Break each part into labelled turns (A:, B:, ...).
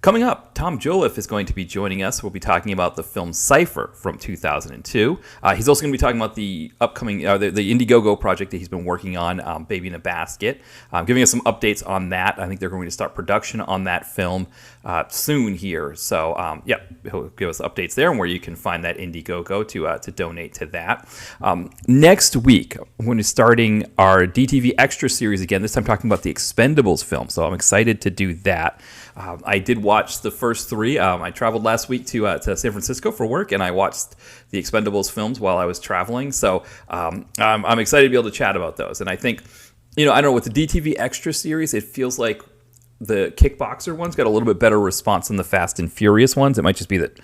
A: Coming up, Tom Jolliffe is going to be joining us. We'll be talking about the film Cypher from 2002. He's also going to be talking about the upcoming, the Indiegogo project that he's been working on, Baby in a Basket, giving us some updates on that. I think they're going to start production on that film soon here. So, he'll give us updates there and where you can find that Indiegogo to donate to that. Next week, I'm going to be starting our DTV Extra series again, this time talking about the Expendables film. So I'm excited to do that. I did watch the first three. I traveled last week to San Francisco for work, and I watched the Expendables films while I was traveling. So I'm excited to be able to chat about those. And I think, I don't know, with the DTV Extra series, it feels like the Kickboxer ones got a little bit better response than the Fast and Furious ones. It might just be that,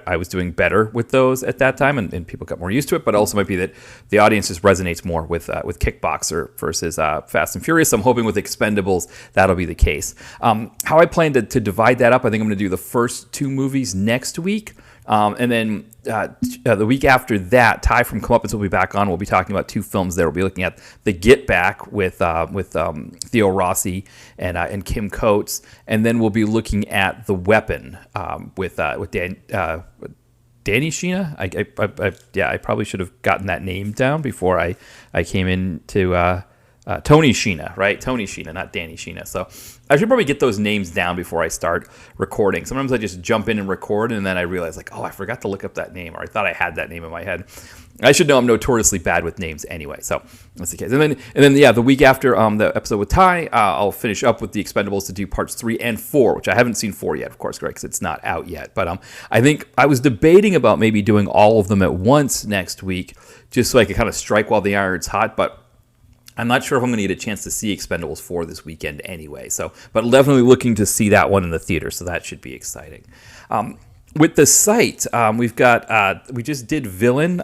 A: I was doing better with those at that time and people got more used to it, but it also might be that the audience just resonates more with Kickboxer versus Fast and Furious. So I'm hoping with Expendables, that'll be the case. How I plan to divide that up, I think I'm going to do the first two movies next week. And then the week after that, Ty from Comeuppance will be back on. We'll be talking about two films there. We'll be looking at The Get Back with Theo Rossi and Kim Coates, and then we'll be looking at The Weapon with Danny Sheena. I probably should have gotten that name down before I came into Tony Sheena, right? Tony Sheena, not Danny Sheena. So I should probably get those names down before I start recording. Sometimes I just jump in and record, and then I realize, I forgot to look up that name, or I thought I had that name in my head. I should know I'm notoriously bad with names anyway, so that's the case. And then, the week after the episode with Ty, I'll finish up with the Expendables to do parts 3 and 4, which I haven't seen 4 yet, of course, Greg, because it's not out yet. But I think I was debating about maybe doing all of them at once next week, just so I could kind of strike while the iron's hot, but I'm not sure if I'm going to get a chance to see Expendables 4 this weekend anyway. So, but definitely looking to see that one in the theater, so that should be exciting. With the site, we just did Villain.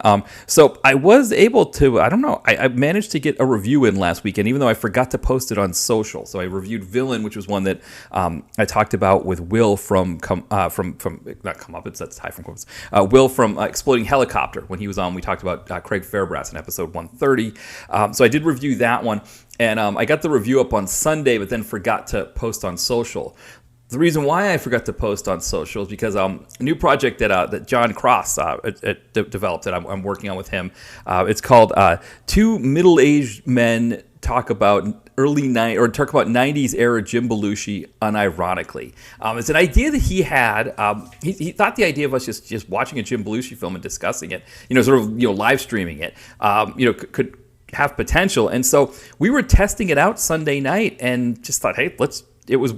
A: So I was able to, I managed to get a review in last weekend, even though I forgot to post it on social. So I reviewed Villain, which was one that I talked about with Will from not Comeuppance, that's Ty from Comeuppance. Will from Exploding Helicopter. When he was on, we talked about Craig Fairbrass in episode 130. So I did review that one, and I got the review up on Sunday, but then forgot to post on social. The reason why I forgot to post on social is because a new project that John Cross developed that I'm working on with him. It's called Two Middle-Aged Men Talk About 90s era Jim Belushi unironically. It's an idea that he had. He thought the idea of us just watching a Jim Belushi film and discussing it, live streaming it, could have potential. And so we were testing it out Sunday night and just thought, hey,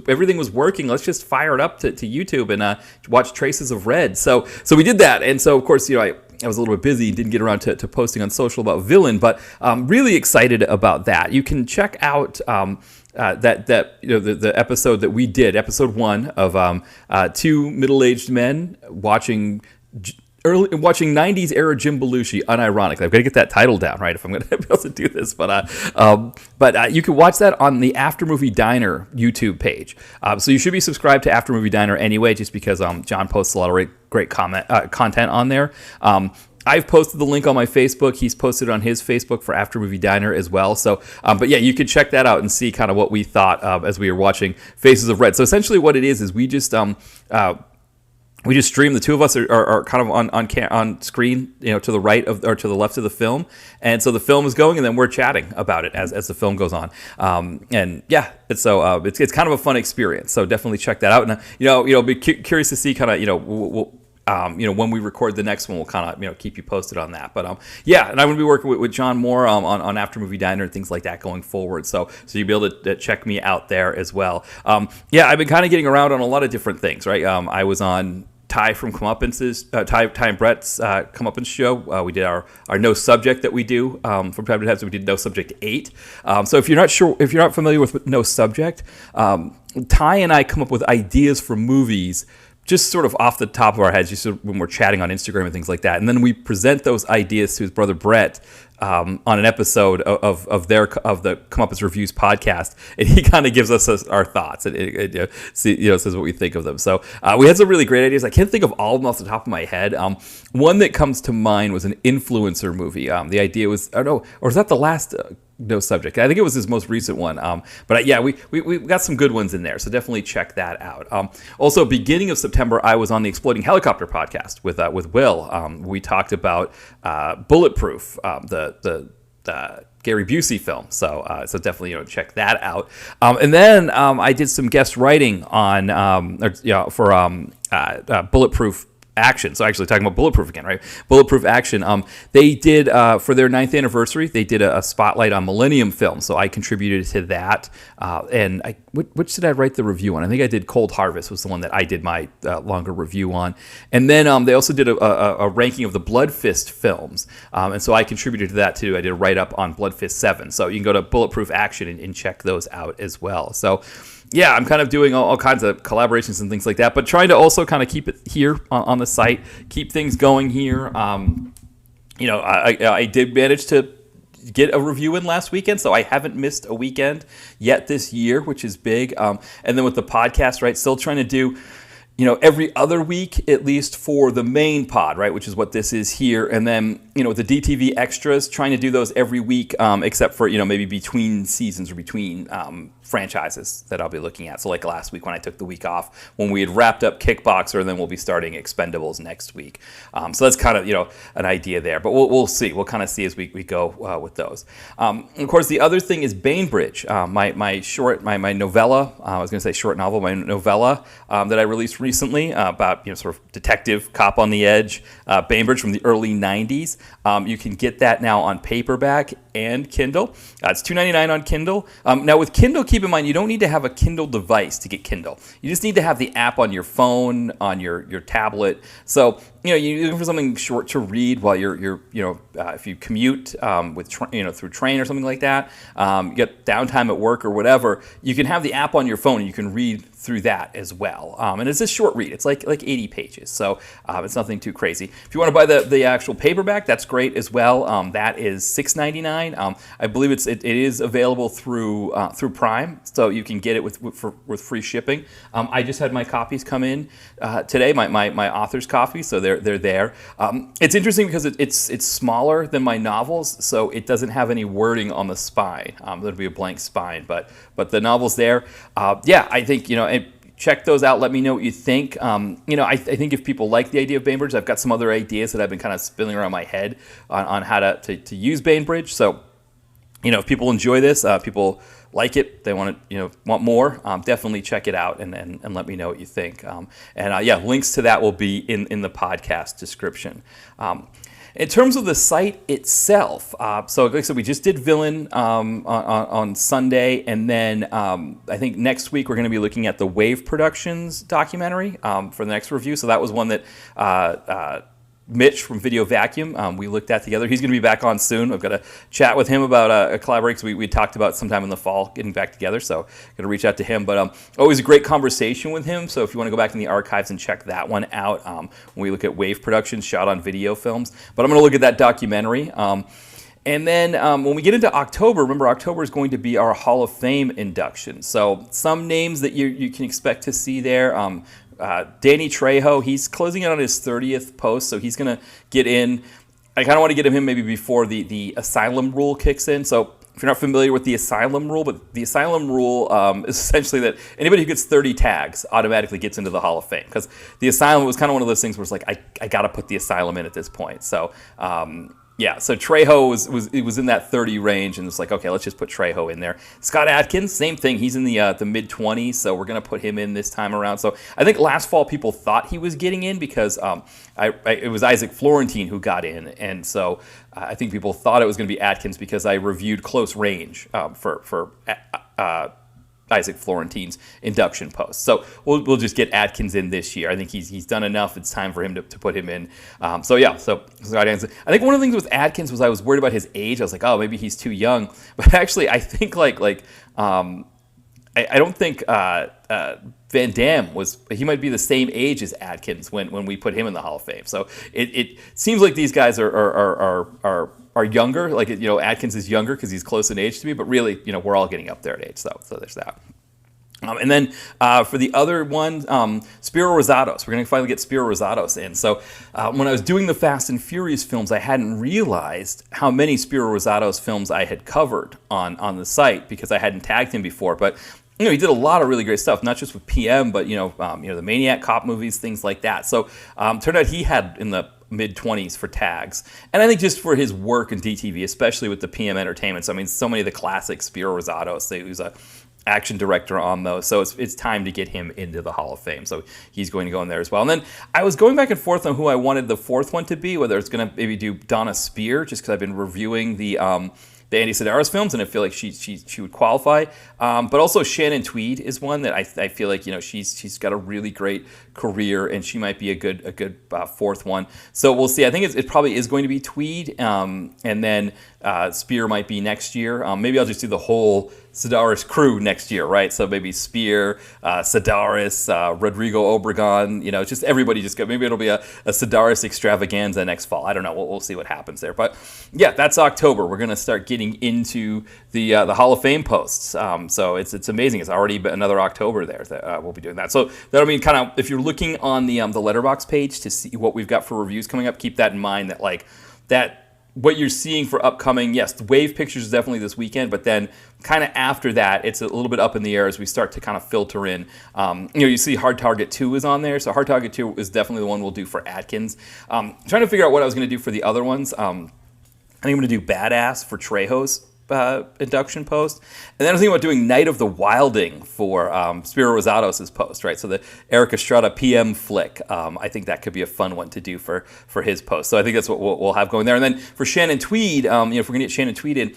A: everything was working. Let's just fire it up to YouTube and watch Traces of Red. So we did that, and so of course I was a little bit busy and didn't get around to posting on social about Villain, but I'm really excited about that. You can check out the episode that we did, episode 1 of two middle-aged men watching 90s era Jim Belushi unironically. I've got to get that title down, right, if I'm going to be able to do this. But you can watch that on the After Movie Diner YouTube page. So you should be subscribed to After Movie Diner anyway, just because John posts a lot of great content on there. I've posted the link on my Facebook. He's posted it on his Facebook for After Movie Diner as well. So, you could check that out and see kind of what we thought as we were watching Faces of Red. So essentially what it is we just stream. The two of us are kind of on screen, to the right or to the left of the film, and so the film is going, and then we're chatting about it as the film goes on. It's kind of a fun experience. So definitely check that out, and be curious to see kind of when we record the next one, we'll kind of keep you posted on that. But and I'm going to be working with John more on After Movie Diner and things like that going forward. So you'll be able to check me out there as well. I've been kind of getting around on a lot of different things, right? I was on Ty from Comeuppance's, Ty and Brett's Comeuppance show. We did our No Subject that we do from time to time. So we did No Subject 8. So if you're not familiar with No Subject, Ty and I come up with ideas for movies just sort of off the top of our heads, just sort of when we're chatting on Instagram and things like that. And then we present those ideas to his brother Brett on an episode of the Come Up As Reviews podcast, and he kind of gives us our thoughts and says what we think of them. So we had some really great ideas. I can't think of all of them off the top of my head. One that comes to mind was an influencer movie. The idea was, I don't know, or was that the last? No subject. I think it was his most recent one. But yeah, we got some good ones in there, so definitely check that out. Also, beginning of September, I was on the Exploding Helicopter podcast with Will. We talked about Bulletproof, the Gary Busey film. So definitely check that out. And then I did some guest writing on for Bulletproof Action. So actually talking about Bulletproof again, right? Bulletproof Action. They did, for their 9th anniversary, they did a spotlight on Millennium Film. So I contributed to that. And which did I write the review on? I think I did Cold Harvest was the one that I did my longer review on. And then they also did a ranking of the Blood Fist films. And so I contributed to that too. I did a write-up on Blood Fist 7. So you can go to Bulletproof Action and check those out as well. So yeah, I'm kind of doing all kinds of collaborations and things like that, but trying to also kind of keep it here on the site, keep things going here. I did manage to get a review in last weekend, so I haven't missed a weekend yet this year, which is big. And then with the podcast, right, still trying to do every other week, at least for the main pod, right, which is what this is here. And then, with the DTV extras, trying to do those every week, except for, maybe between seasons or between franchises that I'll be looking at. So like last week when I took the week off, when we had wrapped up Kickboxer, and then we'll be starting Expendables next week. So that's kind of, an idea there. But we'll see. We'll kind of see as we go with those. Of course, the other thing is Bainbridge, my novella. I was going to say short novel, my novella that I released recently about sort of detective cop on the edge, Bainbridge from the early 90s. You can get that now on paperback and Kindle. It's $2.99 on Kindle. Now with Kindle, keep in mind you don't need to have a Kindle device to get Kindle. You just need to have the app on your phone, on your tablet. So you're looking for something short to read while you're if you commute through train or something like that. You get downtime at work or whatever. You can have the app on your phone and you can read through that as well. And it's a short read. It's like 80 pages, so it's nothing too crazy. If you want to buy the actual paperback, that's great as well. That is $6.99. I believe it is available through Prime, so you can get it with free shipping. I just had my copies come in today, my author's copy, so they're there. It's interesting because it's smaller than my novels, so it doesn't have any wording on the spine. There'll be a blank spine, but the novel's there. I think check those out. Let me know what you think. I think if people like the idea of Bainbridge, I've got some other ideas that I've been kind of spinning around my head on how to use Bainbridge. So, if people enjoy this, people like it, they want more, definitely check it out and let me know what you think. Links to that will be in the podcast description. In terms of the site itself, so like I said, we just did Villain on Sunday, and then I think next week we're going to be looking at the Wave Productions documentary for the next review. So that was one that Mitch from Video Vacuum, we looked at together. He's going to be back on soon. I've got to chat with him about a collaboration we talked about sometime in the fall, getting back together. So going to reach out to him. But always a great conversation with him. So if you want to go back in the archives and check that one out, when we look at Wave Productions shot on video films. But I'm going to look at that documentary. And then when we get into October, remember October is going to be our Hall of Fame induction. So some names that you can expect to see there. Danny Trejo, he's closing in on his 30th post, so he's going to get in. I kind of want to get him maybe before the asylum rule kicks in. So if you're not familiar with the asylum rule, but the asylum rule is essentially that anybody who gets 30 tags automatically gets into the Hall of Fame. Because the asylum was kind of one of those things where it's like, I got to put the asylum in at this point. So so Trejo was in that 30 range, and it's like, okay, let's just put Trejo in there. Scott Adkins, same thing. He's in the mid-20s, so we're going to put him in this time around. So I think last fall people thought he was getting in because it was Isaac Florentine who got in, and so I think people thought it was going to be Adkins because I reviewed Close Range for Isaac Florentine's induction post. So we'll just get Adkins in this year. I think he's done enough. It's time for him to put him in. So I think one of the things with Adkins was I was worried about his age. I was like, oh, maybe he's too young. But actually, I think I don't think Van Damme was. He might be the same age as Adkins when we put him in the Hall of Fame. So it seems like these guys are younger. Like, Adkins is younger because he's close in age to me, but really, we're all getting up there in age. So there's that. And then for the other one, Spiro Rosatos. We're going to finally get Spiro Rosatos in. So when I was doing the Fast and Furious films, I hadn't realized how many Spiro Rosatos films I had covered on the site because I hadn't tagged him before. But he did a lot of really great stuff, not just with PM, but the Maniac Cop movies, things like that. So turned out he had in the mid-20s for tags. And I think just for his work in DTV, especially with the PM Entertainment. So, I mean, so many of the classic Spiro Rosatos, he was a action director on those, so it's time to get him into the Hall of Fame. So he's going to go in there as well. And then I was going back and forth on who I wanted the fourth one to be, whether it's going to maybe do Donna Spear, just because I've been reviewing the Andy Sedaris films, and I feel like she would qualify. But also Shannon Tweed is one that I feel like she's got a really great career, and she might be a good fourth one. So we'll see. I think it probably is going to be Tweed, and then Spear might be next year. Maybe I'll just do the whole Sedaris crew next year, right? So maybe Spear, Sedaris, Rodrigo Obregon, just everybody just go. Maybe it'll be a Sedaris extravaganza next fall. I don't know. We'll see what happens there. But yeah, that's October. We're going to start getting into the Hall of Fame posts. So it's amazing. It's already been another October there that we'll be doing that. So that'll mean kind of if you're looking on the Letterboxd page to see what we've got for reviews coming up, keep that in mind that what you're seeing for upcoming, yes, the Wave Pictures is definitely this weekend, but then kind of after that, it's a little bit up in the air as we start to kind of filter in. You see Hard Target 2 is on there, so Hard Target 2 is definitely the one we'll do for Adkins. Trying to figure out what I was going to do for the other ones. I think I'm going to do Badass for Trejo's induction post. And then I was thinking about doing Night of the Wilding for Spiro Rosatos' post, right? So the Eric Estrada PM flick. I think that could be a fun one to do for his post. So I think that's what we'll have going there. And then for Shannon Tweed, if we're going to get Shannon Tweed in,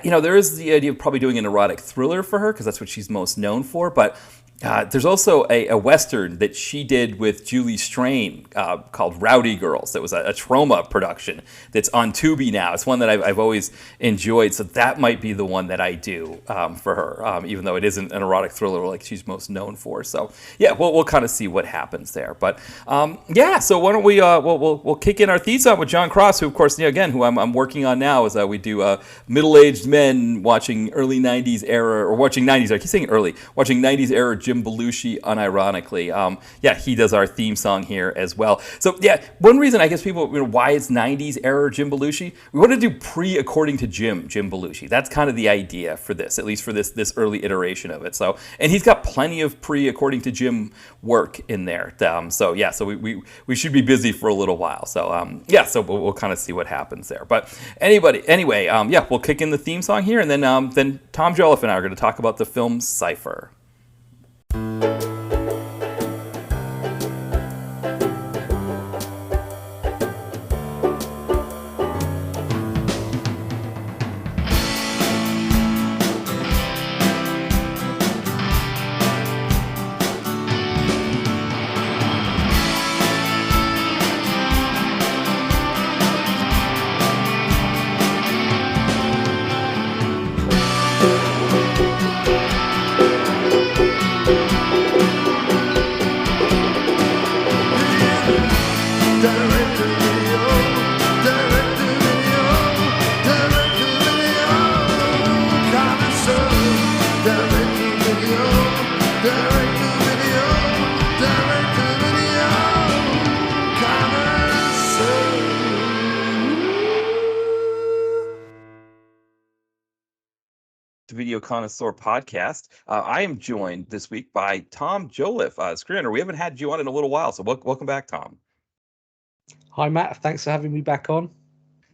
A: there is the idea of probably doing an erotic thriller for her because that's what she's most known for. But there's also a Western that she did with Julie Strain called Rowdy Girls. That was a Troma production that's on Tubi now. It's one that I've always enjoyed, so that might be the one that I do for her, even though it isn't an erotic thriller like she's most known for. So yeah, we'll kind of see what happens there. But so why don't we we'll kick in our themes out with John Cross, who of course again who I'm working on now is we do middle-aged men watching early '90s era or watching '90s. I keep saying early, watching '90s era Jim Belushi, unironically. He does our theme song here as well. So yeah, one reason I guess people, why it's 90s era Jim Belushi, we want to do pre-according to Jim Belushi. That's kind of the idea for this, at least for this early iteration of it. So, and he's got plenty of pre-according to Jim work in there. So we should be busy for a little while. So so we'll kind of see what happens there. But anyway, we'll kick in the theme song here, and then Tom Jolliffe and I are going to talk about the film Cypher. Video Connoisseur podcast. I am joined this week by Tom Jolliffe, screenwriter. We haven't had you on in a little while, so welcome back, Tom.
B: Hi, Matt. Thanks for having me back on.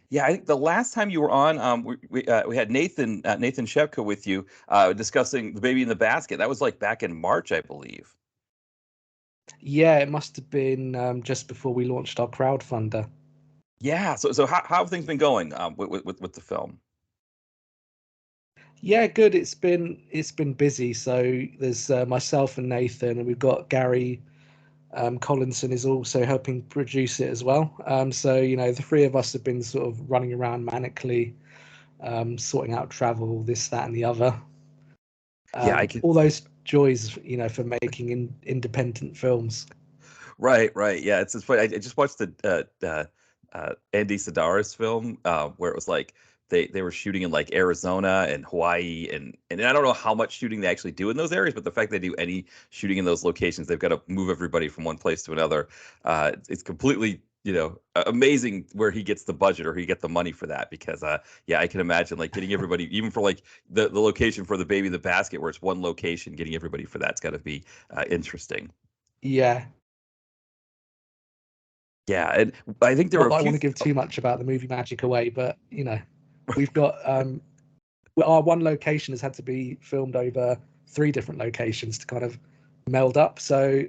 A: Yeah, I think the last time you were on, we had Nathan Shevka with you discussing The Baby in the Basket. That was like back in March, I believe.
B: Yeah, it must have been just before we launched our crowdfunder.
A: Yeah. So how have things been going with the film?
B: Yeah, good. It's been busy. So there's myself and Nathan, and we've got Gary Collinson is also helping produce it as well. So the three of us have been sort of running around manically, sorting out travel, this, that, and the other.
A: Yeah, I can.
B: All those joys, for making independent films.
A: Right, right. Yeah, it's funny. I just watched the Andy Sidaris film where it was like they were shooting in like Arizona and Hawaii and I don't know how much shooting they actually do in those areas, but the fact they do any shooting in those locations, they've got to move everybody from one place to another. It's completely amazing where he gets the budget or he get the money for that because yeah, I can imagine like getting everybody even for like the location for the baby in the basket where it's one location, getting everybody for that's got to be interesting.
B: Yeah.
A: Yeah, and I think there were
B: Not
A: a
B: that I
A: few.
B: want to give too much about the movie magic away, but we've got our one location has had to be filmed over three different locations to kind of meld up. So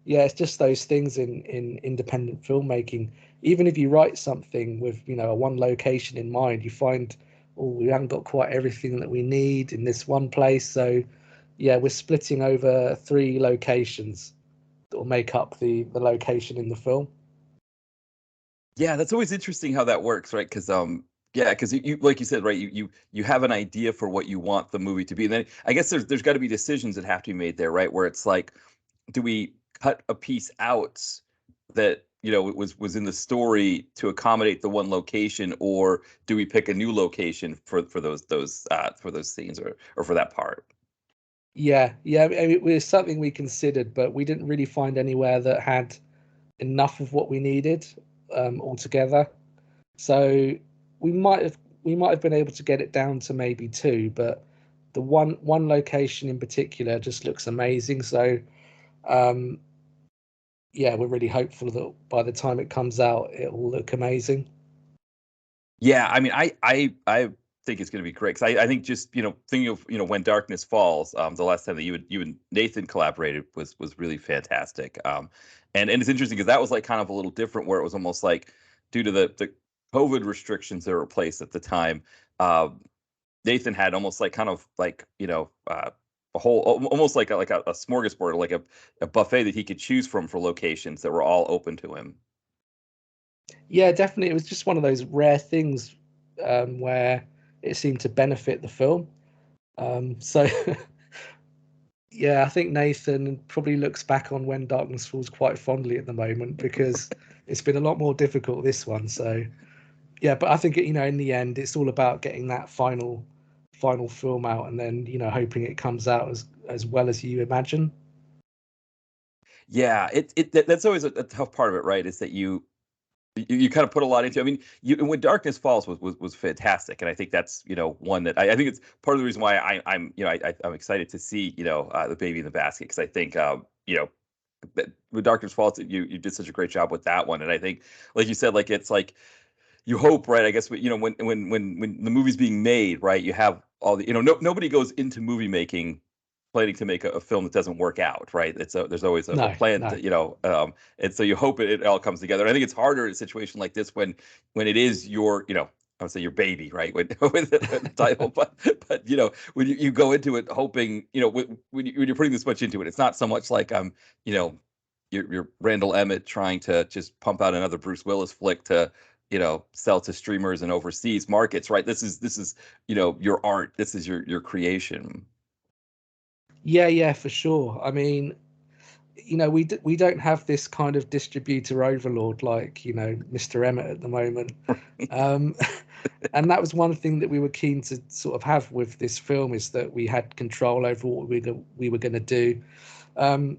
B: yeah, it's just those things in independent filmmaking. Even if you write something with a one location in mind, you find, oh, we haven't got quite everything that we need in this one place. So yeah, we're splitting over three locations that will make up the location in the film.
A: Yeah, that's always interesting how that works, right? Because yeah, because you like you said, right? You have an idea for what you want the movie to be, and then I guess there's got to be decisions that have to be made there, right? Where it's like, do we cut a piece out that was in the story to accommodate the one location, or do we pick a new location for those scenes or for that part?
B: Yeah, yeah, I mean, it was something we considered, but we didn't really find anywhere that had enough of what we needed altogether. So we might have been able to get it down to maybe two, but the one location in particular just looks amazing. So um, yeah, we're really hopeful that by the time it comes out, it will look amazing.
A: Yeah, I mean, I think it's going to be great because I think just thinking of when darkness falls, the last time that you and Nathan collaborated was really fantastic. And it's interesting because that was like kind of a little different where it was almost like due to the COVID restrictions that were placed at the time, Nathan had almost like kind of like a whole almost like a smorgasbord, like a buffet that he could choose from for locations that were all open to him.
B: Yeah, definitely. It was just one of those rare things where it seemed to benefit the film. So yeah, I think Nathan probably looks back on When Darkness Falls quite fondly at the moment because it's been a lot more difficult this one. So yeah, but I think in the end, it's all about getting that final film out, and then hoping it comes out as well as you imagine.
A: Yeah, that's always a tough part of it, right? Is that you kind of put a lot into. I mean, and when Darkness Falls was fantastic, and I think that's one that I think it's part of the reason why I'm I'm excited to see the baby in the basket because I think that with Darkness Falls you did such a great job with that one, and I think like you said, like it's like you hope, right? I guess when the movie's being made, right, you have all the nobody goes into movie making planning to make a film that doesn't work out, right? There's always a
B: No,
A: plan
B: no.
A: to, and so you hope it all comes together. And I think it's harder in a situation like this when it is your, I would say your baby, right? With the title, but when you go into it hoping, when you're putting this much into it, it's not so much like you know, you're Randall Emmett trying to just pump out another Bruce Willis flick to sell to streamers and overseas markets, right? This is your art. This is your creation.
B: Yeah, yeah, for sure. I mean, we don't have this kind of distributor overlord like Mr. Emmett at the moment. Um, and that was one thing that we were keen to sort of have with this film is that we had control over what we were going to do. Um,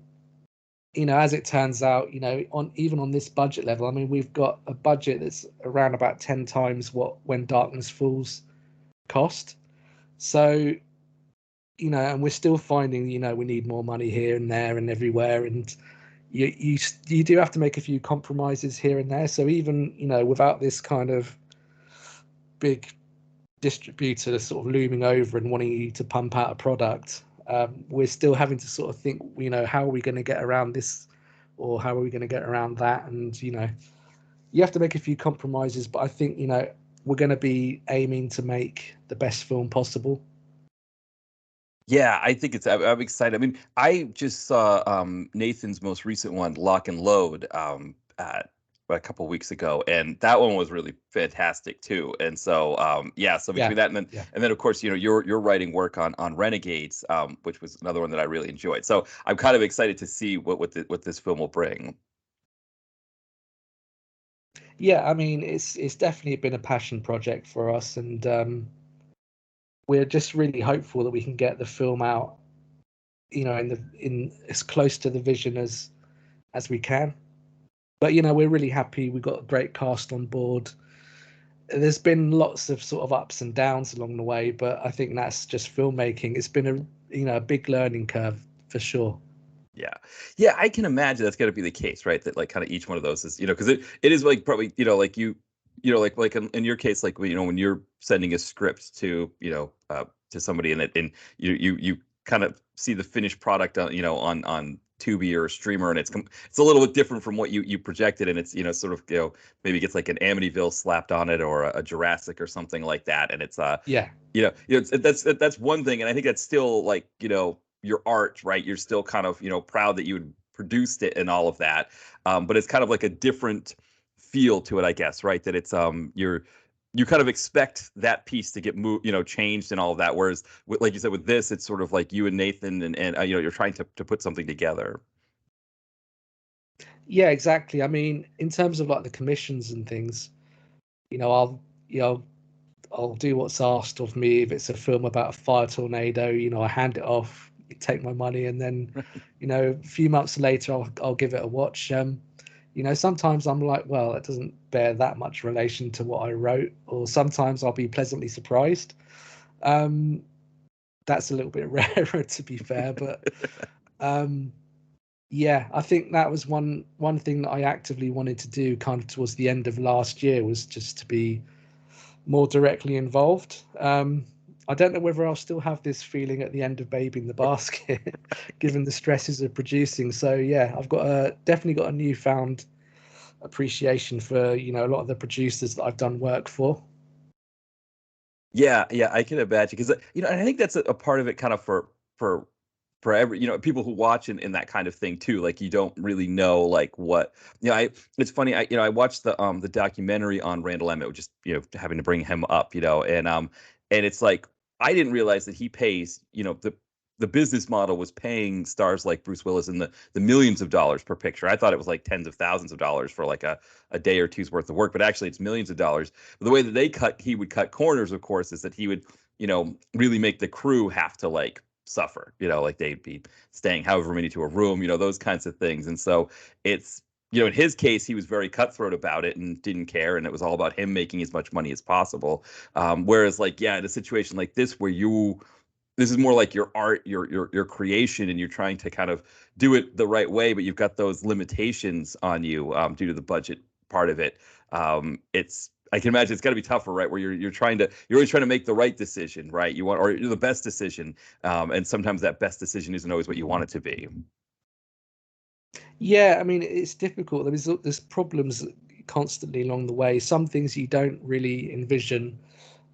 B: as it turns out, on even on this budget level, I mean, we've got a budget that's around about 10 times what When Darkness Falls cost. So, and we're still finding, we need more money here and there and everywhere, and you do have to make a few compromises here and there. So even without this kind of big distributor sort of looming over and wanting you to pump out a product, we're still having to sort of think, how are we going to get around this, or how are we going to get around that? And you have to make a few compromises, but I think we're going to be aiming to make the best film possible.
A: Yeah, I think I'm excited. I mean, I just saw Nathan's most recent one, Lock and Load, a couple weeks ago, and that one was really fantastic too. And so yeah, so
B: Yeah,
A: between that
B: yeah.
A: and then of course, you know, your writing work on Renegades, which was another one that I really enjoyed. So I'm kind of excited to see what this film will bring.
B: Yeah, I mean, it's definitely been a passion project for us, and we're just really hopeful that we can get the film out, you know, in as close to the vision as we can. But you know, we're really happy. We got a great cast on board. There's been lots of sort of ups and downs along the way, but I think that's just filmmaking. It's been a big learning curve for sure.
A: Yeah. Yeah, I can imagine that's got to be the case, right? That like kind of each one of those is, you know, because it is like probably, you know, like you know, like in your case, like, you know, when you're sending a script to, you know, to somebody and you kind of see the finished product on, you know, on Tubi or a streamer, and it's a little bit different from what you projected, and it's, you know, sort of, you know, maybe gets like an Amityville slapped on it or a Jurassic or something like that, and it's
B: Yeah,
A: that's one thing, and I think that's still like, you know, your art, right? You're still kind of, you know, proud that you had produced it and all of that, but it's kind of like a different feel to it, I guess, right? That it's you kind of expect that piece to get moved, you know, changed and all of that. Whereas, like you said, with this, it's sort of like you and Nathan and you know, you're trying to put something together.
B: yeah, exactly. I mean, in terms of like the commissions and things, you know, you know I'll do what's asked of me. If it's a film about a fire tornado, you know, I hand it off, take my money, and then, you know, a few months later, I'll give it a watch. You know, sometimes I'm like, well, it doesn't bear that much relation to what I wrote, or sometimes I'll be pleasantly surprised. Um, that's a little bit rarer, to be fair, but um, yeah, I think that was one thing that I actively wanted to do, kind of towards the end of last year, was just to be more directly involved. I don't know whether I'll still have this feeling at the end of Baby in the Basket, given the stresses of producing. So yeah, I've definitely got a newfound appreciation for, you know, a lot of the producers that I've done work for.
A: Yeah, yeah, I can imagine because, you know, and I think that's a part of it, kind of for for every, you know, people who watch in that kind of thing too. Like, you don't really know like what, you know. I It's funny. I watched the documentary on Randall Emmett, just, you know, having to bring him up, you know, and it's like I didn't realize that he pays, you know, the business model was paying stars like Bruce Willis in the millions of dollars per picture. I thought it was like tens of thousands of dollars for like a day or two's worth of work, but actually it's millions of dollars. But the way that he would cut corners, of course, is that he would, you know, really make the crew have to like suffer, you know, like they'd be staying however many to a room, you know, those kinds of things. And so it's, you know, in his case, he was very cutthroat about it and didn't care, and it was all about him making as much money as possible. Whereas, like, yeah, in a situation like this where this is more like your art, your creation, and you're trying to kind of do it the right way, but you've got those limitations on you, due to the budget part of it. It's I can imagine it's got to be tougher, right? Where you're always trying to make the right decision, right? You want, or the best decision, and sometimes that best decision isn't always what you want it to be.
B: Yeah, I mean, it's difficult. There's problems constantly along the way. Some things you don't really envision.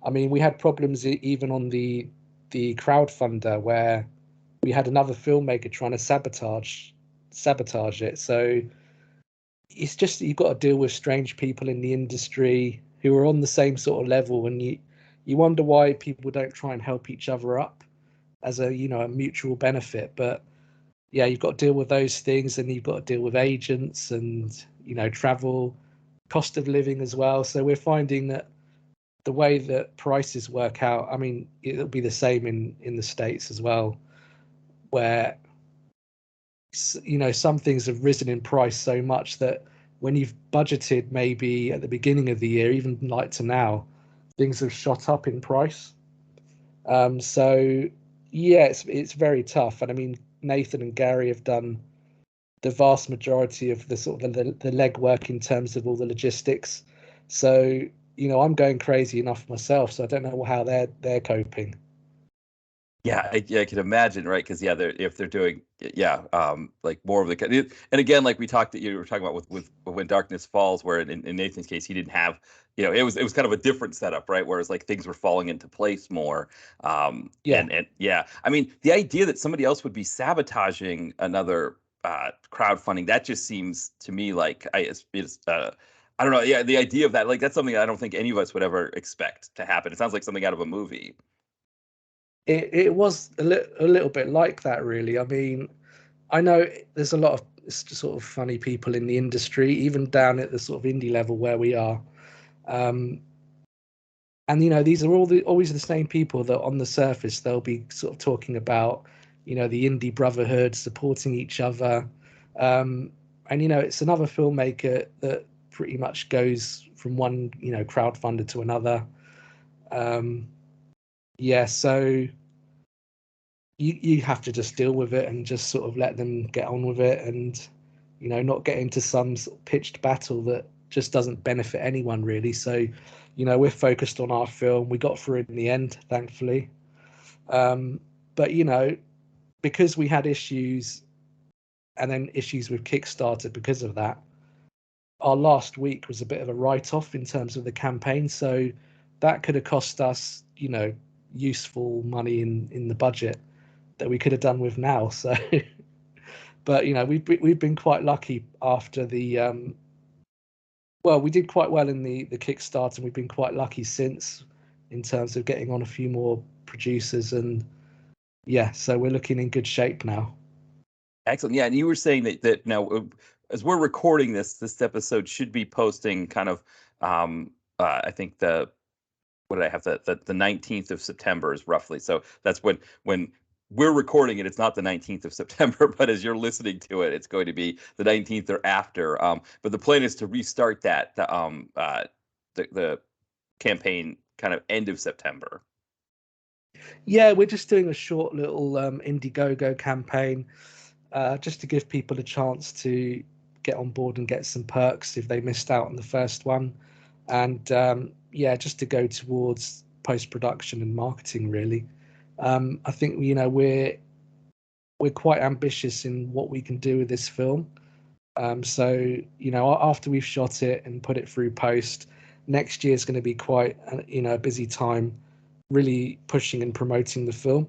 B: I mean, we had problems even on the crowdfunder, where we had another filmmaker trying to sabotage it. So it's just, you've got to deal with strange people in the industry who are on the same sort of level, and you wonder why people don't try and help each other up as a, you know, a mutual benefit. But yeah, you've got to deal with those things, and you've got to deal with agents and, you know, travel, cost of living as well. So we're finding that the way that prices work out, I mean, it'll be the same in the States as well, where, you know, some things have risen in price so much that when you've budgeted maybe at the beginning of the year, even like to now, things have shot up in price. So yeah, it's very tough. And I mean, Nathan and Gary have done the vast majority of the sort of the legwork in terms of all the logistics. So, you know, I'm going crazy enough myself, so I don't know how they're coping.
A: Yeah, I can imagine, right? Because yeah, if they're doing, yeah, like more of and again, like we talked, you were talking about with When Darkness Falls, where in Nathan's case, he didn't have, you know, it was kind of a different setup, right? Whereas like things were falling into place more,
B: Yeah,
A: and yeah, I mean, the idea that somebody else would be sabotaging another
C: crowdfunding, that just seems to me like I don't know. Yeah, the idea of that, like, that's something I don't think any of us would ever expect to happen. It sounds like something out of a movie.
B: It was a little bit like that, really. I mean, I know there's a lot of sort of funny people in the industry, even down at the sort of indie level where we are. And these are always the same people that on the surface they'll be sort of talking about, the indie brotherhood, supporting each other. And it's another filmmaker that pretty much goes from one crowdfunder to another. Yeah, so you have to just deal with it and just sort of let them get on with it, and not get into some sort of pitched battle that just doesn't benefit anyone really. So we're focused on our film. We got through it in the end, thankfully. But because we had issues and then issues with Kickstarter because of that, our last week was a bit of a write-off in terms of the campaign. So that could have cost us useful money in the budget that we could have done with now. So but we've been quite lucky after the well, we did quite well in the Kickstarter, and we've been quite lucky since in terms of getting on a few more producers, and yeah, so we're looking in good shape now.
C: Excellent. Yeah, and you were saying that now, as we're recording this episode should be posting kind of I think what did I have, the 19th of September is roughly. So that's when we're recording it, it's not the 19th of September, but as you're listening to it, it's going to be the 19th or after. But the plan is to restart the campaign kind of end of September.
B: Yeah, we're just doing a short little Indiegogo campaign, just to give people a chance to get on board and get some perks if they missed out on the first one, and yeah, just to go towards post-production and marketing really. I think we're quite ambitious in what we can do with this film. So after we've shot it and put it through post, next year is going to be quite a busy time, really pushing and promoting the film.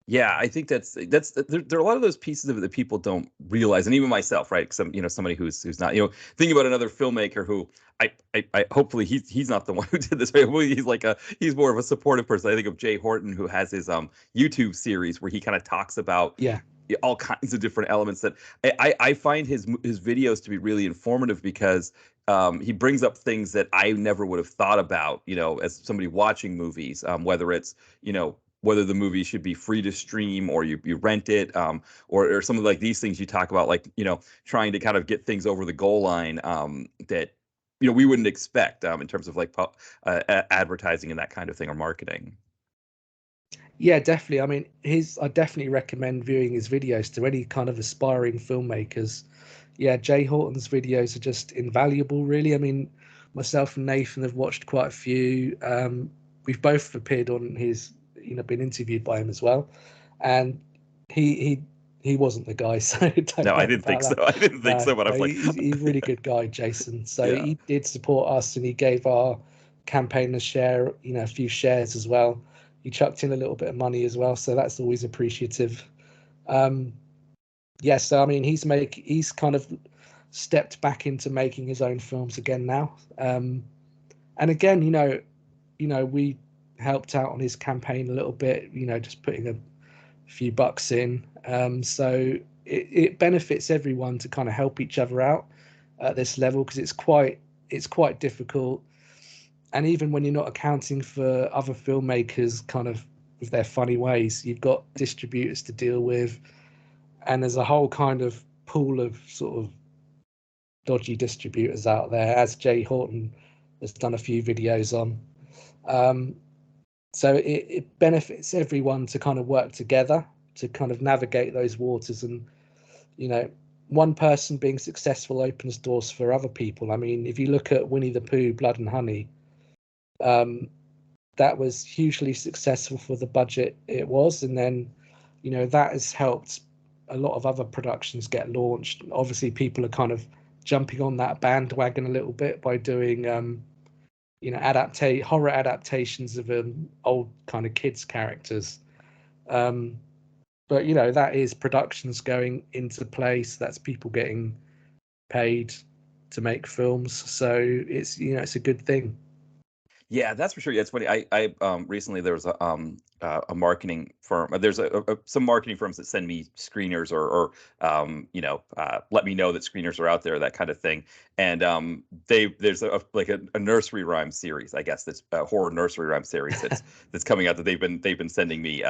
C: Yeah, I think that's there are a lot of those pieces of it that people don't realize, and even myself, right? Some somebody who's not thinking about another filmmaker who I hopefully he's not the one who did this. Right? Hopefully he's more of a supportive person. I think of Jay Horton, who has his YouTube series where he kind of talks about all kinds of different elements that I find his videos to be really informative, because he brings up things that I never would have thought about, as somebody watching movies, whether it's whether the movie should be free to stream or you rent it, or something like these things you talk about, like trying to kind of get things over the goal line, that we wouldn't expect, in terms of like advertising and that kind of thing, or marketing.
B: Yeah, definitely. I mean, I definitely recommend viewing his videos to any kind of aspiring filmmakers. Yeah, Jay Horton's videos are just invaluable, really. I mean, myself and Nathan have watched quite a few. We've both appeared on his, been interviewed by him as well, and he wasn't the guy, so don't
C: No, I
B: worry
C: didn't think
B: about
C: so.
B: that.
C: I didn't think so, but I was like,
B: he's a really good guy, Jason. So
C: yeah.
B: he did support us, and he gave our campaign a share, a few shares as well. He chucked in a little bit of money as well, so that's always appreciative. Yeah, so I mean, he's kind of stepped back into making his own films again now. And again, we helped out on his campaign a little bit, just putting a few bucks in. So it benefits everyone to kind of help each other out at this level, because it's quite difficult. And even when you're not accounting for other filmmakers kind of with their funny ways, you've got distributors to deal with, and there's a whole kind of pool of sort of dodgy distributors out there, as Jay Horton has done a few videos on. So it benefits everyone to kind of work together to kind of navigate those waters, and one person being successful opens doors for other people. I mean, if you look at Winnie the Pooh, Blood and Honey, that was hugely successful for the budget it was, and then that has helped a lot of other productions get launched. Obviously, people are kind of jumping on that bandwagon a little bit by doing horror adaptations of old kind of kids characters. but that is productions going into place. That's people getting paid to make films. So it's it's a good thing.
C: Yeah, that's for sure. Yeah, it's funny. I recently there was a marketing firm. There's some marketing firms that send me screeners or let me know that screeners are out there, that kind of thing. And there's a nursery rhyme series, I guess, that's a horror nursery rhyme series that's coming out that they've been sending me.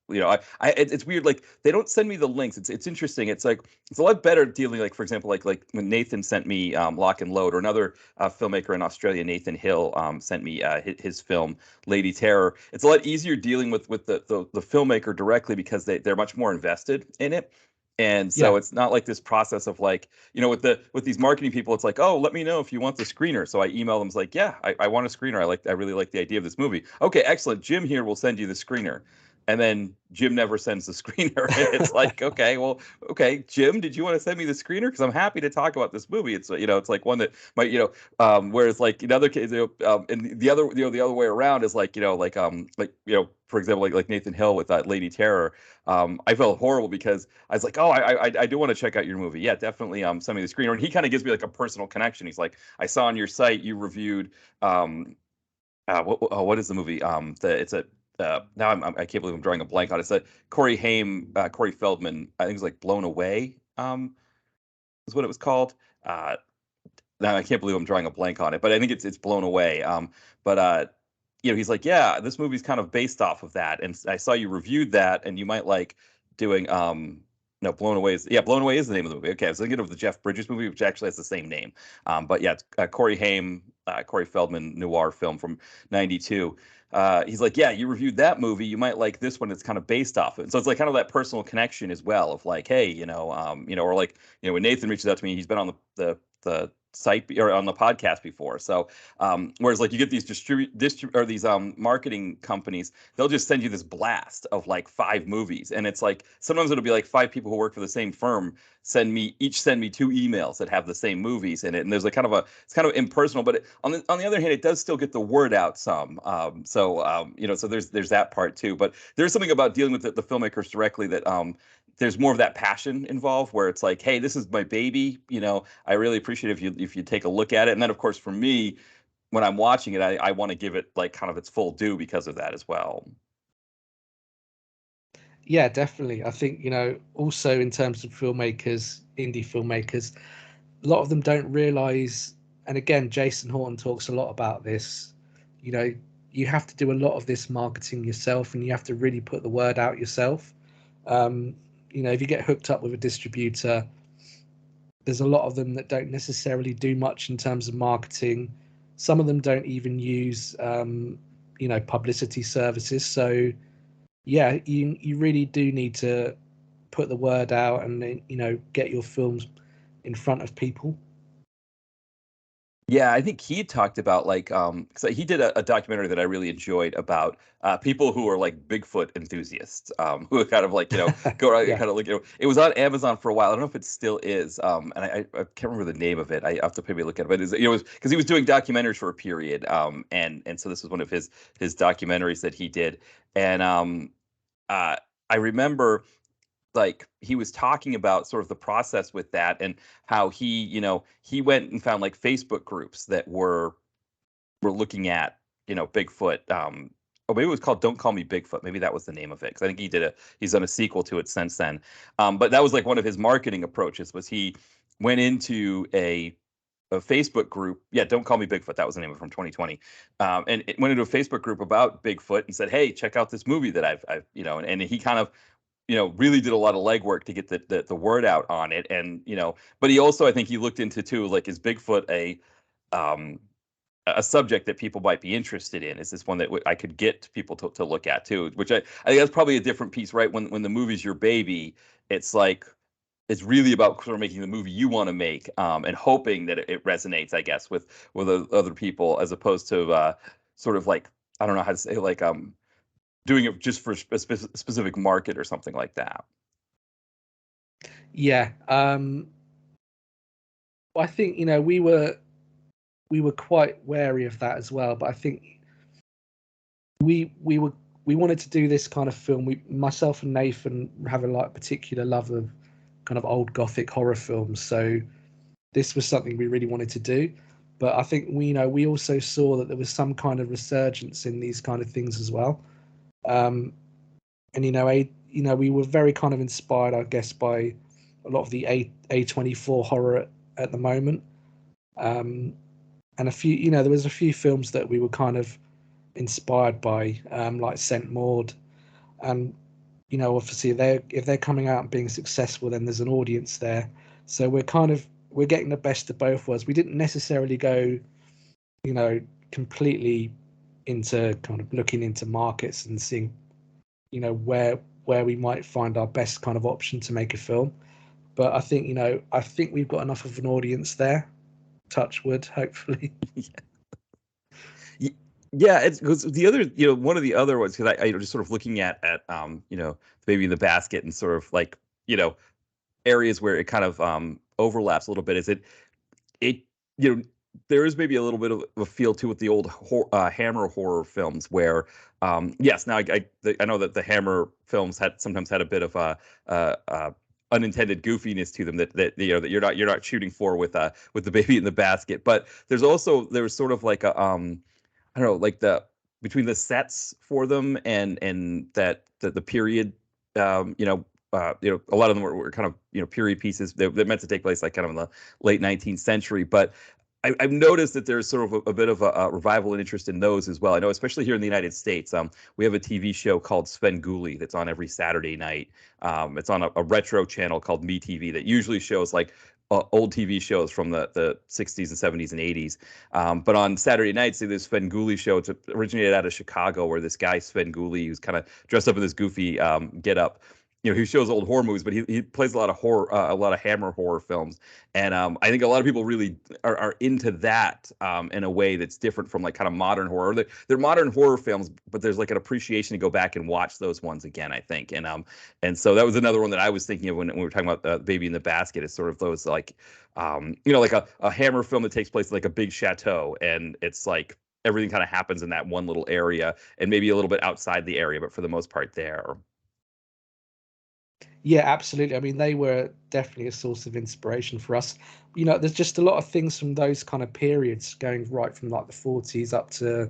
C: It's weird. Like, they don't send me the links. It's interesting. It's like it's a lot better dealing, like, for example, like when Nathan sent me Lock and Load, or another filmmaker in Australia, Nathan Hill, sent me his film Lady Terror. It's a lot easier dealing with the filmmaker directly because they're much more invested in it. And so
B: Yeah.
C: it's not like this process of, like, with these marketing people, it's like, oh, let me know if you want the screener. So I email them, it's like, yeah, I want a screener. I really like the idea of this movie. Okay, excellent. Jim here will send you the screener. And then Jim never sends the screener. And it's like, okay, well, okay, Jim, did you want to send me the screener? Because I'm happy to talk about this movie. It's it's like one that might, whereas, like, in other cases, and the other way around is like, for example, like Nathan Hill with that Lady Terror. I felt horrible because I was like, oh, I do want to check out your movie. Yeah, definitely. Send me the screener. And he kind of gives me like a personal connection. He's like, I saw on your site you reviewed what is the movie? It's a now I can't believe I'm drawing a blank on it. It's a Corey Feldman. I think it was like Blown Away. Is what it was called. Now I can't believe I'm drawing a blank on it, but I think it's Blown Away. But he's like, yeah, this movie's kind of based off of that, and I saw you reviewed that, and you might like doing no, Blown Away Blown Away is the name of the movie. Okay, I was thinking of the Jeff Bridges movie, which actually has the same name. But yeah, it's Corey Feldman noir film from '92. He's like, yeah, you reviewed that movie. You might like this one. It's kind of based off of it. So it's like kind of that personal connection as well, of like, hey, or like, when Nathan reaches out to me, he's been on the site or on the podcast before. So whereas, like, you get these these marketing companies, they'll just send you this blast of like 5 movies, and it's like sometimes it'll be like 5 people who work for the same firm send me 2 emails that have the same movies in it, and there's it's kind of impersonal, but on the other hand, it does still get the word out some. So there's that part too. But there's something about dealing with the filmmakers directly that there's more of that passion involved, where it's like, hey, this is my baby. I really appreciate if you take a look at it. And then, of course, for me, when I'm watching it, I want to give it like kind of its full due because of that as well.
B: Yeah, definitely. I think, also in terms of filmmakers, indie filmmakers, a lot of them don't realize, and again, Jason Horton talks a lot about this, you have to do a lot of this marketing yourself, and you have to really put the word out yourself. If you get hooked up with a distributor, there's a lot of them that don't necessarily do much in terms of marketing. Some of them don't even use, publicity services. So, yeah, you really do need to put the word out and, get your films in front of people.
C: Yeah, I think he talked about, like, because he did a documentary that I really enjoyed about people who are like Bigfoot enthusiasts, who are kind of like, go around,
B: Yeah.
C: kind of like, it was on Amazon for a while. I don't know if it still is, and I can't remember the name of it. I have to maybe look at it, but it was because he was doing documentaries for a period, and so this was one of his documentaries that he did, and uh, I remember, like, he was talking about sort of the process with that, and how he went and found like Facebook groups that were looking at Bigfoot. Maybe it was called "Don't Call Me Bigfoot." Maybe that was the name of it, because I think he's done a sequel to it since then. But that was like one of his marketing approaches, was he went into a Facebook group. Yeah, "Don't Call Me Bigfoot." That was the name of it, from 2020. And it went into a Facebook group about Bigfoot and said, "Hey, check out this movie that I've and he kind of really did a lot of legwork to get the word out on it. And but he also, I think, he looked into too, like, is Bigfoot um a subject that people might be interested in? Is this one that I could get people to look at too? Which I think that's probably a different piece, right? When the movie's your baby, it's like, it's really about sort of making the movie you want to make, and hoping that it resonates, I guess, with other people, as opposed to sort of like, I don't know how to say, like, doing it just for a specific market or something like that.
B: Yeah. I think, we were quite wary of that as well, but I think we were we wanted to do this kind of film. Myself and Nathan have a like particular love of kind of old gothic horror films, so this was something we really wanted to do. But I think we also saw that there was some kind of resurgence in these kind of things as well. And we were very kind of inspired, I guess, by a lot of the A24 horror at the moment. And a few, there was a few films that we were kind of inspired by, like Saint Maud. And obviously if they're coming out and being successful, then there's an audience there. So we're getting the best of both worlds. We didn't necessarily go, completely into kind of looking into markets and seeing, where we might find our best kind of option to make a film. But I think we've got enough of an audience there. Touch wood, hopefully.
C: Yeah, it's because the other, one of the other ones, because I just sort of looking at Baby in the Basket and sort of like, areas where it kind of overlaps a little bit. Is it there is maybe a little bit of a feel to with the old Hammer horror films where, yes, now I know that the Hammer films sometimes had a bit of a unintended goofiness to them that you're not shooting for with the Baby in the Basket, but there's sort of like a I don't know, like between the sets for them and that the period, a lot of them were kind of period pieces that meant to take place like kind of in the late 19th century. But I've noticed that there's sort of a bit of a revival and interest in those as well. I know, especially here in the United States, we have a TV show called Svengoolie that's on every Saturday night. It's on a retro channel called MeTV that usually shows like old TV shows from the 60s and 70s and 80s. But on Saturday nights, there's Svengoolie show. It's originated out of Chicago, where this guy, Svengoolie, who's kind of dressed up in this goofy get up, he shows old horror movies, but he plays a lot of horror, a lot of Hammer horror films. And I think a lot of people really are into that in a way that's different from like kind of modern horror. They're modern horror films, but there's like an appreciation to go back and watch those ones again, I think. And so that was another one that I was thinking of when we were talking about Baby in the Basket. Is sort of those like, like a Hammer film that takes place in like a big chateau, and it's like everything kind of happens in that one little area, and maybe a little bit outside the area, but for the most part there.
B: Yeah, absolutely. I mean, they were definitely a source of inspiration for us. There's just a lot of things from those kind of periods going right from like the 40s up to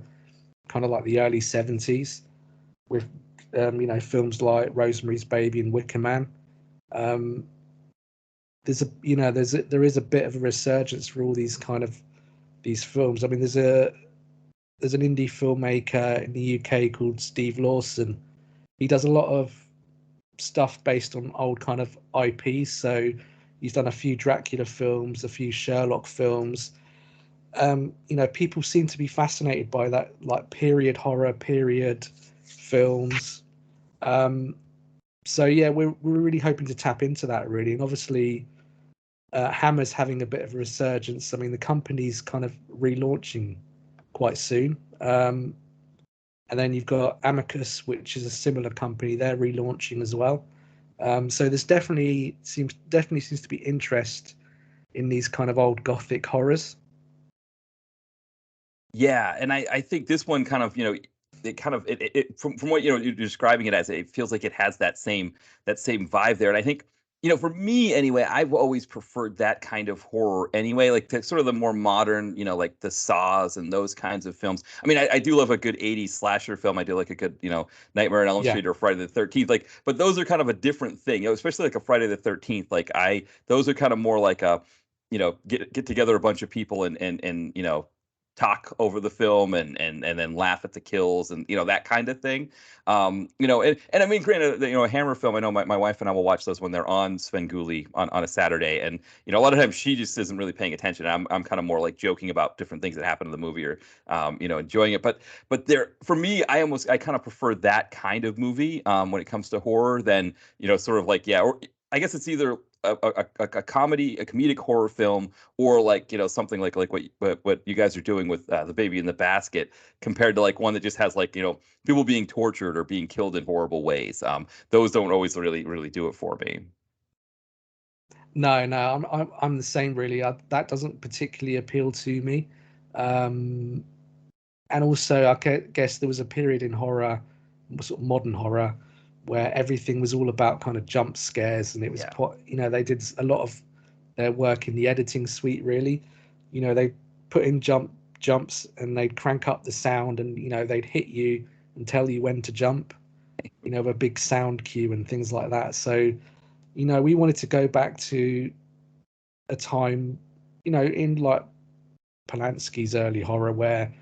B: kind of like the early 70s with, films like Rosemary's Baby and Wicker Man. There is a bit of a resurgence for all these kind of these films. I mean, there's an indie filmmaker in the UK called Steve Lawson. He does a lot of stuff based on old kind of IPs. So he's done a few Dracula films, a few Sherlock films. People seem to be fascinated by that, like period horror, period films. So yeah, we're really hoping to tap into that really, and obviously, Hammer's having a bit of a resurgence. I mean, the company's kind of relaunching quite soon. And then you've got Amicus, which is a similar company. They're relaunching as well. So there's definitely seems to be interest in these kind of old gothic horrors.
C: Yeah, and I think this one kind of, it from what you're describing it as, it feels like it has that same vibe there. And I think, for me anyway, I've always preferred that kind of horror anyway, like sort of the more modern, like the Saws and those kinds of films. I mean, I do love a good 80s slasher film. I do like a good, Nightmare on Elm Street or Friday the 13th. Like, but those are kind of a different thing, especially like a Friday the 13th. Like those are kind of more like a, get together a bunch of people and talk over the film and then laugh at the kills and that kind of thing. And I mean, granted, a Hammer film, I know my wife and I will watch those when they're on Svengoolie on a Saturday, and a lot of times she just isn't really paying attention. I'm kind of more like joking about different things that happen in the movie or enjoying it. But there, for me, I kind of prefer that kind of movie when it comes to horror than sort of like, or I guess it's either a comedic horror film, or like something like what you guys are doing with the Baby in the Basket, compared to like one that just has like people being tortured or being killed in horrible ways. Those don't always really do it for me.
B: No, I'm the same really. That doesn't particularly appeal to me. And also, I guess there was a period in horror sort of modern horror, where everything was all about kind of jump scares, and it was they did a lot of their work in the editing suite. Really, they put in jumps and they'd crank up the sound, and they'd hit you and tell you when to jump, with a big sound cue and things like that. So we wanted to go back to a time, in like Polanski's early horror, where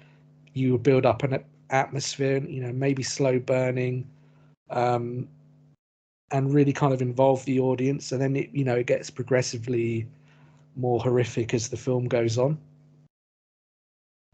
B: you would build up an atmosphere, maybe slow burning, and really kind of involve the audience, and then it gets progressively more horrific as the film goes on.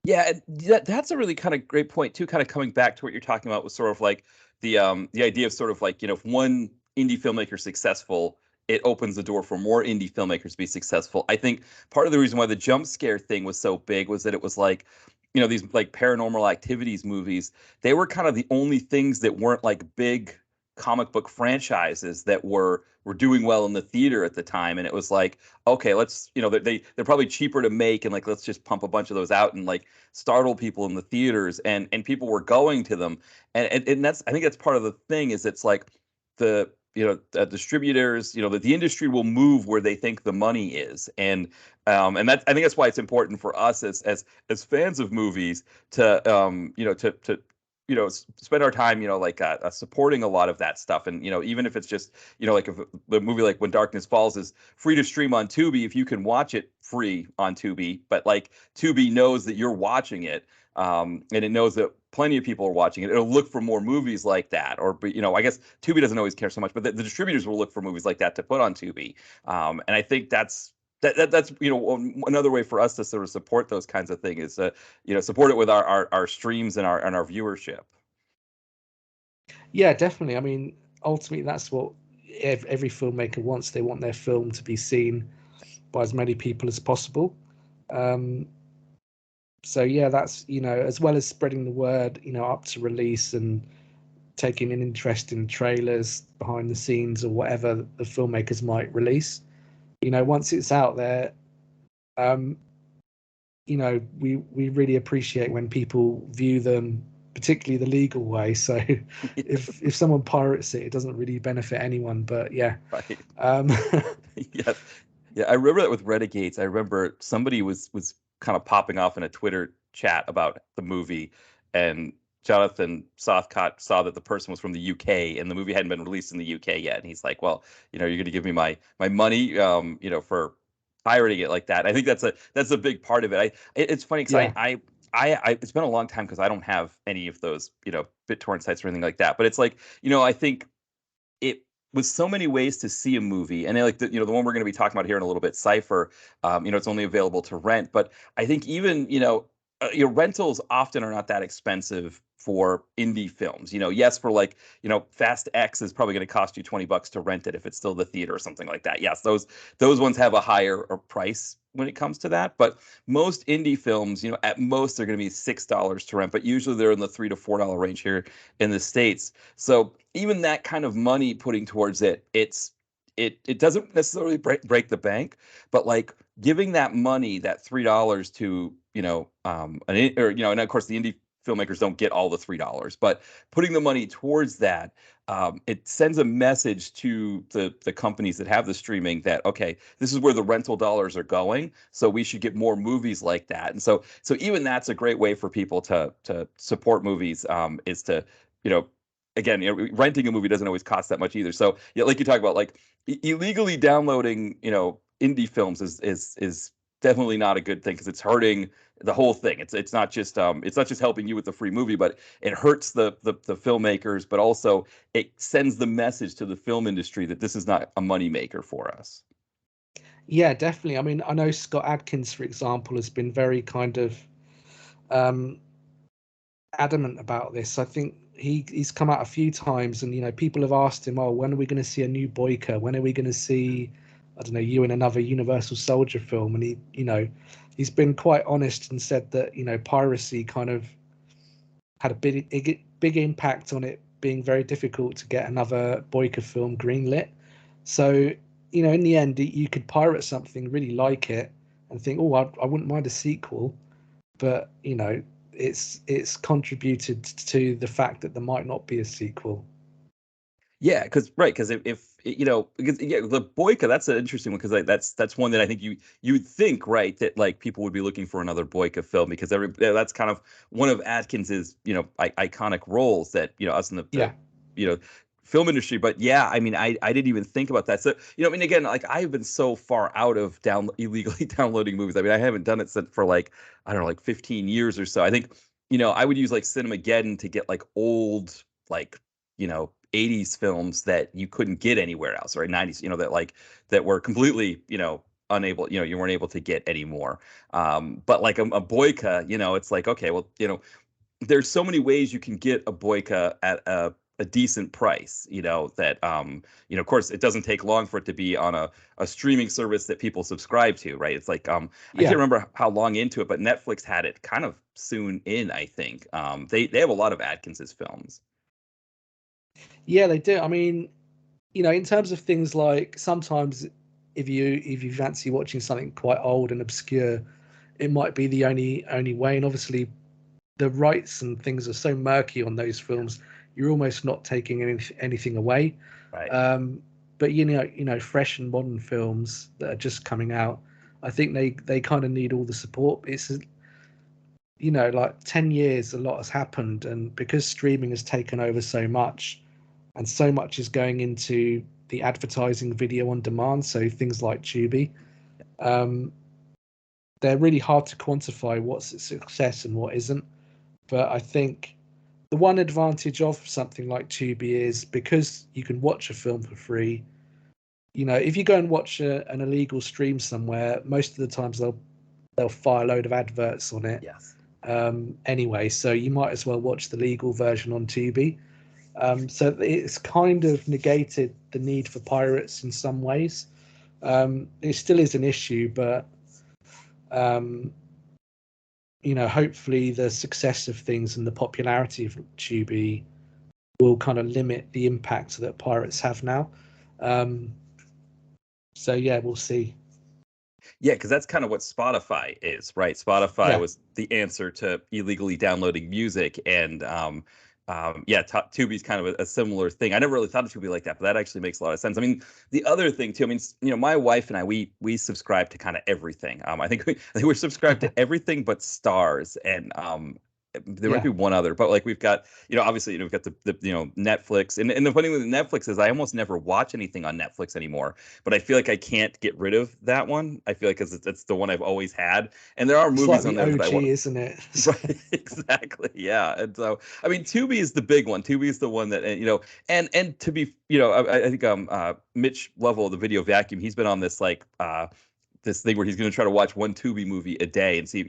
C: Yeah, that's a really kind of great point too. Kind of coming back to what you're talking about was sort of like the idea of sort of like, if one indie filmmaker is successful, it opens the door for more indie filmmakers to be successful. I think part of the reason why the jump scare thing was so big was that it was like, these like Paranormal Activities movies, they were kind of the only things that weren't like big comic book franchises that were doing well in the theater at the time. And it was like, okay, let's, they're probably cheaper to make, and like, let's just pump a bunch of those out and like startle people in the theaters, and people were going to them. And that's, I think that's part of the thing, is it's like the distributors, that the industry will move where they think the money is. And that, I think that's why it's important for us as fans of movies to spend our time, supporting a lot of that stuff. And, even if it's just, like if the movie like When Darkness Falls is free to stream on Tubi, if you can watch it free on Tubi, but like Tubi knows that you're watching it, and it knows that plenty of people are watching it, it'll look for more movies like that. Or, I guess Tubi doesn't always care so much, but the distributors will look for movies like that to put on Tubi. And I think that's another way for us to sort of support those kinds of things, is to support it with our streams and our viewership.
B: Yeah, definitely. I mean, ultimately that's what every filmmaker wants. They want their film to be seen by as many people as possible. So yeah, that's, as well as spreading the word, up to release and taking an interest in trailers, behind the scenes, or whatever the filmmakers might release. Once it's out there, we really appreciate when people view them, particularly the legal way. So if someone pirates it, it doesn't really benefit anyone. But yeah,
C: right. Yeah. I remember that with Renegades. I remember somebody was kind of popping off in a Twitter chat about the movie, and Jonathan Southcott saw that the person was from the UK and the movie hadn't been released in the UK yet. And he's like, well, you're going to give me my money, for pirating it like that. I think that's a big part of it. It's funny because I it's been a long time because I don't have any of those, BitTorrent sites or anything like that. But it's like, I think it with so many ways to see a movie, and like the one we're going to be talking about here in a little bit, Cypher, it's only available to rent. But I think even rentals often are not that expensive for indie films. Yes, for like, Fast X is probably going to cost you $20 to rent it if it's still the theater or something like that. Yes, those ones have a higher price when it comes to that. But most indie films, at most they're going to be $6 to rent, but usually they're in the $3 to $4 range here in the States. So even that kind of money putting towards it, it doesn't necessarily break the bank, but like giving that money, that $3 to, and of course the indie filmmakers don't get all the $3, but putting the money towards that, it sends a message to the companies that have the streaming that, okay, this is where the rental dollars are going, so we should get more movies like that. And so even that's a great way for people to support movies, is to, again, renting a movie doesn't always cost that much either. So yeah, like you talk about, like illegally downloading, indie films is definitely not a good thing, because it's hurting the whole thing. It's not just helping you with the free movie, but it hurts the filmmakers, but also it sends the message to the film industry that this is not a moneymaker for us.
B: Yeah, definitely. I mean, I know Scott Adkins, for example, has been very kind of adamant about this. I think he's come out a few times, and people have asked him, "Oh, when are we going to see a new Boyka? When are we going to see, I don't know, you in another Universal Soldier film?" And he's been quite honest and said that piracy kind of had a big impact on it being very difficult to get another Boyka film greenlit. So in the end, you could pirate something, really like it, and think, "Oh, I wouldn't mind a sequel," but it's contributed to the fact that there might not be a sequel.
C: Yeah, because if because yeah, the Boyka, that's an interesting one, because like that's one that I think you would think, right, that like people would be looking for another Boyka film, because that's kind of one of Atkins's iconic roles that us in the
B: Yeah.
C: you know film industry. But yeah, I mean, I didn't even think about that. So I mean, again, like I've been so far out of illegally downloading movies. I mean, I haven't done it since for like, I don't know, like 15 years or so. I think I would use like Cinemageddon to get like old, like 80s films that you couldn't get anywhere else, or 90s, that were completely, unable, you weren't able to get anymore. But like a Boyka, it's like, okay, well, there's so many ways you can get a Boyka at a decent price, that, of course, it doesn't take long for it to be on a streaming service that people subscribe to, right? It's like, I can't remember how long into it, but Netflix had it kind of soon in, I think. They have a lot of Atkins's films.
B: Yeah, they do. I mean, in terms of things like, sometimes if you fancy watching something quite old and obscure, it might be the only way. And obviously, the rights and things are so murky on those films, you're almost not taking anything away.
C: Right.
B: But fresh and modern films that are just coming out, I think they kind of need all the support. It's like 10 years, a lot has happened, and because streaming has taken over so much, and so much is going into the advertising video on demand, so things like Tubi, they're really hard to quantify what's a success and what isn't. But I think the one advantage of something like Tubi is, because you can watch a film for free. If you go and watch an illegal stream somewhere, most of the times they'll fire a load of adverts on it.
C: Yes.
B: Anyway, so you might as well watch the legal version on Tubi. So it's kind of negated the need for pirates in some ways. It still is an issue, but hopefully the success of things and the popularity of Tubi will kind of limit the impact that pirates have now. So yeah, we'll see.
C: Yeah, because that's kind of what Spotify is, right? Spotify was the answer to illegally downloading music, and yeah, Tubi's kind of a similar thing. I never really thought of Tubi like that, but that actually makes a lot of sense. I mean, the other thing too, I mean, my wife and I, we subscribe to kind of everything. I think we're subscribed to everything but Stars, and there might be one other, but like we've got, obviously, we've got the Netflix, and the funny thing with Netflix is I almost never watch anything on Netflix anymore, but I feel like I can't get rid of that one. I feel like because it's the one I've always had, and there are movies on there
B: OG,
C: that I want.
B: isn't it?
C: Right, exactly, yeah. And so, I mean, Tubi is the big one. Tubi is the one that, and to be, I think Mitch Lovell, the Video Vacuum, he's been on this like this thing where he's going to try to watch one Tubi movie a day and see,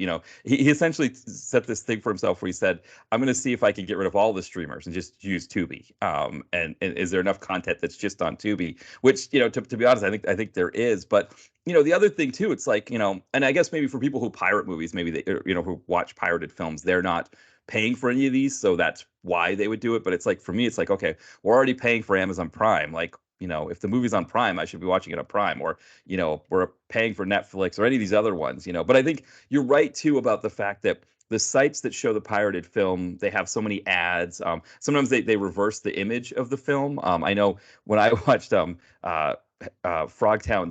C: he essentially set this thing for himself where he said, I'm going to see if I can get rid of all the streamers and just use Tubi. And is there enough content that's just on Tubi? Which, to be honest, I think there is. But, the other thing too, it's like, and I guess maybe for people who pirate movies, maybe they, who watch pirated films, they're not paying for any of these. So that's why they would do it. But it's like, for me, it's like, okay, we're already paying for Amazon Prime. Like, if the movie's on Prime, I should be watching it on Prime, or, we're paying for Netflix or any of these other ones, But I think you're right, too, about the fact that the sites that show the pirated film, they have so many ads. Sometimes they reverse the image of the film. I know when I watched Frogtown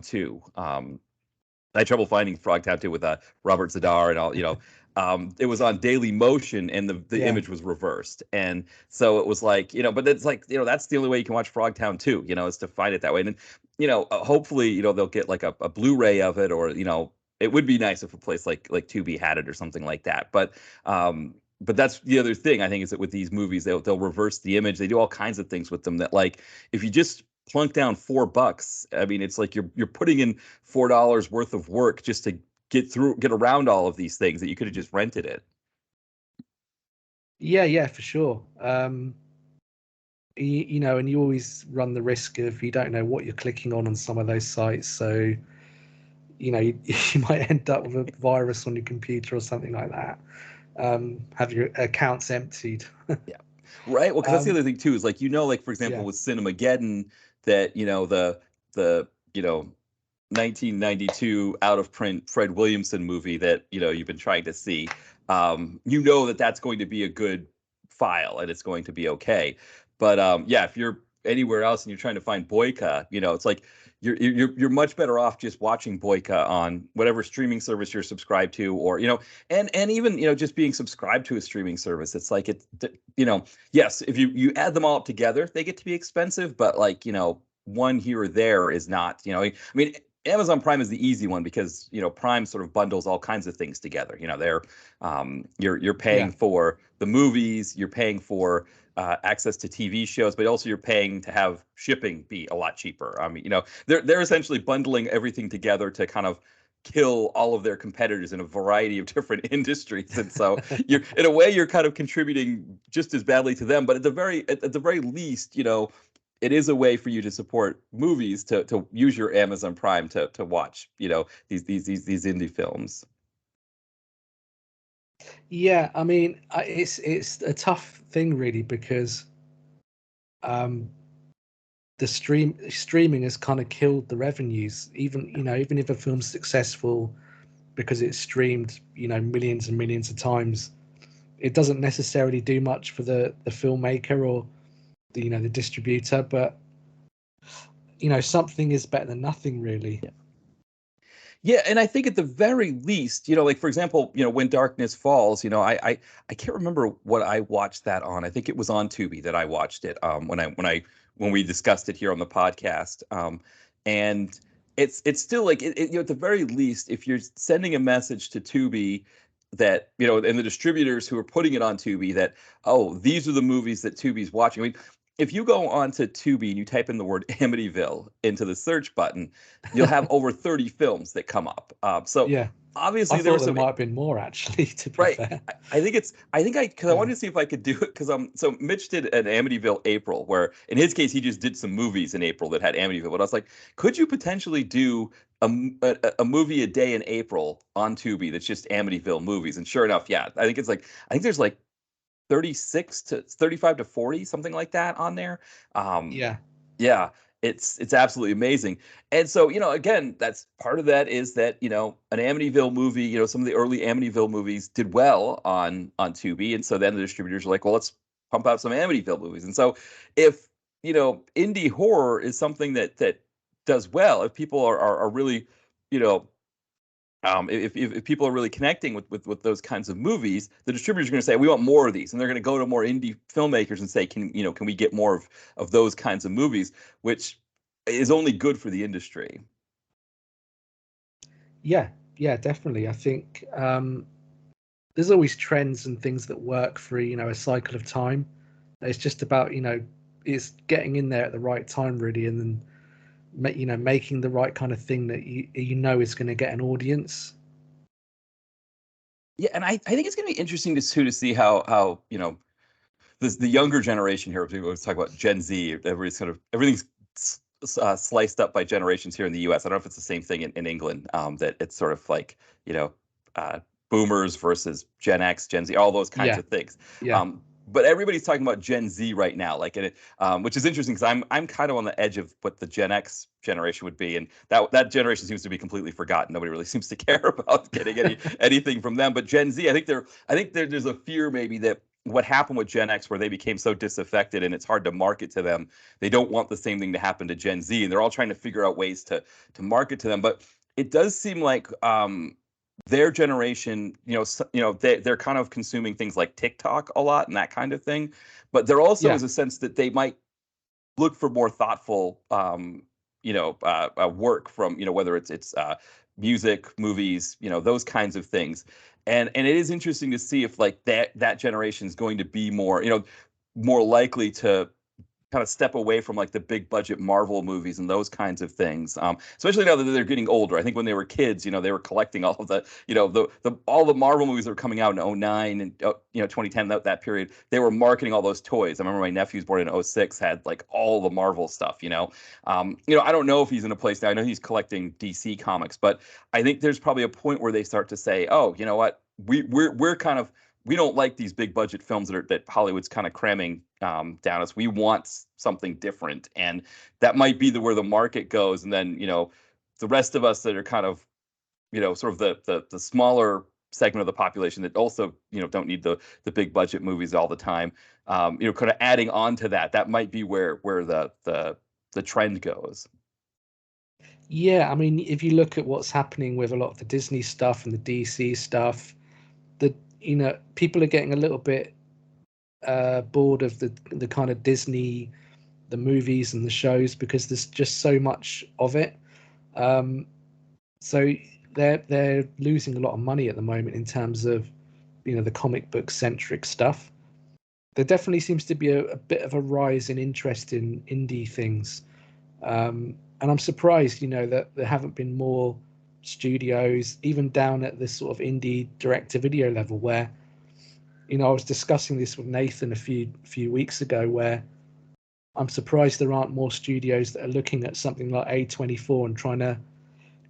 C: 2, I had trouble finding Frogtown 2 with Robert Zadar and all, it was on Daily Motion, and the image was reversed. And so it was like, but it's like, that's the only way you can watch Frogtown 2, is to find it that way. And then, hopefully, they'll get like a Blu-ray of it, or, it would be nice if a place like Tubi had it or something like that. But that's the other thing, I think, is that with these movies, they'll reverse the image. They do all kinds of things with them that, like, if you just plunk down $4, I mean, it's like you're putting in $4 worth of work just to get around all of these things that you could have just rented it.
B: Yeah, for sure. And you always run the risk of, you don't know what you're clicking on some of those sites. So, you might end up with a virus on your computer or something like that. Have your accounts emptied.
C: Yeah. Right. Well, because that's the other thing too, is like, like, for example, with Cinemageddon, that, the 1992 out of print Fred Williamson movie that you've been trying to see, you know that that's going to be a good file and it's going to be okay. But yeah, if you're anywhere else and you're trying to find Boyka, it's like you're much better off just watching Boyka on whatever streaming service you're subscribed to, or and even just being subscribed to a streaming service. It's like yes, if you add them all up together, they get to be expensive, but like one here or there is not. I mean, Amazon Prime is the easy one because Prime sort of bundles all kinds of things together. They're you're paying for the movies, you're paying for access to TV shows, but also you're paying to have shipping be a lot cheaper. I mean, they're essentially bundling everything together to kind of kill all of their competitors in a variety of different industries, and so you're in a way you're kind of contributing just as badly to them. But at the very least, it is a way for you to support movies, to use your Amazon Prime to watch these indie films.
B: Yeah, I mean, it's a tough thing really, because the streaming has kind of killed the revenues. Even if a film's successful because it's streamed millions and millions of times, it doesn't necessarily do much for the filmmaker or the distributor. But something is better than nothing, really.
C: Yeah, and I think at the very least, like for example, When Darkness Falls, I can't remember what I watched that on. I think it was on Tubi that I watched it when we discussed it here on the podcast. And it's still like at the very least, if you're sending a message to Tubi that and the distributors who are putting it on Tubi that, oh, these are the movies that Tubi's watching. I mean, if you go onto Tubi and you type in the word Amityville into the search button, you'll have over 30 films that come up. So
B: Yeah,
C: obviously
B: I
C: there
B: thought
C: was
B: there might have been more, actually, to be
C: right.
B: fair.
C: I wanted to see if I could do it because so Mitch did an Amityville April, where in his case he just did some movies in April that had Amityville. But I was like, could you potentially do a movie a day in April on Tubi that's just Amityville movies? And sure enough, yeah, I think there's like 36 to 35 to 40, something like that on there.
B: Yeah.
C: Yeah, it's absolutely amazing. And so, again, that's part of that is that, an Amityville movie, some of the early Amityville movies did well on Tubi. And so then the distributors are like, well, let's pump out some Amityville movies. And so if, indie horror is something that does well, if people are really, if people are really connecting with those kinds of movies, the distributors are going to say, we want more of these, and they're going to go to more indie filmmakers and say, can we get more of those kinds of movies, which is only good for the industry.
B: Yeah, definitely. I think there's always trends and things that work for a cycle of time. It's just about it's getting in there at the right time, really, and then making the right kind of thing that is going to get an audience.
C: Yeah, and I think it's going to be interesting to see how the younger generation here. People always talk about Gen Z. Everything's sliced up by generations here in the U.S. I don't know if it's the same thing in England. That it's sort of like boomers versus Gen X, Gen Z, all those kinds of things.
B: Yeah.
C: But everybody's talking about Gen Z right now, like which is interesting because I'm kind of on the edge of what the Gen X generation would be, and that generation seems to be completely forgotten. Nobody really seems to care about getting anything from them. But Gen Z, I think there's a fear maybe that what happened with Gen X, where they became so disaffected and it's hard to market to them, they don't want the same thing to happen to Gen Z, and they're all trying to figure out ways to market to them. But it does seem like their generation, they're kind of consuming things like TikTok a lot and that kind of thing. But there also is a sense that they might look for more thoughtful, work from, whether it's music, movies, those kinds of things. And it is interesting to see if like that generation is going to be more, more likely to kind of step away from like the big budget Marvel movies and those kinds of things. Especially now that they're getting older. I think when they were kids, they were collecting all of the, all the Marvel movies that were coming out in 2009 and 2010, that period. They were marketing all those toys. I remember my nephew's born in 2006 had like all the Marvel stuff. I don't know if he's in a place now. I know he's collecting DC comics, but I think there's probably a point where they start to say, oh, you know what, we're kind of, we don't like these big budget films that Hollywood's kind of cramming down us. We want something different, and that might be where the market goes. And then the rest of us that are kind of, sort of the smaller segment of the population that also, don't need the big budget movies all the time. Kind of adding on to that might be where the trend goes.
B: Yeah, I mean, if you look at what's happening with a lot of the Disney stuff and the DC stuff, people are getting a little bit bored of the kind of Disney, the movies and the shows, because there's just so much of it. So they're losing a lot of money at the moment in terms of the comic book centric stuff. There definitely seems to be a bit of a rise in interest in indie things, and I'm surprised that there haven't been more studios even down at this sort of indie direct-to-video level, where I was discussing this with Nathan a few weeks ago, where I'm surprised there aren't more studios that are looking at something like A24 and trying to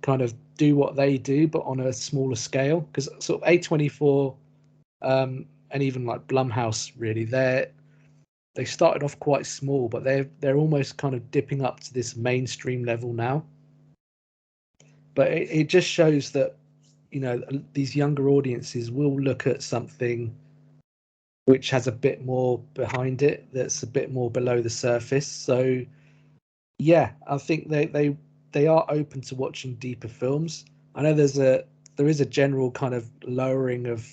B: kind of do what they do, but on a smaller scale. Because sort of A24 and even like Blumhouse, really, they started off quite small, but they're almost kind of dipping up to this mainstream level now. But it just shows that these younger audiences will look at something which has a bit more behind it, that's a bit more below the surface. So yeah, I think they are open to watching deeper films. I know there is a general kind of lowering of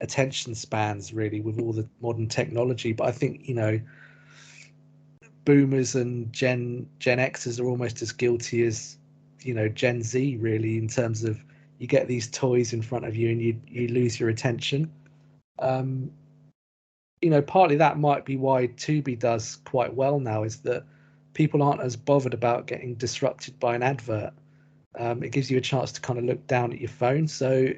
B: attention spans, really, with all the modern technology, but I think boomers and Gen Xers are almost as guilty as Gen Z, really, in terms of you get these toys in front of you and you lose your attention. Partly that might be why Tubi does quite well now, is that people aren't as bothered about getting disrupted by an advert. It gives you a chance to kind of look down at your phone. So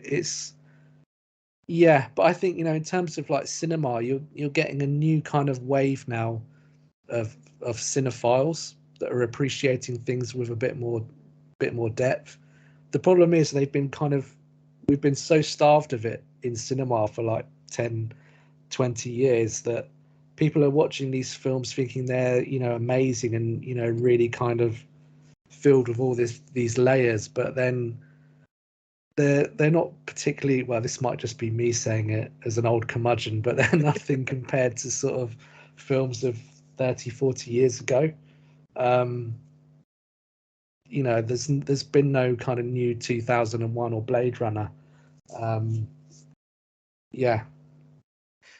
B: but I think in terms of like cinema, you're getting a new kind of wave now of cinephiles that are appreciating things with a bit more depth. The problem is we've been so starved of it in cinema for like 10, 20 years that people are watching these films thinking they're amazing and really kind of filled with all these layers, but then they're not particularly, well, this might just be me saying it as an old curmudgeon, but they're nothing compared to sort of films of 30, 40 years ago. There's been no kind of new 2001 or Blade Runner.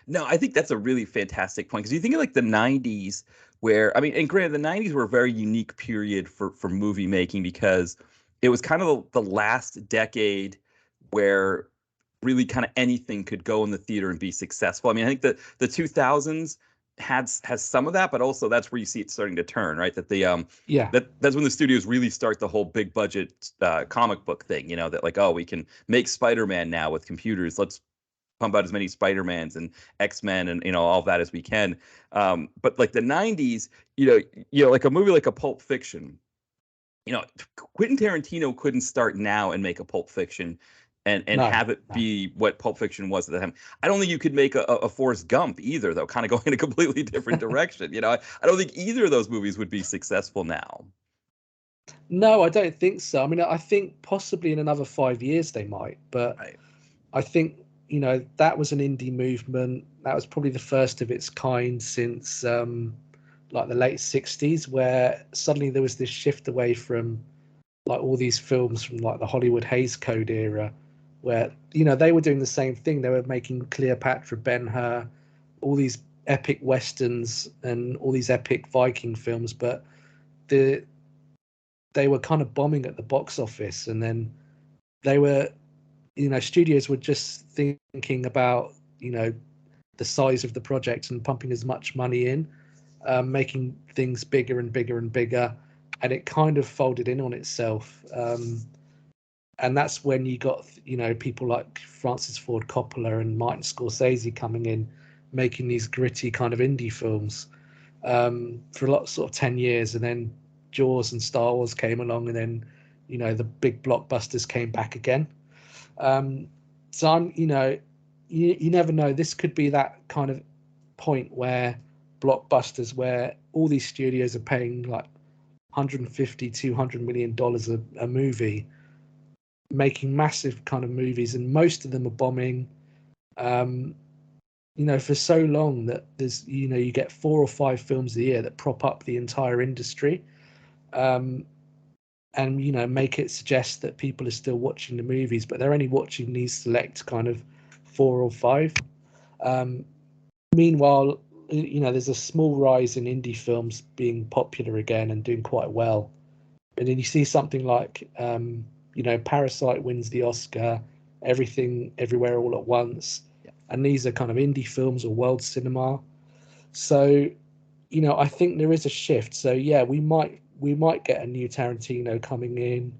C: No, I think that's a really fantastic point, because you think of like the 90s, where, I mean, and granted, the 90s were a very unique period for movie making, because it was kind of the last decade where really kind of anything could go in the theater and be successful. I mean, I think that the 2000s has some of that, but also that's where you see it starting to turn, right? That that's when the studios really start the whole big budget comic book thing, that like, oh, we can make Spider-Man now with computers. Let's pump out as many Spider-Mans and X-Men and all of that as we can. But like the 90s, like a movie like a Pulp Fiction, Quentin Tarantino couldn't start now and make a Pulp Fiction and have it be what Pulp Fiction was at the time. I don't think you could make a Forrest Gump either, though, kind of going in a completely different direction. I don't think either of those movies would be successful now.
B: No, I don't think so. I mean, I think possibly in another 5 years they might, but right. I think that was an indie movement. That was probably the first of its kind since like the late 60s, where suddenly there was this shift away from like all these films from like the Hollywood Hays Code era, where they were doing the same thing. They were making Cleopatra, Ben-Hur, all these epic westerns and all these epic Viking films, but they were kind of bombing at the box office, and then they were studios were just thinking about the size of the project and pumping as much money in, making things bigger and bigger and bigger, and it kind of folded in on itself. And that's when you got people like Francis Ford Coppola and Martin Scorsese coming in, making these gritty kind of indie films for a lot, sort of 10 years, and then Jaws and Star Wars came along, and then the big blockbusters came back again. So I'm, you never know. This could be that kind of point where blockbusters, where all these studios are paying like 150, $200 million a movie, making massive kind of movies, and most of them are bombing. For so long that there's, you get 4 or 5 films a year that prop up the entire industry, and make it suggest that people are still watching the movies, but they're only watching these select kind of 4 or 5. Meanwhile, there's a small rise in indie films being popular again and doing quite well. And then you see something like, Parasite wins the Oscar, Everything Everywhere All at Once.
C: Yeah.
B: And these are kind of indie films or world cinema. So, I think there is a shift. So, yeah, we might get a new Tarantino coming in,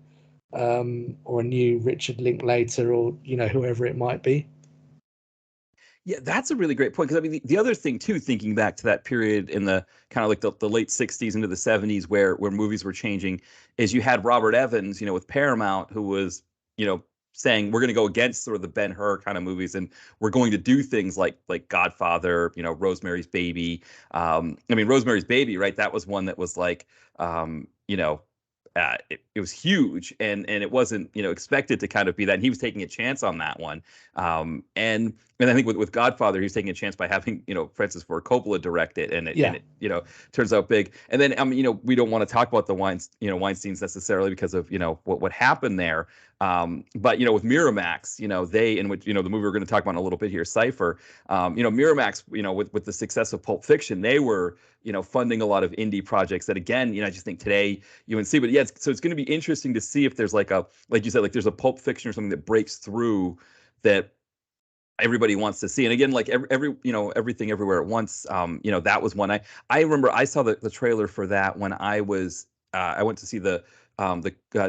B: or a new Richard Linklater, or, whoever it might be.
C: Yeah, that's a really great point. Because I mean, the other thing too, thinking back to that period in the kind of like the late '60s into the '70s, where movies were changing, is you had Robert Evans, with Paramount, who was, saying we're going to go against sort of the Ben-Hur kind of movies, and we're going to do things like Godfather, Rosemary's Baby. Rosemary's Baby, right? That was one that was like, it was huge, and it wasn't expected to kind of be that. And he was taking a chance on that one, and I think with Godfather, he was taking a chance by having Francis Ford Coppola direct it, and it turns out big. And then we don't want to talk about the Weinsteins necessarily because of what happened there, but with Miramax, they, in which the movie we're going to talk about in a little bit here, Cypher, Miramax, with the success of Pulp Fiction, they were funding a lot of indie projects that, again, I just think today you would see. But yeah, so it's going to be interesting to see if there's like you said, like there's a Pulp Fiction or something that breaks through that everybody wants to see. And again, like Everything Everywhere at Once, that was one. I remember I saw the trailer for that when I was I went to see the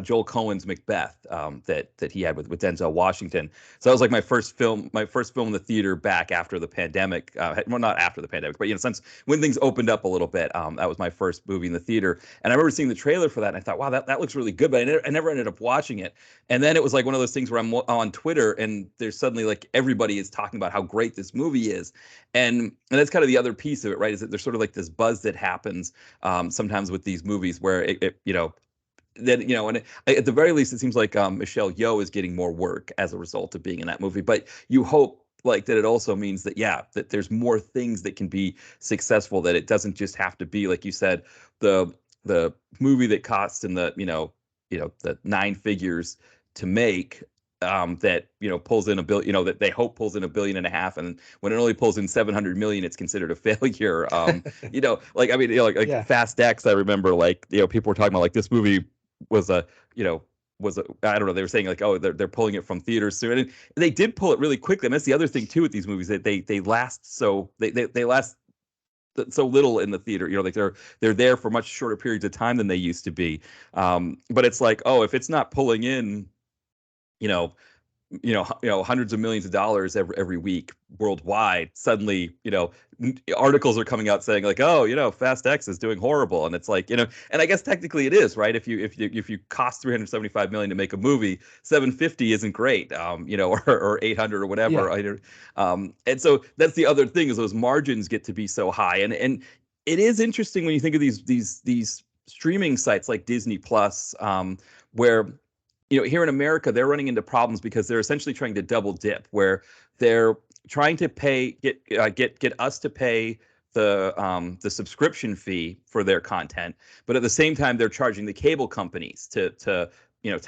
C: Joel Coen's Macbeth, that he had with Denzel Washington. So that was like my first film in the theater back after the pandemic. Well, not after the pandemic, but since when things opened up a little bit, that was my first movie in the theater. And I remember seeing the trailer for that, and I thought, wow, that looks really good. But I never ended up watching it. And then it was like one of those things where I'm on Twitter, and there's suddenly like everybody is talking about how great this movie is, and that's kind of the other piece of it, right? Is that there's sort of like this buzz that happens sometimes with these movies where and at the very least, it seems like Michelle Yeoh is getting more work as a result of being in that movie. But you hope like that it also means that that there's more things that can be successful. That it doesn't just have to be, like you said, the movie that costs in the the 9 figures to make. That pulls in $1 billion, that they hope pulls in $1.5 billion, and when it only pulls in 700 million, it's considered a failure.
B: Yeah.
C: Fast X. I remember people were talking about like this movie was I don't know, they were saying like, oh, they're pulling it from theaters soon, and they did pull it really quickly. And that's the other thing too with these movies, that they last so they last so little in the theater. Like they're there for much shorter periods of time than they used to be. But it's like, oh, if it's not pulling in hundreds of millions of dollars every week worldwide, suddenly articles are coming out saying like, oh, Fast X is doing horrible. And it's like, and I guess technically it is, right? If you cost 375 million to make a movie, 750 isn't great, or 800 or whatever.
B: Yeah.
C: And so that's the other thing, is those margins get to be so high. And it is interesting when you think of these streaming sites like Disney Plus, where here in America, they're running into problems because they're essentially trying to double dip, where they're trying to get us to pay the subscription fee for their content, but at the same time they're charging the cable companies to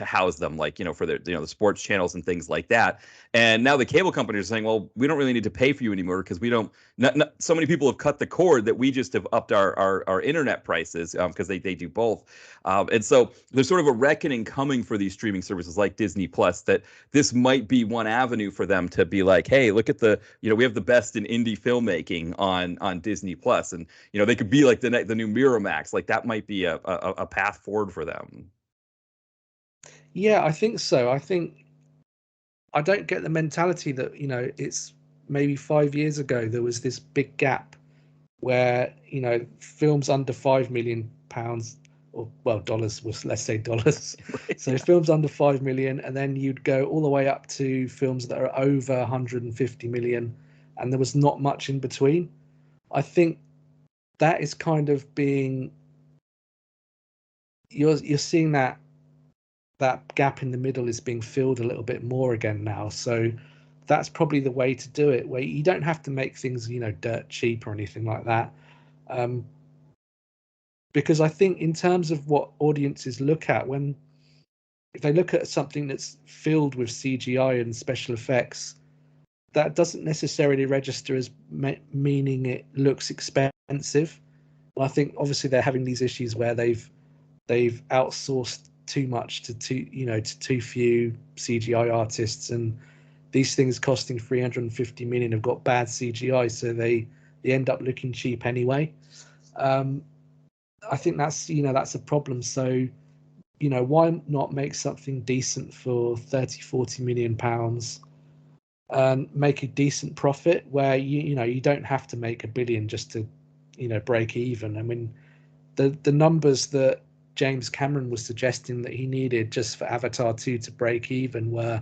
C: house them, like for their the sports channels and things like that. And now the cable companies are saying, well, we don't really need to pay for you anymore, because we don't. Not so many people have cut the cord that we just have upped our internet prices, because they do both. And so there's sort of a reckoning coming for these streaming services like Disney Plus, that this might be one avenue for them to be like, hey, look at we have the best in indie filmmaking on Disney Plus, and they could be like the new Miramax. Like that might be a path forward for them.
B: Yeah, I think so. I don't get the mentality that, it's maybe 5 years ago there was this big gap where, films under £5 million, or well, dollars, let's say dollars.
C: Right,
B: So
C: yeah.
B: films under 5 million, and then you'd go all the way up to films that are over 150 million, and there was not much in between. I think that is kind of being you're seeing that gap in the middle is being filled a little bit more again now. So that's probably the way to do it, where you don't have to make things, dirt cheap or anything like that. Because I think in terms of what audiences look at, if they look at something that's filled with CGI and special effects, that doesn't necessarily register as meaning it looks expensive. And I think obviously they're having these issues where they've outsourced too much to too few CGI artists, and these things costing 350 million have got bad CGI, so they end up looking cheap anyway. I think that's a problem. So why not make something decent for 30-40 million pounds and make a decent profit where you don't have to make $1 billion just to break even. I mean, the numbers that James Cameron was suggesting that he needed just for Avatar 2 to break even were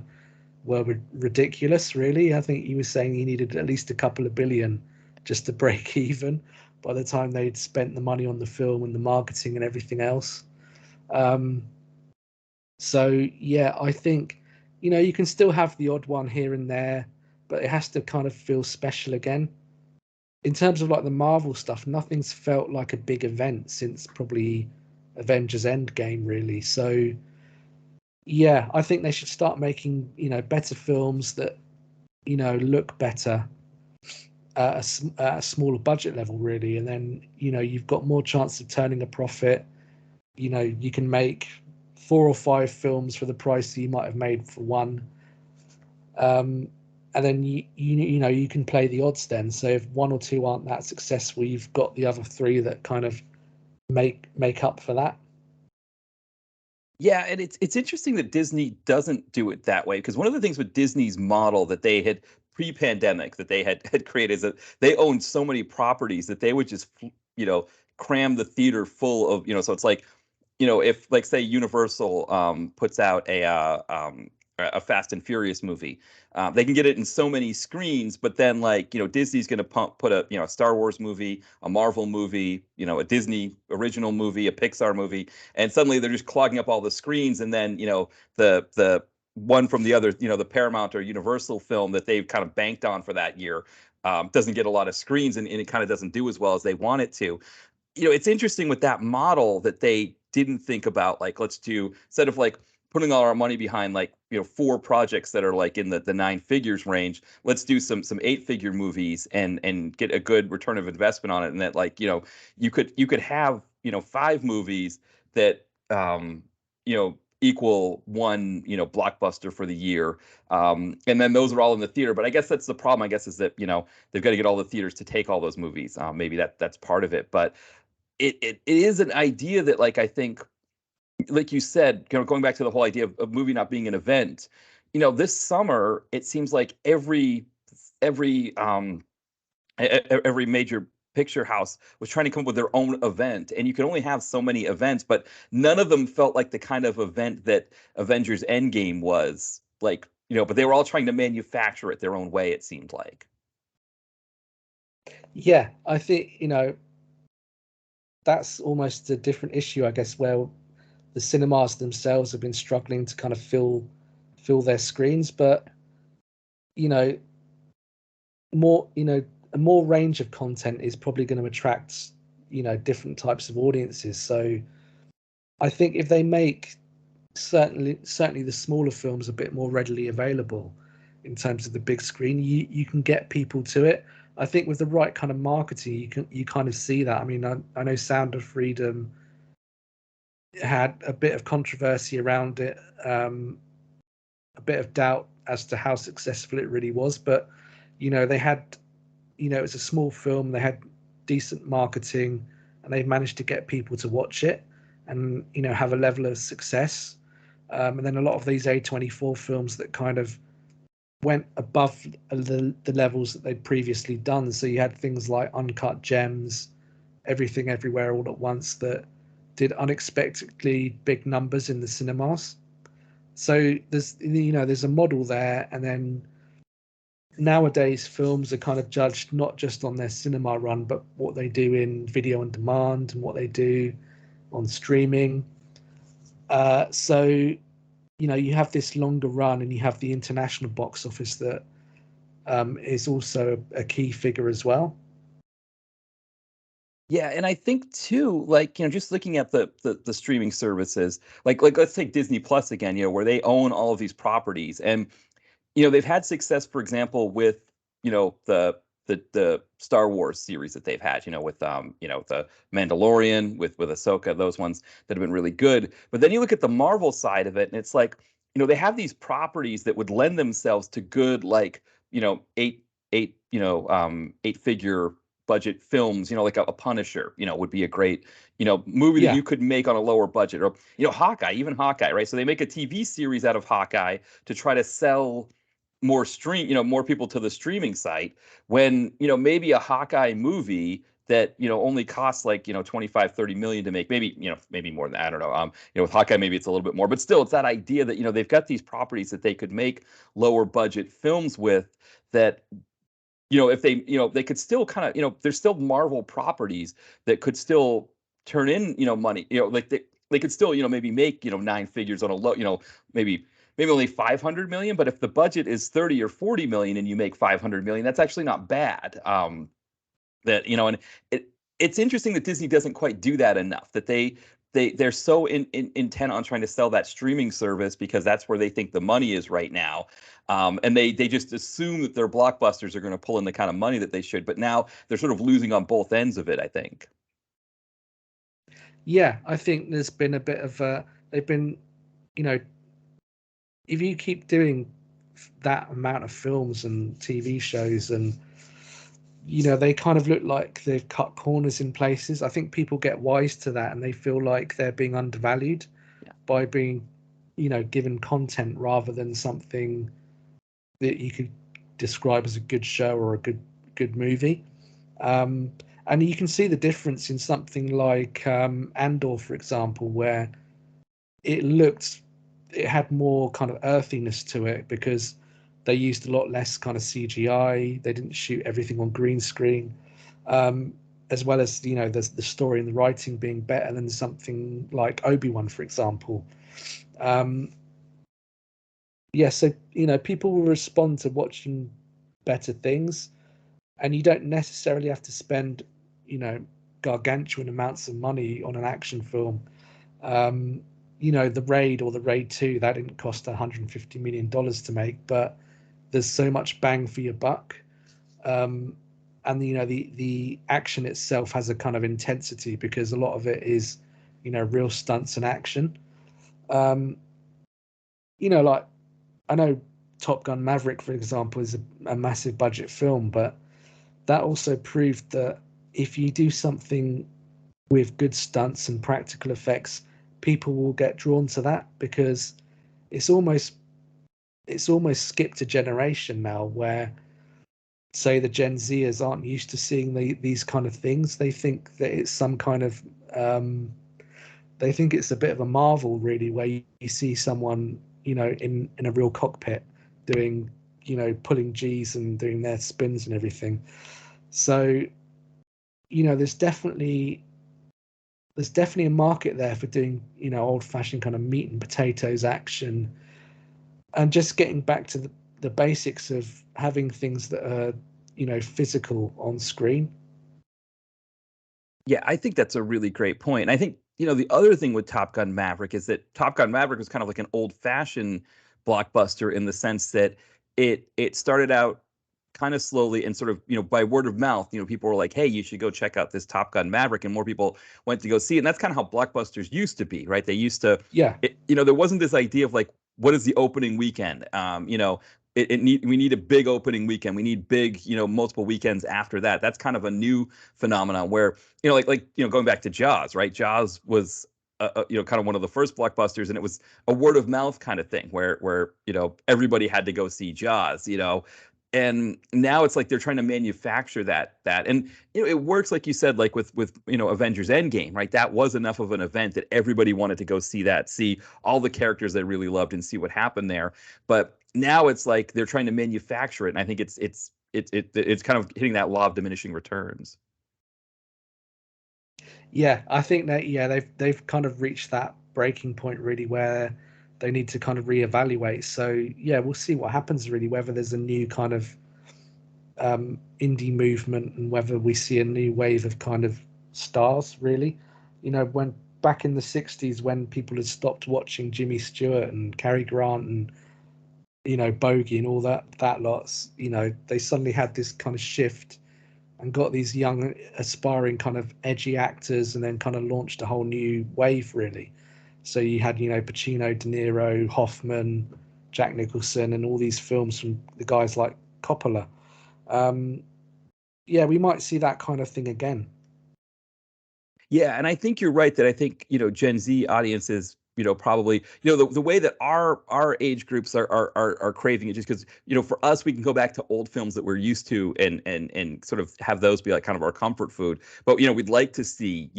B: ridiculous, really. I think he was saying he needed at least a couple of billion just to break even by the time they'd spent the money on the film and the marketing and everything else. So yeah, I think you can still have the odd one here and there, but it has to kind of feel special again. In terms of like the Marvel stuff, nothing's felt like a big event since probably Avengers Endgame, really. So yeah, I think they should start making better films that look better at a smaller budget level, really, and then you've got more chance of turning a profit. You can make 4 or 5 films for the price that you might have made for one, and then you can play the odds then. So if 1 or 2 aren't that successful, you've got the other 3 that kind of make up for that.
C: Yeah, and it's interesting that Disney doesn't do it that way, because one of the things with Disney's model that they had pre-pandemic that they had created is that they owned so many properties that they would just cram the theater full of so it's like if like say Universal puts out a Fast and Furious movie, they can get it in so many screens, but then Disney's going to put a Star Wars movie, a Marvel movie, a Disney original movie, a Pixar movie, and suddenly they're just clogging up all the screens, and then the one from the other, the Paramount or Universal film that they've kind of banked on for that year doesn't get a lot of screens, and it kind of doesn't do as well as they want it to. It's interesting with that model that they didn't think about, let's do, instead of putting all our money behind 4 projects that are in the 9 figures range, let's do some 8-figure movies and get a good return of investment on it. And that you could have 5 movies that equal one blockbuster for the year, and then those are all in the theater. But I guess that's the problem, I guess, is that they've got to get all the theaters to take all those movies. Maybe that's part of it, but it is an idea that I think, like you said, going back to the whole idea of a movie not being an event, this summer it seems like every major picture house was trying to come up with their own event, and you can only have so many events, but none of them felt like the kind of event that Avengers Endgame was but they were all trying to manufacture it their own way, it seemed like.
B: Yeah, I think that's almost a different issue, I guess, where the cinemas themselves have been struggling to kind of fill their screens, but more a more range of content is probably going to attract different types of audiences. So I think if they make certainly the smaller films a bit more readily available in terms of the big screen, you can get people to it. I think with the right kind of marketing, you kind of see that. I mean, I know Sound of Freedom had a bit of controversy around it, a bit of doubt as to how successful it really was, but they had, it was a small film, they had decent marketing, and they've managed to get people to watch it and have a level of success. And then a lot of these A24 films that kind of went above the levels that they'd previously done. So you had things like Uncut Gems, Everything Everywhere All at Once, that did unexpectedly big numbers in the cinemas. So there's a model there, and then nowadays films are kind of judged not just on their cinema run, but what they do in video on demand and what they do on streaming. So, you know, you have this longer run, and you have the international box office that is also a key figure as well.
C: Yeah, and I think too, like, just looking at the streaming services, like let's take Disney Plus again, where they own all of these properties, and they've had success, for example, with the Star Wars series that they've had, with the Mandalorian, with Ahsoka, those ones that have been really good. But then you look at the Marvel side of it, and it's like, they have these properties that would lend themselves to good, like, eight figure budget films, like a Punisher, would be a great, movie that
B: Yeah.
C: you could make on a lower budget, or, Hawkeye, even Hawkeye, right? So they make a TV series out of Hawkeye to try to sell more people to the streaming site, when, maybe a Hawkeye movie that, only costs like, 25, 30 million to make, maybe more than that, I don't know. With Hawkeye, maybe it's a little bit more, but still, it's that idea that, they've got these properties that they could make lower budget films with, that, if they, they could still kind of, there's still Marvel properties that could still turn in, money, like they could still, maybe make, nine figures on a low, maybe only 500 million, but if the budget is 30 or 40 million and you make 500 million, that's actually not bad. And it's interesting that Disney doesn't quite do that enough, that they're so intent on trying to sell that streaming service because that's where they think the money is right now. And they just assume that their blockbusters are going to pull in the kind of money that they should, but now they're sort of losing on both ends of it, I think.
B: Yeah, I think there's been a bit of they've been, you know, if you keep doing that amount of films and TV shows, and they kind of look like they've cut corners in places. I think people get wise to that, and they feel like they're being undervalued by being, given content rather than something that you could describe as a good show or a good movie. And you can see the difference in something like Andor, for example, where it had more kind of earthiness to it because they used a lot less kind of CGI. They didn't shoot everything on green screen, as well as the story and the writing being better than something like Obi-Wan, for example. So people will respond to watching better things, and you don't necessarily have to spend gargantuan amounts of money on an action film. The Raid or the Raid 2, that didn't cost $150 million to make, but there's so much bang for your buck. And the action itself has a kind of intensity because a lot of it is real stunts and action. Like, I know Top Gun Maverick, for example, is a massive budget film, but that also proved that if you do something with good stunts and practical effects, people will get drawn to that because it's almost skipped a generation now where, say, the Gen Zers aren't used to seeing these kind of things. They think that it's some kind of they think it's a bit of a marvel, really, where you see someone in a real cockpit doing pulling G's and doing their spins and everything. So there's definitely a market there for doing old-fashioned kind of meat and potatoes action, and just getting back to the basics of having things that are physical on screen.
C: Yeah, I think that's a really great point. And I think, the other thing with Top Gun Maverick is that Top Gun Maverick was kind of like an old-fashioned blockbuster in the sense that it started out kind of slowly and sort of, by word of mouth, people were like, hey, you should go check out this Top Gun Maverick, and more people went to go see it. And that's kind of how blockbusters used to be, right? They used to,
B: Yeah.
C: there wasn't this idea of like, what is the opening weekend? We need a big opening weekend. We need big, multiple weekends after that. That's kind of a new phenomenon where, going back to Jaws, right? Jaws was, kind of one of the first blockbusters, and it was a word of mouth kind of thing where everybody had to go see Jaws, and now it's like they're trying to manufacture that, and it works, like you said, like with Avengers Endgame, right? That was enough of an event that everybody wanted to go see that, see all the characters they really loved, and see what happened there. But now it's like they're trying to manufacture it, and I think it's kind of hitting that law of diminishing returns.
B: Yeah, I think that they've kind of reached that breaking point really where they need to kind of reevaluate. So yeah, we'll see what happens really, whether there's a new kind of indie movement and whether we see a new wave of kind of stars really. When back in the 60s when people had stopped watching Jimmy Stewart and Cary Grant and Bogey and all that lots, they suddenly had this kind of shift and got these young aspiring kind of edgy actors, and then kind of launched a whole new wave really. So you had Pacino, De Niro, Hoffman, Jack Nicholson, and all these films from the guys like Coppola. Yeah, we might see that kind of thing again.
C: Yeah, and I think you're right that I think Gen Z audiences probably the way that our age groups are craving it, just because for us we can go back to old films that we're used to and sort of have those be like kind of our comfort food, but we'd like to see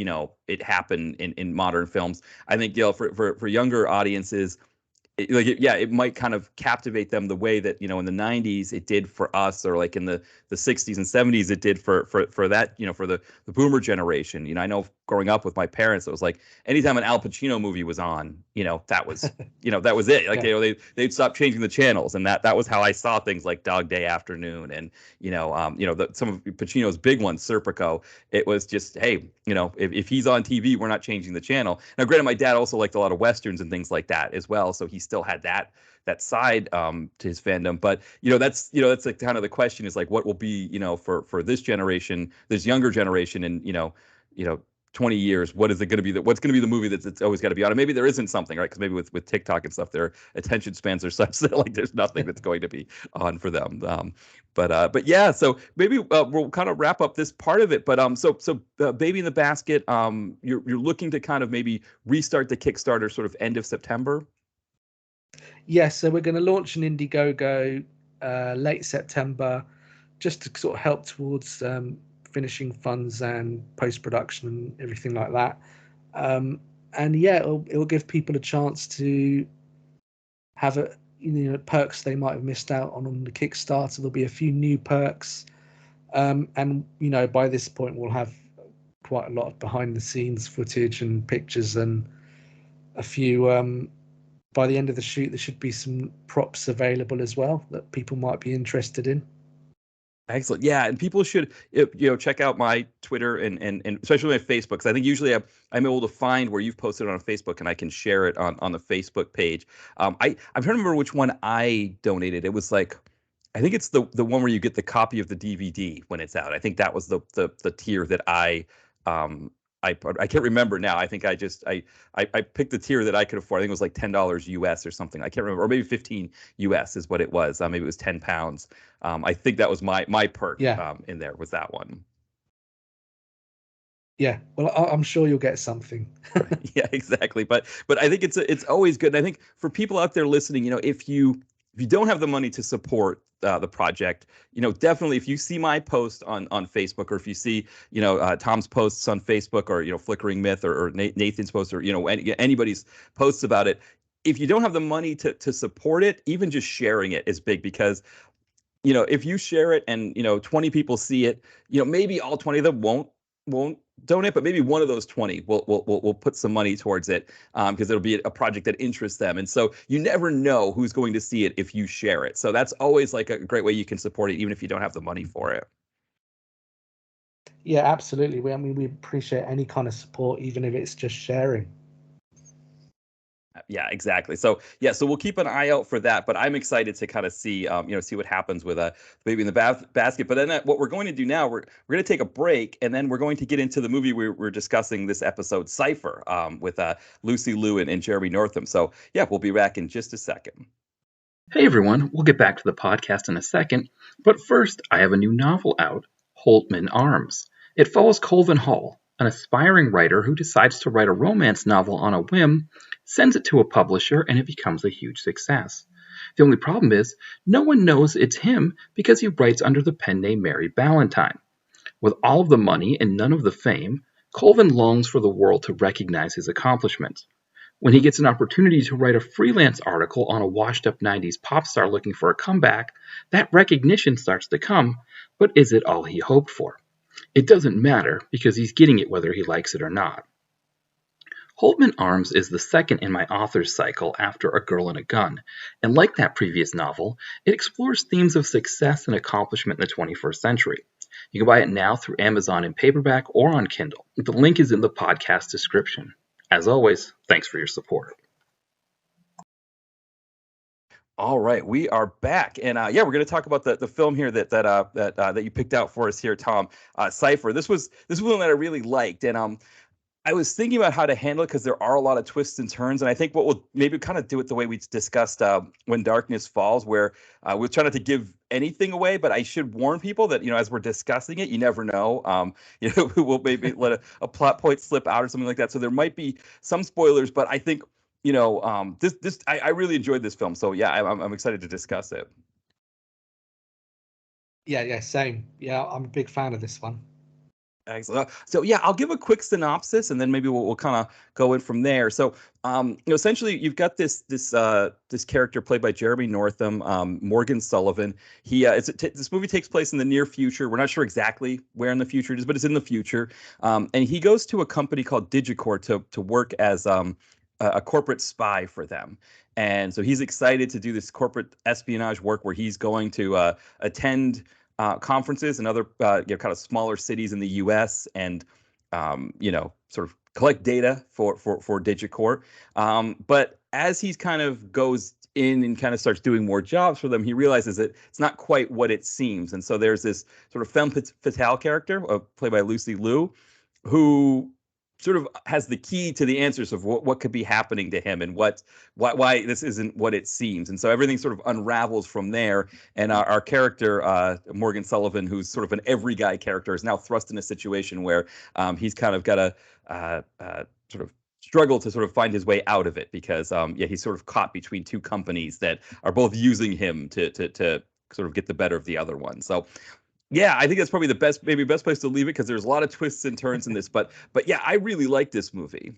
C: it happen in modern films. I think for younger audiences, it might kind of captivate them the way that in the 90s it did for us, or like in the 60s and 70s it did for that for the boomer generation. I know growing up with my parents, it was like anytime an Al Pacino movie was on, that was that was it. Like they'd stop changing the channels, and that was how I saw things like Dog Day Afternoon, and some of Pacino's big ones, Serpico. It was just, hey, if he's on TV, we're not changing the channel. Now granted, my dad also liked a lot of westerns and things like that as well, so he still had that side to his fandom. But that's like kind of the question is like, what will be for this generation, this younger generation, and 20 years, what is it going to be what's going to be the movie that's it's always got to be on? And maybe there isn't something, right? Because maybe with TikTok and stuff, their attention spans are such that like there's nothing that's going to be on for them. But yeah, so maybe we'll kind of wrap up this part of it. But so Baby in the Basket, you're looking to kind of maybe restart the Kickstarter sort of end of September.
B: Yes, so we're going to launch an Indiegogo late September, just to sort of help towards finishing funds and post-production and everything like that. And yeah, it'll give people a chance to have perks they might have missed out on the Kickstarter. There'll be a few new perks, and by this point we'll have quite a lot of behind-the-scenes footage and pictures, and a few. By the end of the shoot, there should be some props available as well that people might be interested in.
C: Excellent. Yeah, and people should check out my Twitter and especially my Facebook, because I think usually I'm able to find where you've posted it on Facebook, and I can share it on the Facebook page. I'm trying to remember which one I donated. It was like, I think it's the one where you get the copy of the DVD when it's out. I think that was the tier that I can't remember now. I think I picked the tier that I could afford. I think it was like $10 US or something. I can't remember, or maybe 15 US is what it was. Maybe it was £10. I think that was my perk.
B: Yeah.
C: In there was that one.
B: Yeah, well, I'm sure you'll get something.
C: Right. Yeah, exactly. But I think it's always good. And I think for people out there listening, if you don't have the money to support the project, definitely if you see my post on Facebook, or if you see Tom's posts on Facebook, or Flickering Myth, or Nathan's post, or anybody's posts about it, if you don't have the money to support it, even just sharing it is big, because if you share it and 20 people see it, maybe all 20 of them won't donate, but maybe one of those 20 will put some money towards it, because it'll be a project that interests them. And so you never know who's going to see it if you share it. So that's always like a great way you can support it, even if you don't have the money for it.
B: Yeah, absolutely. We appreciate any kind of support, even if it's just sharing.
C: Yeah, exactly. So so we'll keep an eye out for that. But I'm excited to kind of see see what happens with Baby in the Basket. But then what we're going to do now, we're going to take a break, and then we're going to get into the movie we're discussing this episode, Cypher, with Lucy Liu and Jeremy Northam. So yeah, we'll be back in just a second.
D: Hey everyone, we'll get back to the podcast in a second. But first, I have a new novel out, Holtman Arms. It follows Colvin Hall, an aspiring writer who decides to write a romance novel on a whim, sends it to a publisher, and it becomes a huge success. The only problem is, no one knows it's him because he writes under the pen name Mary Ballantyne. With all of the money and none of the fame, Colvin longs for the world to recognize his accomplishments. When he gets an opportunity to write a freelance article on a washed-up 90s pop star looking for a comeback, that recognition starts to come, but is it all he hoped for? It doesn't matter, because he's getting it whether he likes it or not. Holtman Arms is the second in my author's cycle after A Girl and a Gun, and like that previous novel, it explores themes of success and accomplishment in the 21st century. You can buy it now through Amazon in paperback or on Kindle. The link is in the podcast description. As always, thanks for your support.
C: All right, we are back, and yeah, we're going to talk about the film here that you picked out for us here, Tom. Cypher. This was one that I really liked, and I was thinking about how to handle it because there are a lot of twists and turns, and I think what we'll maybe kind of do it the way we discussed When Darkness Falls, where we're trying not to give anything away, but I should warn people that, as we're discussing it, you never know, we'll maybe let a plot point slip out or something like that. So there might be some spoilers, but I think, I really enjoyed this film. So yeah, I'm excited to discuss it.
B: Yeah, same. Yeah, I'm a big fan of this one.
C: Excellent. So yeah, I'll give a quick synopsis, and then maybe we'll kind of go in from there. So, essentially, you've got this character played by Jeremy Northam, Morgan Sullivan. This movie takes place in the near future. We're not sure exactly where in the future it is, but it's in the future. And he goes to a company called Digicor to work as a corporate spy for them. And so he's excited to do this corporate espionage work where he's going to attend conferences and other kind of smaller cities in the U.S. and sort of collect data for Digicor. But as he's kind of goes in and kind of starts doing more jobs for them, he realizes that it's not quite what it seems. And so there's this sort of femme fatale character played by Lucy Liu, who sort of has the key to the answers of what could be happening to him and why this isn't what it seems. And so everything sort of unravels from there. And our character, Morgan Sullivan, who's sort of an every guy character, is now thrust in a situation where he's kind of got to sort of struggle to sort of find his way out of it because, he's sort of caught between two companies that are both using him to sort of get the better of the other one. So yeah, I think that's probably the best place to leave it because there's a lot of twists and turns in this. But yeah, I really like this movie.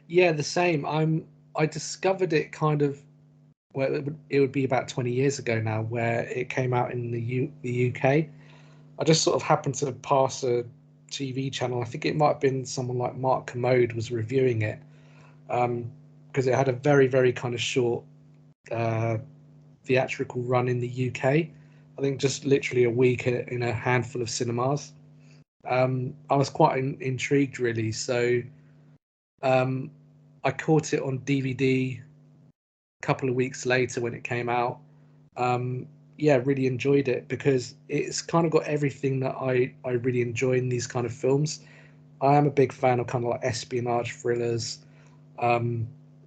B: Yeah, the same. I discovered it kind of, well, it would be about 20 years ago now, where it came out in the UK. I just sort of happened to pass a TV channel. I think it might have been someone like Mark Commode was reviewing it, because it had a very, very kind of short theatrical run in the UK. I think just literally a week in a handful of cinemas. I was quite intrigued, really. So I caught it on DVD a couple of weeks later when it came out. Really enjoyed it because it's kind of got everything that I really enjoy in these kind of films. I am a big fan of kind of like espionage thrillers. I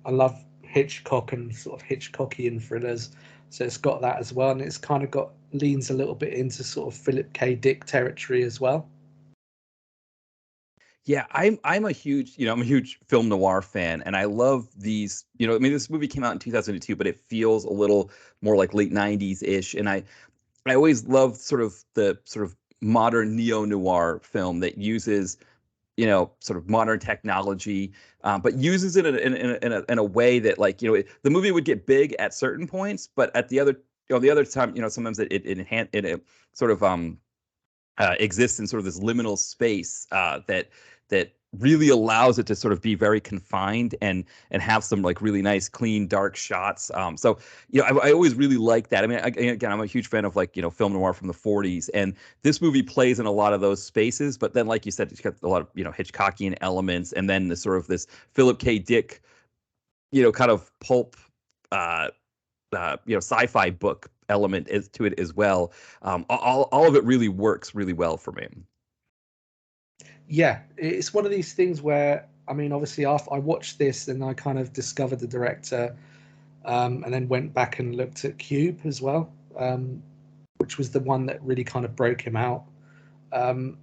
B: love Hitchcock and sort of Hitchcockian thrillers. So it's got that as well, and it's kind of leans a little bit into sort of Philip K. Dick territory as well.
C: Yeah, I'm a huge film noir fan, and I love these. This movie came out in 2002, but it feels a little more like late 90s ish, and I always loved sort of the sort of modern neo noir film that uses sort of modern technology, but uses it in a way that the movie would get big at certain points, but at the other time, sometimes it sort of exists in sort of this liminal space that really allows it to sort of be very confined and have some like really nice, clean, dark shots. So I always really like that. I mean, again, I'm a huge fan of film noir from the 40s, and this movie plays in a lot of those spaces. But then, like you said, it's got a lot of Hitchcockian elements, and then the sort of this Philip K. Dick, kind of pulp, sci-fi book element to it as well. All of it really works really well for me.
B: Yeah, it's one of these things where, I mean, obviously after I watched this and I kind of discovered the director, and then went back and looked at Cube as well, which was the one that really kind of broke him out. I've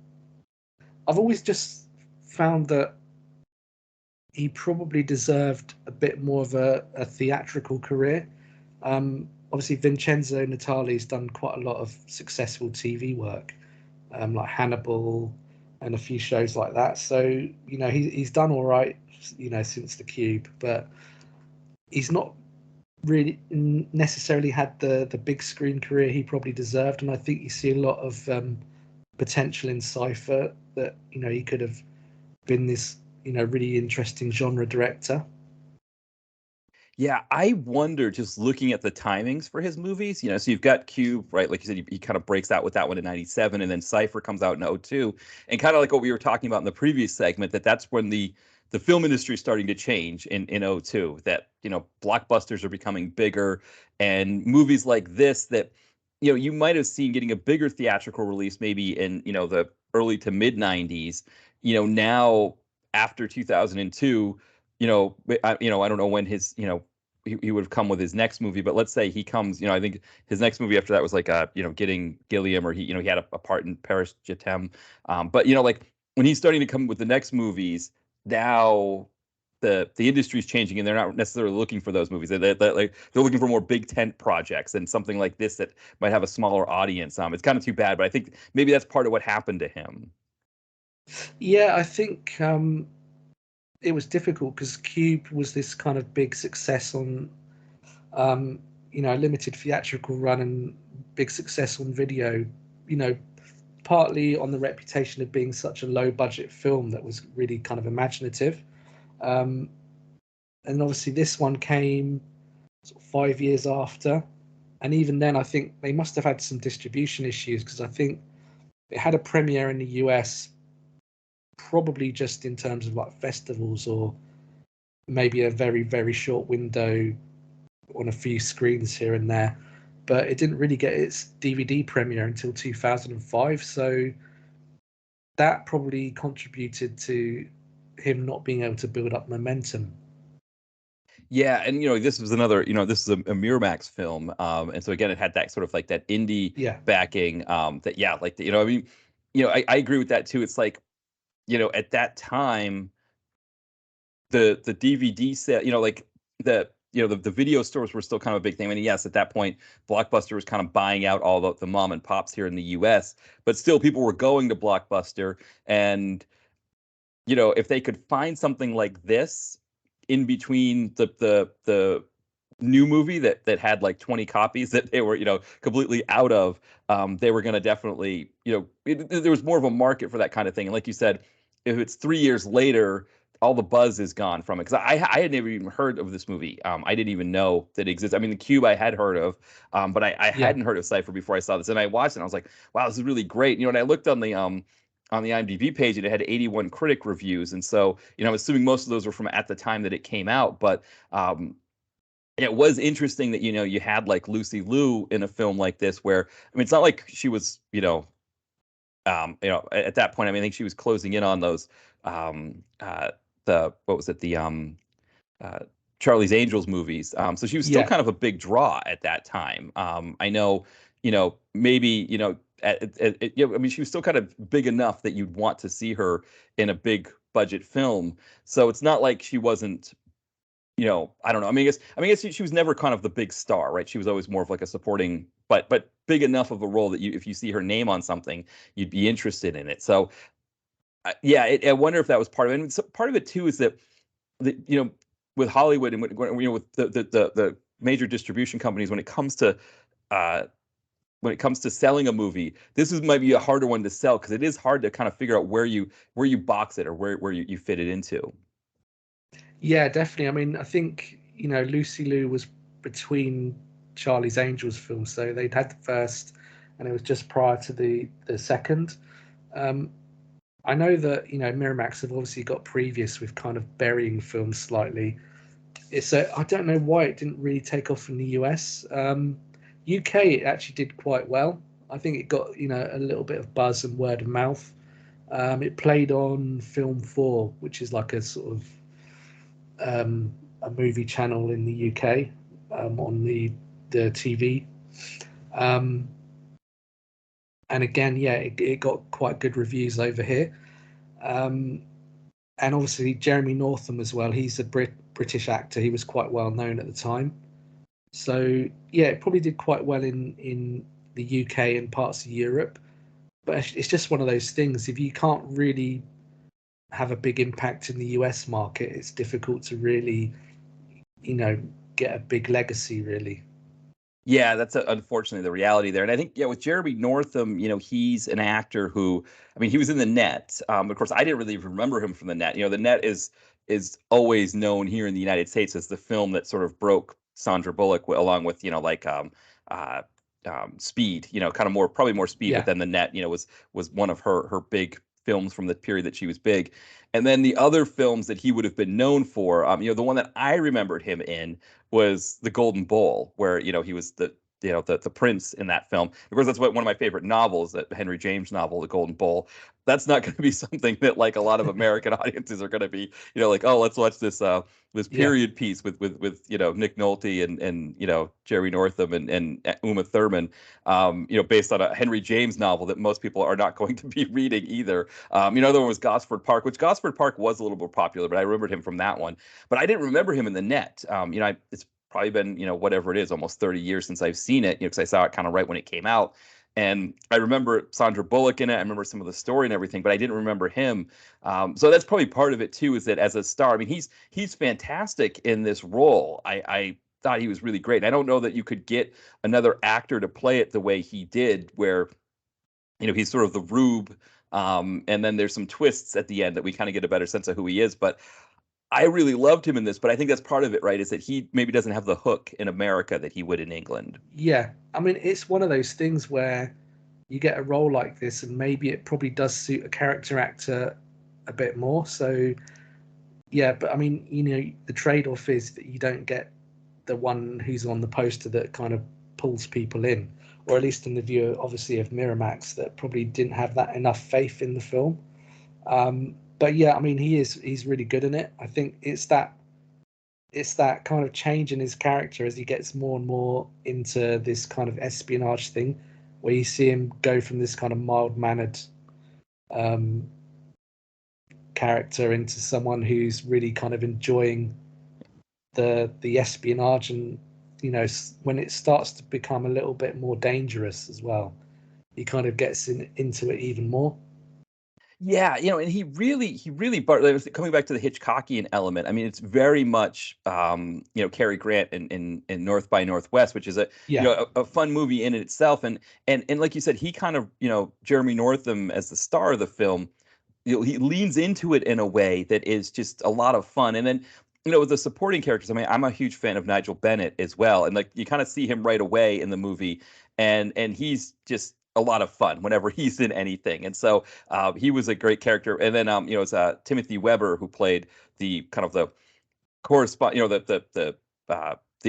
B: always just found that he probably deserved a bit more of a theatrical career. Obviously, Vincenzo Natali's done quite a lot of successful TV work, like Hannibal and a few shows like that. So, he's done all right, since the Cube, but he's not really necessarily had the big screen career he probably deserved. And I think you see a lot of potential in Cypher that, he could have been this really interesting genre director.
C: Yeah, I wonder, just looking at the timings for his movies, so you've got Cube, right? Like you said, he kind of breaks out with that one in 97, and then Cypher comes out in 02. And kind of like what we were talking about in the previous segment, that's when the film industry is starting to change in 02, that, blockbusters are becoming bigger, and movies like this that, you might have seen getting a bigger theatrical release maybe in, the early to mid 90s, now after 2002, I don't know when his, he would have come with his next movie, but let's say he comes, I think his next movie after that was like, getting Gilliam, or he had a part in Paris Jetem. But, like when he's starting to come with the next movies, now the industry's changing, and they're not necessarily looking for those movies. They're looking for more big tent projects and something like this that might have a smaller audience. It's kind of too bad, but I think maybe that's part of what happened to him.
B: Yeah, I think it was difficult because Cube was this kind of big success on, a limited theatrical run and big success on video, partly on the reputation of being such a low budget film that was really kind of imaginative. And obviously this one came sort of 5 years after. And even then, I think they must have had some distribution issues, because I think it had a premiere in the US probably just in terms of like festivals, or maybe a very, very short window on a few screens here and there. But it didn't really get its DVD premiere until 2005. So that probably contributed to him not being able to build up momentum.
C: Yeah, and this was another, this is a Miramax film, and so again, it had that sort of like that indie
B: Yeah.
C: backing, that yeah, like I mean, I agree with that too. It's like, at that time, the DVD set, like the video stores were still kind of a big thing. I mean, yes, at that point, Blockbuster was kind of buying out all the mom and pops here in the U.S., but still, people were going to Blockbuster, and if they could find something like this in between the new movie that had like 20 copies that they were completely out of, they were going to definitely, there was more of a market for that kind of thing. And like you said, if it's 3 years later, all the buzz is gone from it, because I had never even heard of this movie. I didn't even know that it exists. I mean, the Cube I had heard of, but I hadn't heard of Cypher before I saw this, and I watched it and I was like, wow, this is really great. And I looked on the IMDb page, and it had 81 critic reviews. And so, I'm assuming most of those were from at the time that it came out. But it was interesting that, you had like Lucy Liu in a film like this, where, I mean, it's not like she was, at that point, I mean, I think she was closing in on those, what was it? Uh, Charlie's Angels movies. So she was still kind of a big draw at that time. I know, maybe, I mean, she was still kind of big enough that you'd want to see her in a big budget film. So it's not like she wasn't, I don't know. I mean, I guess she was never kind of the big star, right? She was always more of like a supporting, but big enough of a role that if you see her name on something, you'd be interested in it. So, yeah, I wonder if that was part of it. And so part of it too is that, with Hollywood, and with the major distribution companies, when it comes to selling a movie, might be a harder one to sell, because it is hard to kind of figure out where you box it, or where you fit it into.
B: Yeah, definitely. I mean, I think, Lucy Liu was between Charlie's Angels films, so they'd had the first, and it was just prior to the second. I know that, Miramax have obviously got previous with kind of burying films slightly. I don't know why it didn't really take off in the US. UK, it actually did quite well. I think it got, a little bit of buzz and word of mouth. It played on Film 4, which is like a sort of a movie channel in the UK, on the TV. And again, yeah, it got quite good reviews over here. And obviously Jeremy Northam as well. He's a British actor. He was quite well known at the time. So yeah, it probably did quite well in the UK and parts of Europe. But it's just one of those things. If you can't really have a big impact in the US market, it's difficult to really, get a big legacy, really.
C: Yeah, that's unfortunately the reality there. And I think, yeah, with Jeremy Northam, he's an actor who, I mean, he was in The Net. Of course, I didn't really remember him from The Net. The Net is always known here in the United States as the film that sort of broke Sandra Bullock, along with, uh, Speed. Kind of probably more Speed, but
B: Yeah,
C: then The Net, was one of her big films from the period that she was big. And then the other films that he would have been known for, the one that I remembered him in was The Golden Bowl, where he was the prince in that film. Of course, that's one of my favorite novels, that Henry James novel, The Golden Bowl. That's not going to be something that like a lot of American audiences are going to be, like, oh, let's watch this
B: yeah,
C: period piece with Nick Nolte and Jerry Northam and Uma Thurman, based on a Henry James novel that most people are not going to be reading either. The other one was Gosford Park, which Gosford Park was a little more popular, but I remembered him from that one. But I didn't remember him in The Net. It's probably been, whatever it is, almost 30 years since I've seen it, because I saw it kind of right when it came out. And I remember Sandra Bullock in it. I remember some of the story and everything, but I didn't remember him. So that's probably part of it too, is that as a star, I mean, he's fantastic in this role. I thought he was really great. And I don't know that you could get another actor to play it the way he did, where he's sort of the rube, and then there's some twists at the end that we kind of get a better sense of who he is. But I really loved him in this, but I think that's part of it, right? Is that he maybe doesn't have the hook in America that he would in England.
B: yeah. I mean, it's one of those things where you get a role like this, and maybe it probably does suit a character actor a bit more. So, yeah, but I mean, the trade-off is that you don't get the one who's on the poster that kind of pulls people in, or at least in the view, obviously, of Miramax, that probably didn't have that enough faith in the film. But yeah, I mean, he's really good in it. I think it's that kind of change in his character as he gets more and more into this kind of espionage thing, where you see him go from this kind of mild-mannered um, character into someone who's really kind of enjoying the espionage, and when it starts to become a little bit more dangerous as well, he kind of gets into it even more.
C: Yeah, and he really, coming back to the Hitchcockian element. I mean, it's very much, Cary Grant in North by Northwest, which is
B: Yeah,
C: a fun movie in itself. And like you said, he kind of, Jeremy Northam as the star of the film, he leans into it in a way that is just a lot of fun. And then, with the supporting characters, I mean, I'm a huge fan of Nigel Bennett as well, and like you kind of see him right away in the movie, and he's just a lot of fun whenever he's in anything. And so he was a great character. And then it's Timothy Weber who played the kind of the correspond, the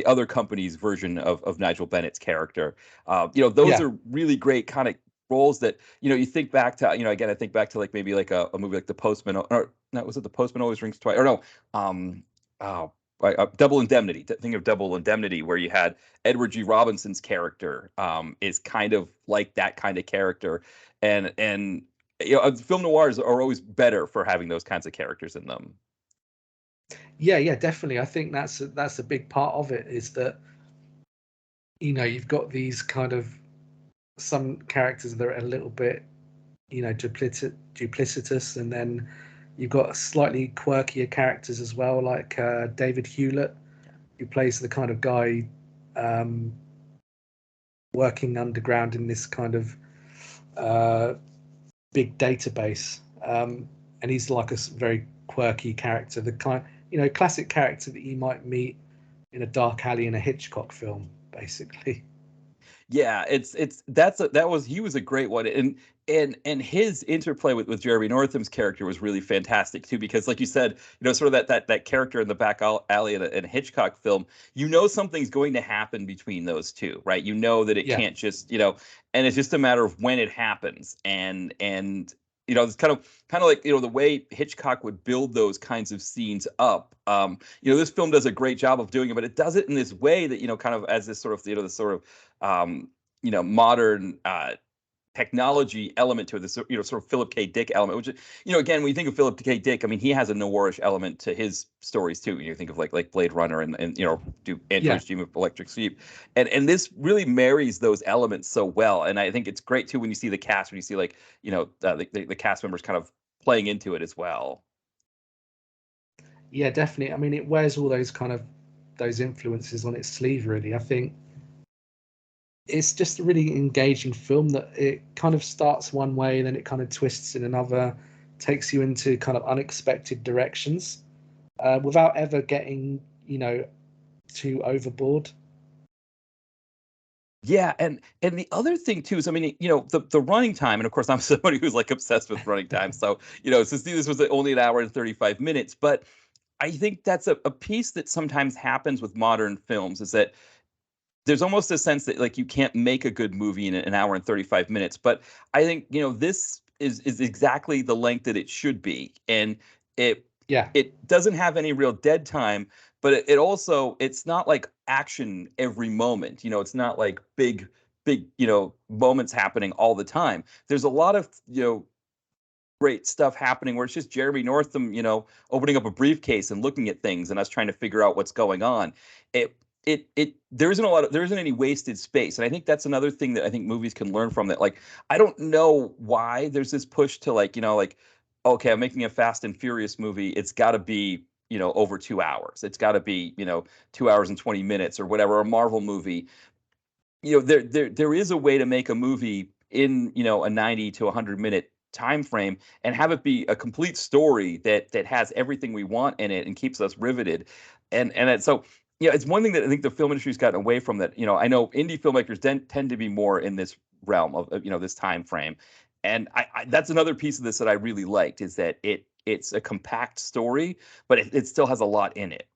C: other company's version of Nigel Bennett's character. Those
B: yeah,
C: are really great kind of roles that you think back to. Again, I think back to like maybe like a movie like The Postman, or no, was it The Postman Always Rings Twice, or no, um, oh, Double Indemnity. Think of Double Indemnity, where you had Edward G. Robinson's character, is kind of like that kind of character, and film noirs are always better for having those kinds of characters in them.
B: yeah, definitely. I think that's a big part of it, is that you've got these kind of some characters that are a little bit duplicitous, and then you've got slightly quirkier characters as well, like David Hewlett, who plays the kind of guy um, working underground in this kind of uh, big database, and he's like a very quirky character, the kind classic character that you might meet in a dark alley in a Hitchcock film, basically.
C: Yeah, he was a great one. And his interplay with Jeremy Northam's character was really fantastic too, because like you said, sort of that character in the back alley in a Hitchcock film, something's going to happen between those two, right? That it
B: Yeah,
C: can't just, and it's just a matter of when it happens. And it's kind of like, the way Hitchcock would build those kinds of scenes up. This film does a great job of doing it, but it does it in this way that, kind of as this sort of, this sort of modern technology element to it, this sort of Philip K. Dick element, which, again, when you think of Philip K. Dick, I mean, he has a noirish element to his stories too. You think of like Blade Runner and do
B: yeah,
C: Android's Dream of Electric Sheep, and this really marries those elements so well. And I think it's great too when you see the cast, when you see like the cast members kind of playing into it as well.
B: yeah, definitely. I mean, it wears all those kind of those influences on its sleeve, really. I think it's just a really engaging film that it kind of starts one way, then it kind of twists in another, takes you into kind of unexpected directions, without ever getting, too overboard.
C: Yeah, and the other thing too is, I mean, the running time, and of course, I'm somebody who's like obsessed with running time. So, since this was only an hour and 35 minutes, but I think that's a piece that sometimes happens with modern films is that there's almost a sense that like you can't make a good movie in an hour and 35 minutes. But I think, this is exactly the length that it should be. And it
B: Yeah.
C: it doesn't have any real dead time, but it also it's not like action every moment. It's not like big, moments happening all the time. There's a lot of, great stuff happening where it's just Jeremy Northam, opening up a briefcase and looking at things and us trying to figure out what's going on. It there isn't any wasted space. And I think that's another thing that I think movies can learn from that. Like, I don't know why there's this push to like, okay, I'm making a Fast and Furious movie. It's gotta be, over 2 hours. It's gotta be, 2 hours and 20 minutes or whatever, a Marvel movie. There is a way to make a movie in a 90 to 100-minute time frame and have it be a complete story that has everything we want in it and keeps us riveted. So it's one thing that I think the film industry's gotten away from. That I know indie filmmakers tend to be more in this realm of this time frame. And I that's another piece of this that I really liked, is that it's a compact story, but it still has a lot in it.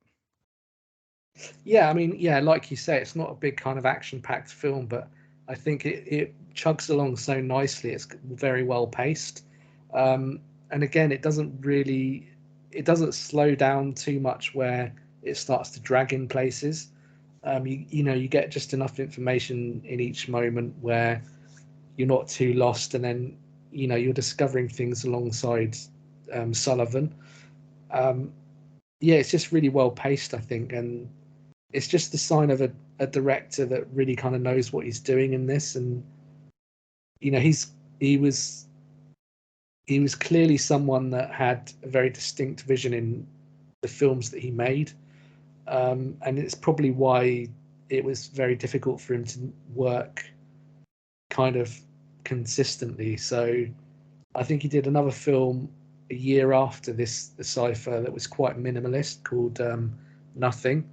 B: Yeah, I mean, yeah, like you say, it's not a big kind of action-packed film, but I think it chugs along so nicely. It's very well paced, and again, it doesn't slow down too much where it starts to drag in places. You get just enough information in each moment where you're not too lost, and then you're discovering things alongside Sullivan. Um, yeah, it's just really well paced, I think, and it's just the sign of a director that really kind of knows what he's doing in this. And he was clearly someone that had a very distinct vision in the films that he made, and it's probably why it was very difficult for him to work kind of consistently. So I think he did another film a year after this, the Cypher, that was quite minimalist, called Nothing.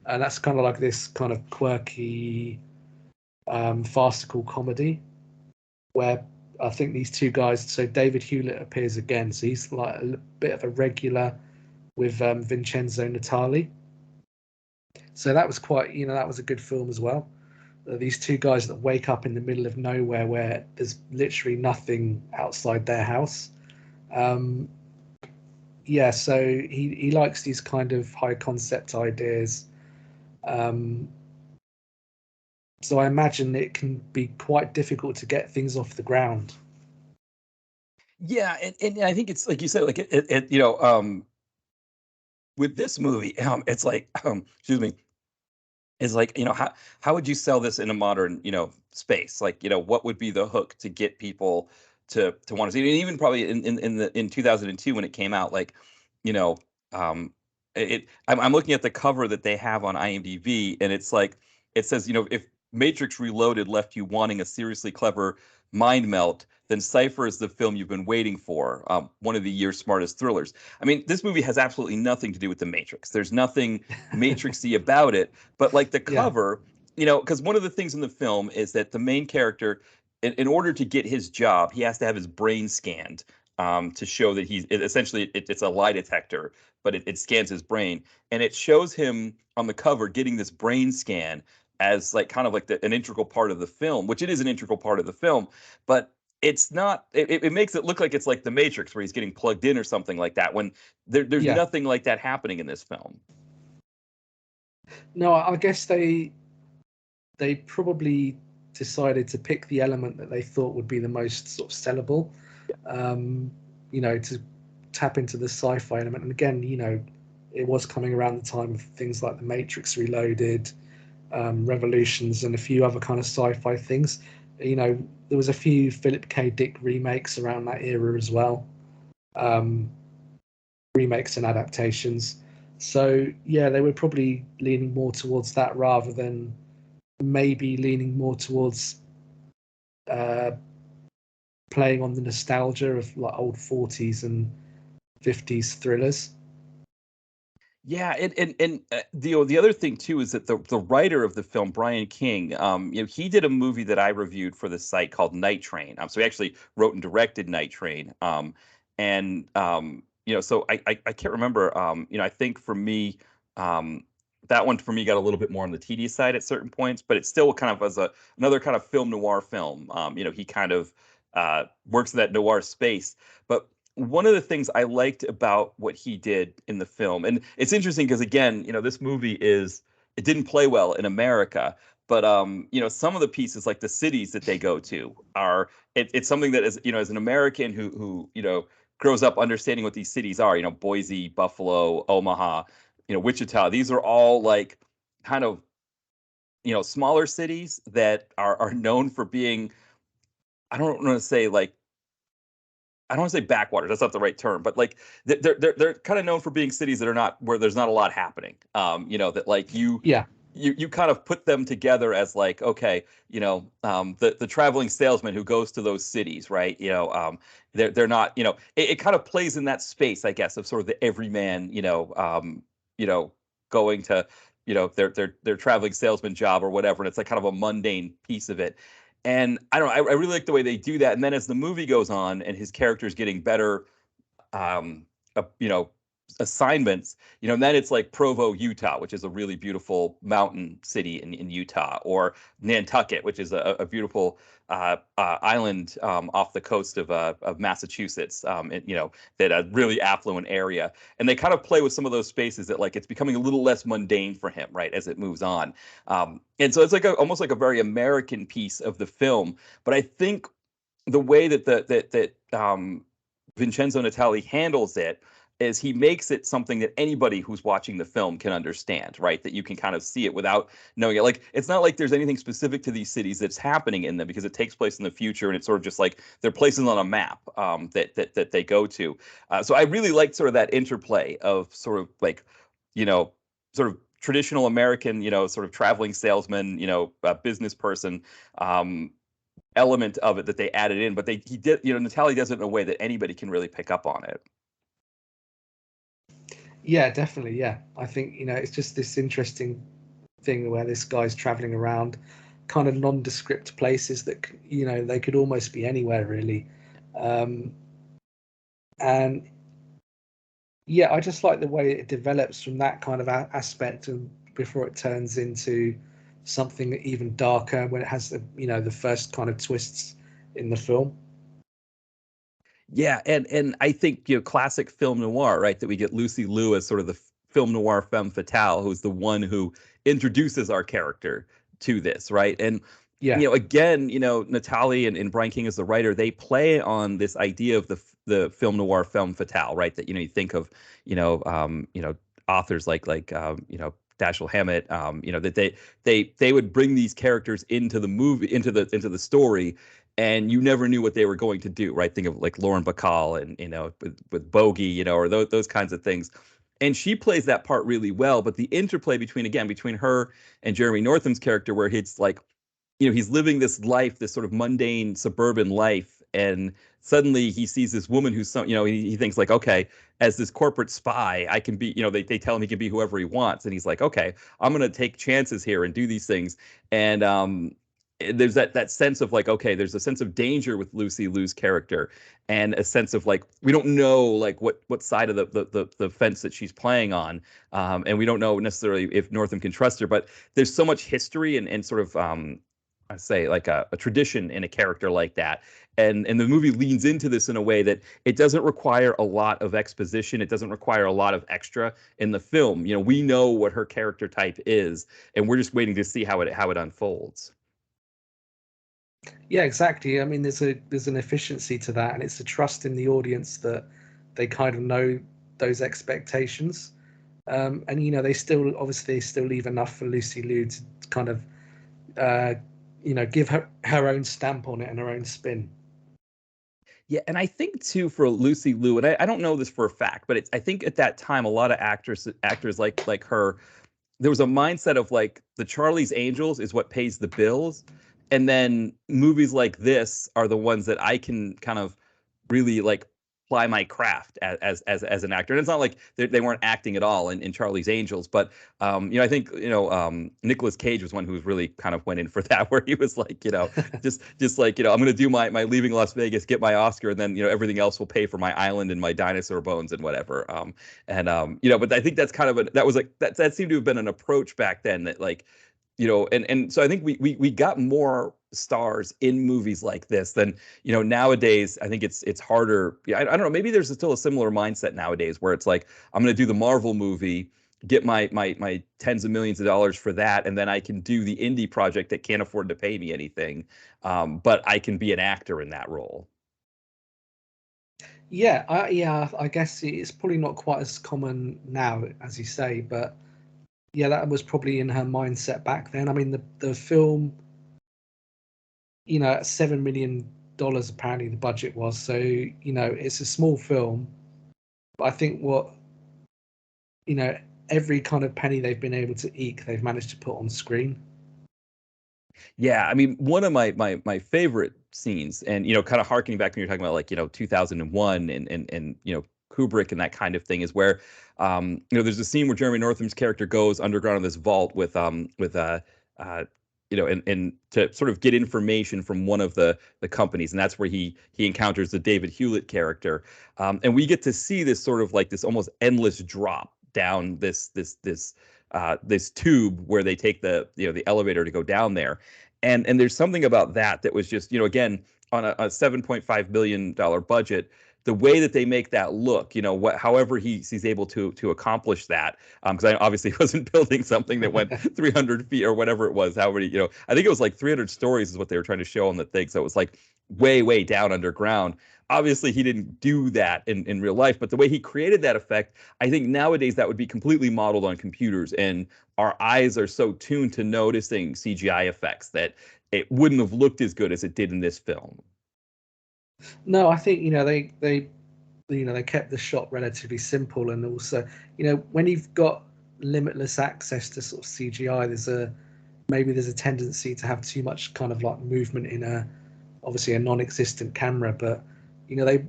B: And that's kind of like this kind of quirky, farcical comedy where I think these two guys. So David Hewlett appears again, so he's like a bit of a regular with Vincenzo Natali. So that was quite, that was a good film as well. These two guys that wake up in the middle of nowhere where there's literally nothing outside their house. Yeah, so he likes these kind of high concept ideas. So I imagine it can be quite difficult to get things off the ground.
C: Yeah, and I think it's like you said, like with this movie, it's like, excuse me, is like, how would you sell this in a modern, space? Like, what would be the hook to get people to want to see it? And even probably in 2002 when it came out, like, you know, um, I'm looking at the cover that they have on IMDb, and it's like it says, if Matrix Reloaded left you wanting a seriously clever mind melt, then Cypher is the film you've been waiting for. One of the year's smartest thrillers. I mean, this movie has absolutely nothing to do with the Matrix. There's nothing Matrixy about it, but like the
B: Yeah,
C: cover, because one of the things in the film is that the main character, in order to get his job, he has to have his brain scanned, to show that essentially it's a lie detector, but it scans his brain, and it shows him on the cover getting this brain scan as like kind of like an integral part of the film, which it is an integral part of the film, but it's not. It makes it look like it's like the Matrix where he's getting plugged in or something like that. When there's
B: yeah.
C: nothing like that happening in this film.
B: No, I guess they probably decided to pick the element that they thought would be the most sort of sellable, to tap into the sci-fi element. And again, it was coming around the time of things like The Matrix Reloaded, Revolutions, and a few other kind of sci-fi things. There was a few Philip K. Dick remakes around that era as well, um, remakes and adaptations. So yeah, they were probably leaning more towards that rather than maybe leaning more towards playing on the nostalgia of like old 40s and 50s thrillers.
C: Yeah, and the other thing too is that the writer of the film, Brian King, he did a movie that I reviewed for the site called Night Train. So he actually wrote and directed Night Train. And so I can't remember. I think for me, that one for me got a little bit more on the tedious side at certain points, but it still kind of was another kind of film noir film. He kind of works in that noir space, but one of the things I liked about what he did in the film, and it's interesting because again, this movie it didn't play well in America, but some of the pieces like the cities that they go to are it's something that as an American who grows up understanding what these cities are, Boise, Buffalo, Omaha, Wichita, these are all like kind of smaller cities that are known for being, I don't want to say like, I don't want to say backwaters. That's not the right term, but like they're kind of known for being cities that are not where there's not a lot happening. That like you kind of put them together as like, okay, the traveling salesman who goes to those cities, right? They're not, it kind of plays in that space, I guess, of sort of the everyman, going to, their traveling salesman job or whatever, and it's like kind of a mundane piece of it. And I don't know, I really like the way they do that. And then as the movie goes on and his character is getting better, um, assignments, and then it's like Provo, Utah, which is a really beautiful mountain city in Utah, or Nantucket, which is a beautiful island off the coast of Massachusetts, that a really affluent area. And they kind of play with some of those spaces that like it's becoming a little less mundane for him, right, as it moves on. And so it's like almost like a very American piece of the film. But I think the way that Vincenzo Natali handles it is he makes it something that anybody who's watching the film can understand, right? That you can kind of see it without knowing it. Like, it's not like there's anything specific to these cities that's happening in them because it takes place in the future, and it's sort of just like they're places on a map that they go to. So I really liked sort of that interplay of sort of like, sort of traditional American, sort of traveling salesman, business person, element of it that they added in, but he did, Natali does it in a way that anybody can really pick up on it.
B: Yeah, definitely. Yeah, I think it's just this interesting thing where this guy's traveling around kind of nondescript places that they could almost be anywhere really, and yeah, I just like the way it develops from that kind of aspect and before it turns into something even darker when it has the first kind of twists in the film.
C: Yeah, and I think classic film noir, right? That we get Lucy Liu as sort of the film noir femme fatale, who's the one who introduces our character to this, right? And
B: Yeah,
C: again, Natali and Brian King as the writer, they play on this idea of the film noir femme fatale, right? That you think of authors like Dashiell Hammett, that they would bring these characters into the movie, into the story, and you never knew what they were going to do, right? Think of like Lauren Bacall and with Bogey, or those kinds of things. And she plays that part really well, but the interplay between her and Jeremy Northam's character, where it's like, he's living this life, this sort of mundane suburban life, and suddenly he sees this woman who's he thinks like, okay, as this corporate spy, I can be, they tell him he can be whoever he wants, and he's like, okay, I'm gonna take chances here and do these things. And there's that sense of like, okay, there's a sense of danger with Lucy Liu's character, and a sense of like, we don't know like what side of the fence that she's playing on, and we don't know necessarily if Northam can trust her, but there's so much history and sort of I say like a tradition in a character like that. And the movie leans into this in a way that it doesn't require a lot of exposition. It doesn't require a lot of extra in the film. We know what her character type is, and we're just waiting to see how it unfolds.
B: Yeah, exactly. I mean, there's an efficiency to that, and it's a trust in the audience that they kind of know those expectations, and they still leave enough for Lucy Liu to kind of give her own stamp on it and her own spin.
C: Yeah, and I think too for Lucy Liu, and I don't know this for a fact, but I think at that time a lot of actors like her, there was a mindset of like the Charlie's Angels is what pays the bills, and then movies like this are the ones that I can kind of really like ply my craft as an actor. And it's not like they weren't acting at all in Charlie's Angels, but I think Nicolas Cage was one who really kind of went in for that, where he was like, just like, I'm going to do my Leaving Las Vegas, get my Oscar, and then everything else will pay for my island and my dinosaur bones and whatever. But I think that's kind of that was like that seemed to have been an approach back then that like and so I think we got more stars in movies like this than nowadays. I think it's harder. I don't know, maybe there's still a similar mindset nowadays where it's like, I'm going to do the Marvel movie, get my tens of millions of dollars for that, and then I can do the indie project that can't afford to pay me anything, but I can be an actor in that role.
B: Yeah, I guess it's probably not quite as common now, as you say, but yeah, that was probably in her mindset back then. I mean, the film, $7 million apparently the budget was. So, it's a small film. But I think every kind of penny they've been able to eke, they've managed to put on screen.
C: Yeah, I mean, one of my favorite scenes, and kind of harkening back when you're talking about like 2001 and Kubrick and that kind of thing, is where there's a scene where Jeremy Northam's character goes underground in this vault with and to sort of get information from one of the companies, and that's where he encounters the David Hewlett character, and we get to see this sort of like this almost endless drop down this tube where they take the elevator to go down there, and there's something about that was just again on a $7.5 million budget, the way that they make that look, however he's able to accomplish that, because I obviously wasn't building something that went 300 feet or whatever it was, however, I think it was like 300 stories is what they were trying to show on the thing, so it was like way down underground. Obviously he didn't do that in real life, but the way he created that effect, I think nowadays that would be completely modeled on computers, and our eyes are so tuned to noticing CGI effects that it wouldn't have looked as good as it did in this film.
B: No, I think they kept the shot relatively simple, and also when you've got limitless access to sort of CGI, there's a tendency to have too much kind of like movement in obviously a non-existent camera, but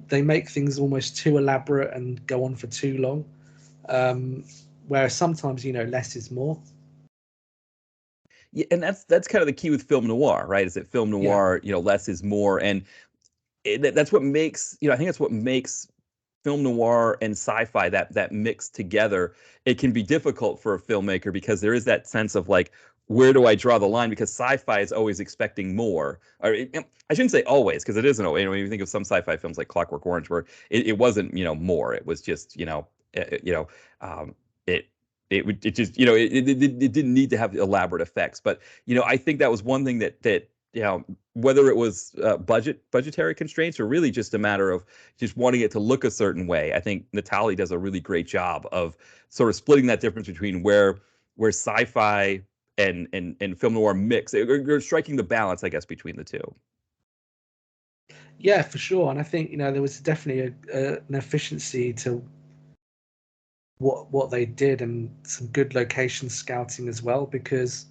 B: they make things almost too elaborate and go on for too long, whereas sometimes less is more.
C: Yeah, and that's kind of the key with film noir, right? Is that film noir, less is more, and that's what makes I think that's what makes film noir and sci-fi, that mix together. It can be difficult for a filmmaker because there is that sense of like, where do I draw the line? Because sci-fi is always expecting more. Or I shouldn't say always, because it isn't always. When you think of some sci-fi films like Clockwork Orange, where it wasn't more. It was just it it just it didn't need to have elaborate effects. But I think that was one thing that whether it was budgetary constraints or really just a matter of just wanting it to look a certain way. I think Natali does a really great job of sort of splitting that difference between where sci-fi and film noir mix, or striking the balance, I guess, between the two.
B: Yeah, for sure. And I think there was definitely an efficiency to what they did, and some good location scouting as well, because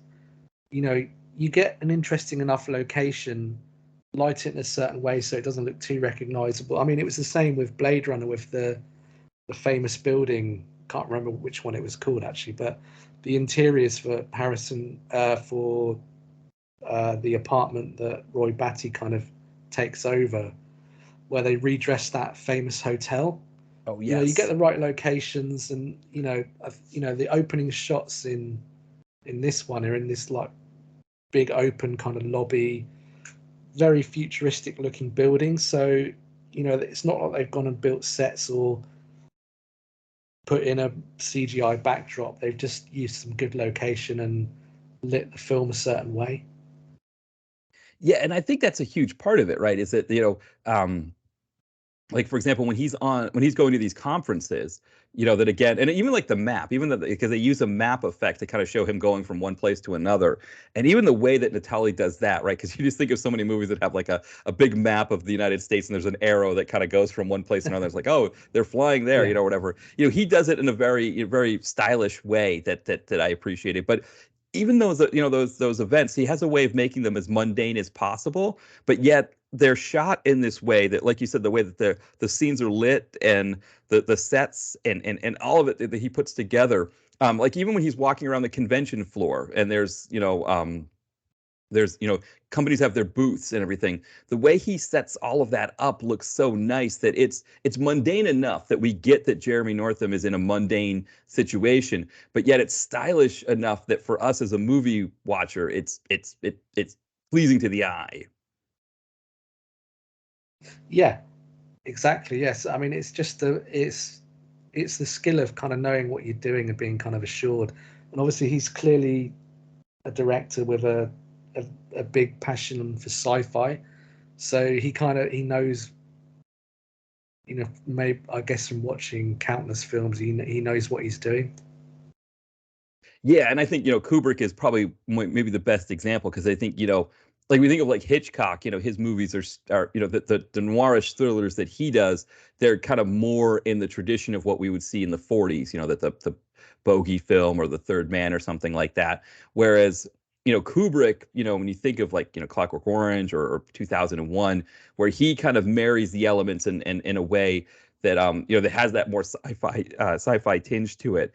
B: you get an interesting enough location, light it in a certain way so it doesn't look too recognizable. I mean, it was the same with Blade Runner with the famous building. Can't remember which one it was called actually, but the interiors for Harrison for the apartment that Roy Batty kind of takes over, where they redress that famous hotel.
C: Oh yes.
B: You get the right locations, and the opening shots in this one are in this like big open kind of lobby, very futuristic looking building. So it's not like they've gone and built sets or put in a CGI backdrop. They've just used some good location and lit the film a certain way.
C: Yeah, and I think that's a huge part of it, right? Is that like for example, when he's going to these conferences, that again, and even like the map, even because they use a map effect to kind of show him going from one place to another, and even the way that Natali does that, right? Because you just think of so many movies that have like a big map of the United States, and there's an arrow that kind of goes from one place to another. It's like, oh, they're flying there,
B: Yeah.
C: whatever. He does it in a very stylish way that I appreciate it. But even those events, he has a way of making them as mundane as possible, but yet they're shot in this way that, like you said, the way that the scenes are lit and the sets and all of it that he puts together. Like even when he's walking around the convention floor and there's companies have their booths and everything, the way he sets all of that up looks so nice that it's mundane enough that we get that Jeremy Northam is in a mundane situation, but yet it's stylish enough that for us as a movie watcher, it's pleasing to the eye.
B: Yeah, exactly. Yes. I mean, it's just it's the skill of kind of knowing what you're doing and being kind of assured. And obviously, he's clearly a director with a big passion for sci-fi, so he knows. Maybe I guess from watching countless films, he knows what he's doing.
C: Yeah, and I think Kubrick is probably maybe the best example, because I think like we think of like Hitchcock, his movies are the noirish thrillers that he does, they're kind of more in the tradition of what we would see in the 40s, that the Bogey film or The Third Man or something like that. Whereas Kubrick, when you think of like Clockwork Orange or 2001, where he kind of marries the elements in a way that that has that more sci-fi tinge to it.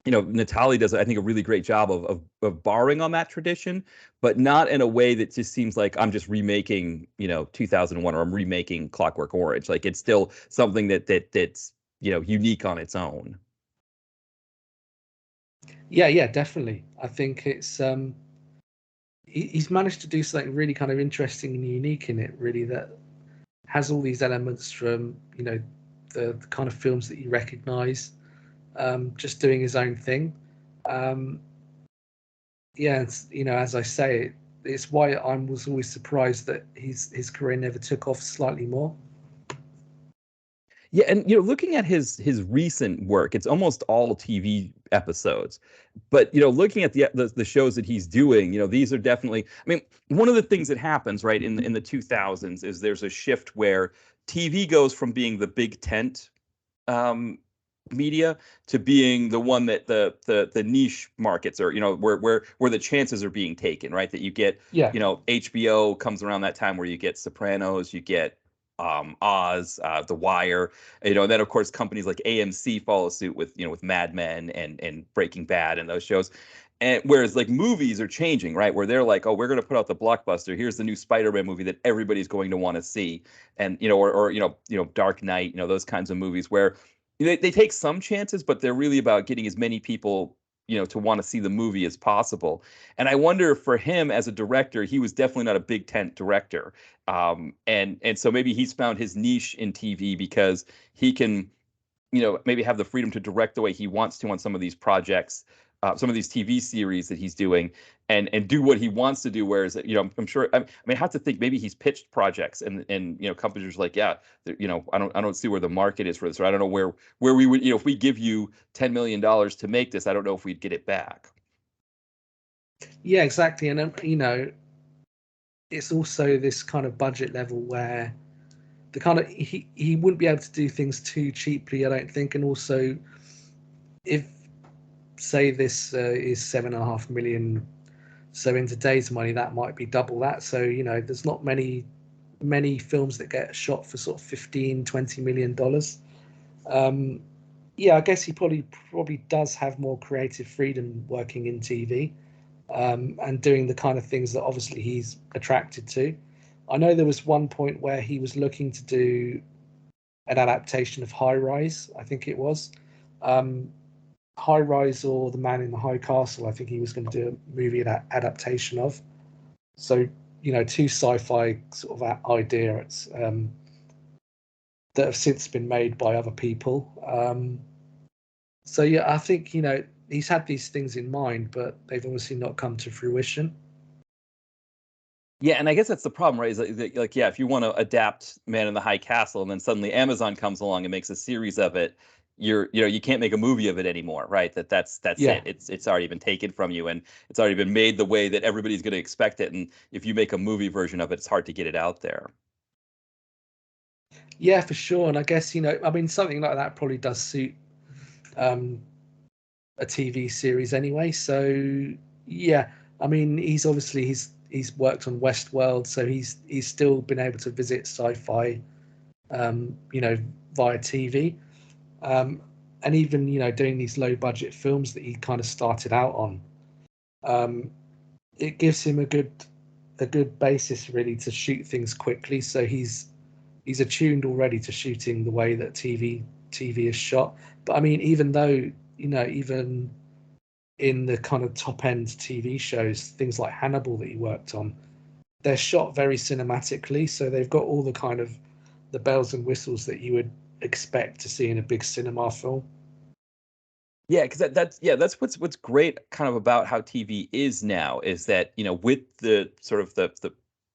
C: Natali does, I think, a really great job of borrowing on that tradition, but not in a way that just seems like I'm just remaking, 2001, or I'm remaking Clockwork Orange. Like it's still something that's unique on its own.
B: Yeah, definitely. I think it's he's managed to do something really kind of interesting and unique in it, really, that has all these elements from the kind of films that you recognize, just doing his own thing. Um, yeah, it's, as I say, it's why I was always surprised that his career never took off slightly more.
C: Yeah, and looking at his recent work, it's almost all TV episodes. But looking at the shows that he's doing, these are definitely. I mean, one of the things that happens right in the 2000s is there's a shift where TV goes from being the big tent um, media to being the one that the niche markets are, where the chances are being taken, right? That you get,
B: Yeah,
C: HBO comes around that time where you get Sopranos, you get Oz, The Wire, and then of course companies like AMC follow suit with with Mad Men and Breaking Bad and those shows. And whereas like movies are changing, right? Where they're like, oh, we're going to put out the blockbuster. Here's the new Spider-Man movie that everybody's going to want to see, and or Dark Knight, those kinds of movies where they take some chances, but they're really about getting as many people to want to see the movie as possible. And I wonder, for him as a director, he was definitely not a big tent director, and so maybe he's found his niche in TV because he can maybe have the freedom to direct the way he wants to on some of these projects, some of these TV series that he's doing, and do what he wants to do. Whereas, I'm sure, I mean, I have to think maybe he's pitched projects and companies are like, yeah, I don't see where the market is for this, or I don't know where we would, if we give you $10 million to make this, I don't know if we'd get it back.
B: yeah, exactly. And it's also this kind of budget level where the kind of he wouldn't be able to do things too cheaply, I don't think. And also, if say this is 7.5 million, so in today's money that might be double that. So there's not many films that get shot for sort of 15-20 million dollars. Yeah, I guess he probably does have more creative freedom working in TV, and doing the kind of things that obviously he's attracted to. I know there was one point where he was looking to do an adaptation of High Rise, I think it was. High Rise or The Man in the High Castle, I think he was going to do a movie adaptation of. So, two sci-fi sort of ideas that have since been made by other people. So, yeah, I think, he's had these things in mind, but they've obviously not come to fruition.
C: Yeah, and I guess that's the problem, right? Is like, yeah, if you want to adapt Man in the High Castle, and then suddenly Amazon comes along and makes a series of it, you can't make a movie of it anymore, right? That's
B: Yeah.
C: it. It's already been taken from you, and it's already been made the way that everybody's going to expect it. And if you make a movie version of it, it's hard to get it out there.
B: Yeah, for sure. And I guess, I mean, something like that probably does suit um, a TV series anyway. So yeah, I mean, he's worked on Westworld, so he's still been able to visit sci-fi, via TV, um, and even doing these low budget films that he kind of started out on. Um, it gives him a good basis really to shoot things quickly. So he's attuned already to shooting the way that TV is shot. But I mean, even though even in the kind of top end TV shows, things like Hannibal that he worked on, they're shot very cinematically. So they've got all the kind of the bells and whistles that you would expect to see in a big cinema film.
C: Yeah, because that's what's great kind of about how TV is now, is that with the sort of the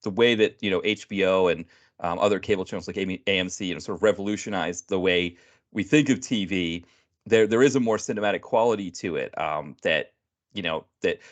C: way that HBO and other cable channels like AMC sort of revolutionized the way we think of TV. There is a more cinematic quality to it, that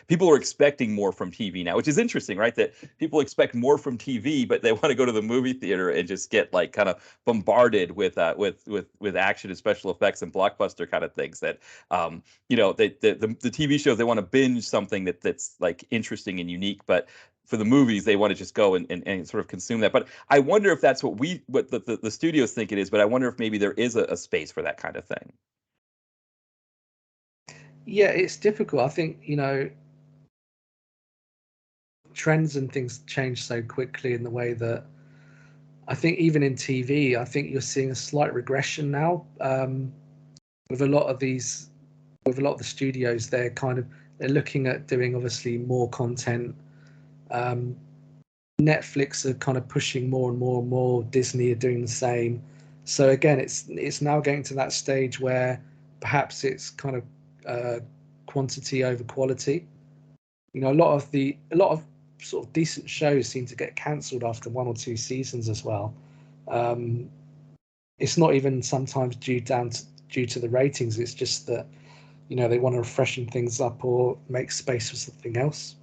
C: people are expecting more from TV now, which is interesting, right? That people expect more from TV, but they want to go to the movie theater and just get like kind of bombarded with action and special effects and blockbuster kind of things. That the TV shows, they want to binge something that's like interesting and unique, but for the movies they want to just go and sort of consume that. But I wonder if that's what the studios think it is, but I wonder if maybe there is a space for that kind of thing.
B: Yeah, it's difficult. I think trends and things change so quickly in the way that I think even in TV, I think you're seeing a slight regression now, with a lot of these, with a lot of the studios. They're looking at doing obviously more content. Um, Netflix are kind of pushing more and more and more. Disney are doing the same. So again, it's now getting to that stage where perhaps it's kind of quantity over quality. A lot of sort of decent shows seem to get cancelled after one or two seasons as well. Um, it's not even sometimes due to the ratings. It's just that they want to freshen things up or make space for something else.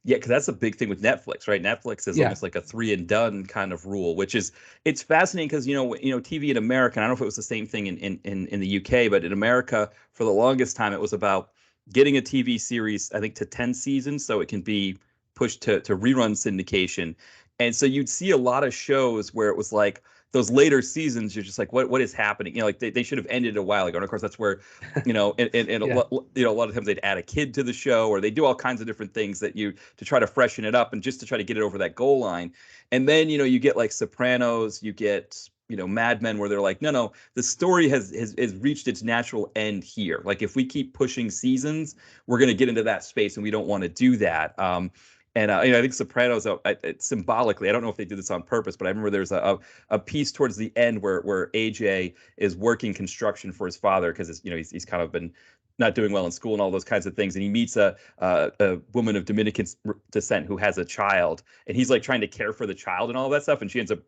C: Yeah, because that's a big thing with Netflix, right? Netflix is
B: Yeah,
C: almost like a three and done kind of rule, which is, it's fascinating because TV in America. And I don't know if it was the same thing in the UK, but in America for the longest time it was about getting a TV series, I think, to 10 seasons so it can be pushed to rerun syndication. And so you'd see a lot of shows where it was like those later seasons, you're just like, what is happening? Like they should have ended a while ago. And of course, that's where, and
B: yeah,
C: a lot of times they'd add a kid to the show, or they do all kinds of different things to try to freshen it up and just to try to get it over that goal line. And then, you get like Sopranos, you get, Mad Men, where they're like, no, the story has reached its natural end here. Like if we keep pushing seasons, we're going to get into that space, and we don't want to do that. And I think Sopranos, symbolically, I don't know if they did this on purpose, but I remember there's a piece towards the end where AJ is working construction for his father because he's kind of been not doing well in school and all those kinds of things, and he meets a woman of Dominican descent who has a child, and he's like trying to care for the child and all that stuff, and she ends up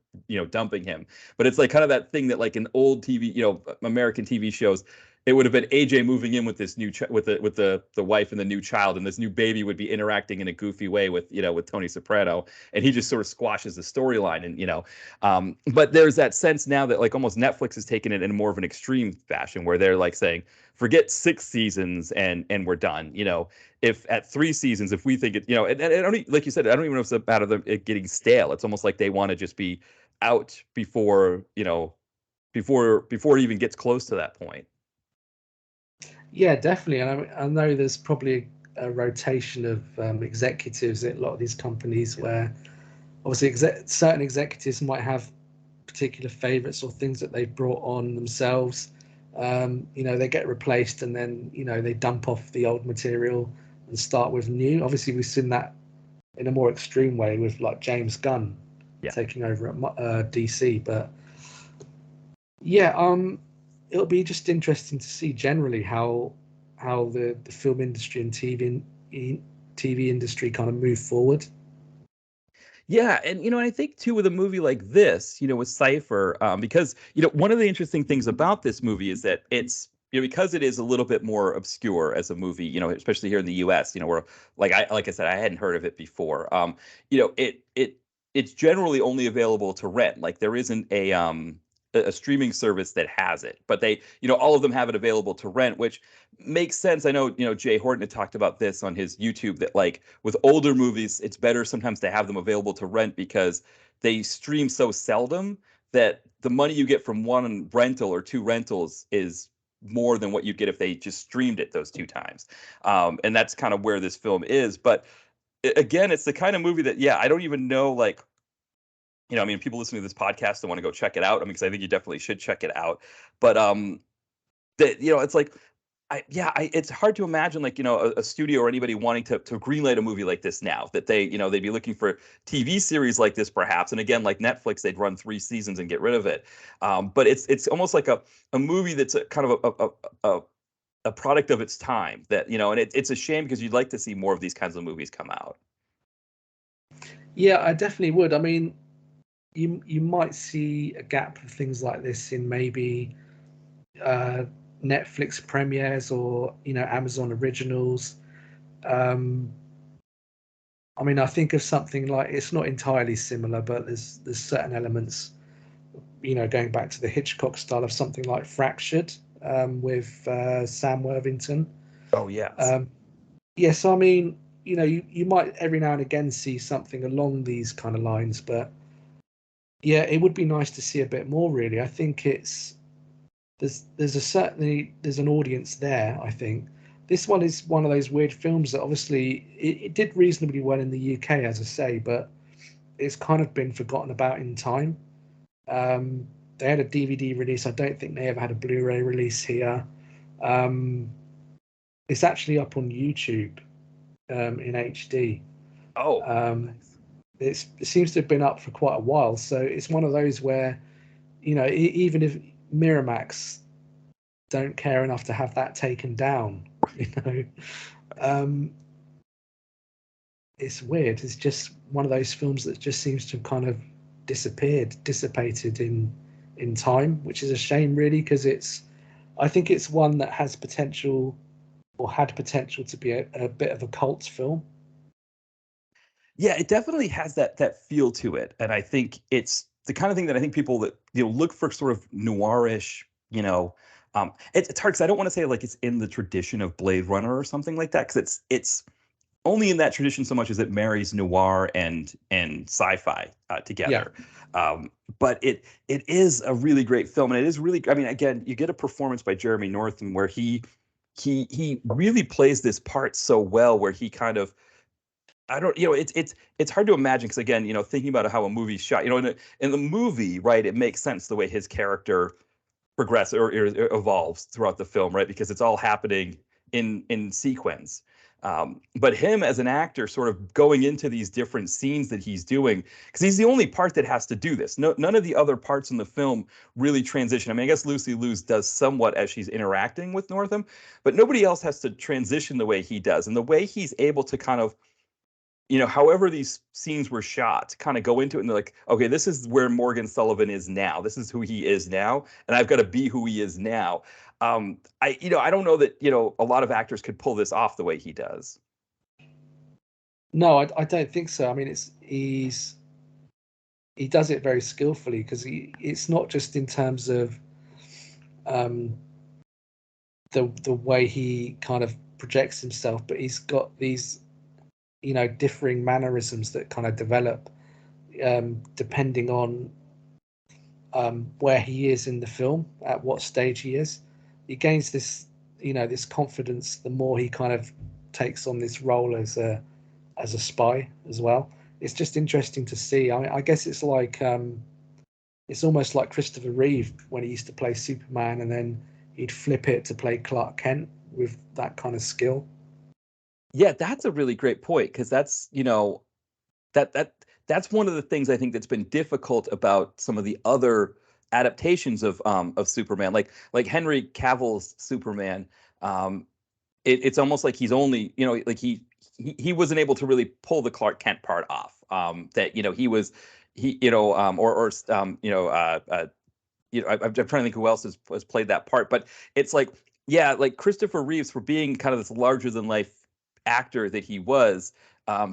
C: dumping him. But it's like kind of that thing that like in old TV, American TV shows, it would have been AJ moving in with this new with the wife and the new child, and this new baby would be interacting in a goofy way with Tony Soprano, and he just sort of squashes the storyline. And but there's that sense now that like almost Netflix has taken it in more of an extreme fashion, where they're like saying, forget 6 seasons and we're done. If at 3 seasons, if we think it, and I don't, like you said, I don't even know if it's about it getting stale. It's almost like they want to just be out before before it even gets close to that point.
B: yeah, definitely. And I know there's probably a rotation of executives at a lot of these companies where obviously certain executives might have particular favorites or things that they've brought on themselves. They get replaced, and then they dump off the old material and start with new. Obviously, we've seen that in a more extreme way with like James Gunn
C: Yeah.
B: taking over at DC. But yeah, it'll be just interesting to see generally how the film industry and TV industry kind of move forward.
C: Yeah, and I think too with a movie like this, with Cypher, because one of the interesting things about this movie is that it's because it is a little bit more obscure as a movie, especially here in the U.S. Where like I said, I hadn't heard of it before. It's generally only available to rent. Like there isn't a streaming service that has it, but they all of them have it available to rent, which makes sense. I know, Jay Horton had talked about this on his YouTube that like with older movies, it's better sometimes to have them available to rent because they stream so seldom that the money you get from one rental or two rentals is more than what you get if they just streamed it those two times. And that's kind of where this film is. But again, it's the kind of movie that, yeah, I don't even know, like, I mean, people listening to this podcast and want to go check it out. I mean, because I think you definitely should check it out. But that it's like it's hard to imagine like a studio or anybody wanting to greenlight a movie like this now that they'd be looking for TV series like this perhaps, and again like Netflix they'd run 3 seasons and get rid of it, but it's almost like a movie that's a kind of a product of its time that and it's a shame because you'd like to see more of these kinds of movies come out.
B: Yeah, I definitely would. I mean, you might see a gap of things like this in maybe Netflix premieres or Amazon originals. I mean, I think of something like, it's not entirely similar, but there's certain elements, going back to the Hitchcock style of something like Fractured, with Sam Worthington.
C: Oh yes.
B: Yes, I mean, you might every now and again see something along these kind of lines, but yeah, it would be nice to see a bit more. Really, I think there's an audience there. I think this one is one of those weird films that obviously it did reasonably well in the UK, as I say, but it's kind of been forgotten about in time. They had a DVD release. I don't think they ever had a Blu-ray release here. It's actually up on YouTube in HD.
C: Oh,
B: Nice. It seems to have been up for quite a while, so it's one of those where even if Miramax don't care enough to have that taken down, it's weird. It's just one of those films that just seems to have kind of dissipated in time, which is a shame, really, because I think it's one that has potential, or had potential to be a bit of a cult film.
C: Yeah, it definitely has that feel to it, and I think it's the kind of thing that I think people that look for sort of noirish, it's hard because I don't want to say like it's in the tradition of Blade Runner or something like that because it's only in that tradition so much as it marries noir and sci-fi together. Yeah. But it is a really great film, and it is really. I mean, again, you get a performance by Jeremy Northam where he really plays this part so well, where he kind of. I don't, it's hard to imagine because again, thinking about how a movie's shot, in the movie, right, it makes sense the way his character progresses or evolves throughout the film, right, because it's all happening in sequence. But him as an actor sort of going into these different scenes that he's doing, because he's the only part that has to do this. None of the other parts in the film really transition. I mean, I guess Lucy Liu's does somewhat as she's interacting with Northam, but nobody else has to transition the way he does. And the way he's able to kind of however these scenes were shot, kind of go into it and they're like, okay, this is where Morgan Sullivan is now. This is who he is now, and I've got to be who he is now. I don't know that a lot of actors could pull this off the way he does.
B: No, I don't think so. I mean, he does it very skillfully because it's not just in terms of the way he kind of projects himself, but he's got these differing mannerisms that kind of develop depending on where he is in the film, at what stage he is. He gains this this confidence the more he kind of takes on this role as a spy as well. It's just interesting to see. I mean, I guess it's like it's almost like Christopher Reeve when he used to play Superman and then he'd flip it to play Clark Kent with that kind of skill.
C: Yeah, that's a really great point because that's that's one of the things I think that's been difficult about some of the other adaptations of Superman, like Henry Cavill's Superman. It's almost like he's only like he wasn't able to really pull the Clark Kent part off. That I'm trying to think who else has played that part, but it's like, yeah, like Christopher Reeves, for being kind of this larger than life actor that he was,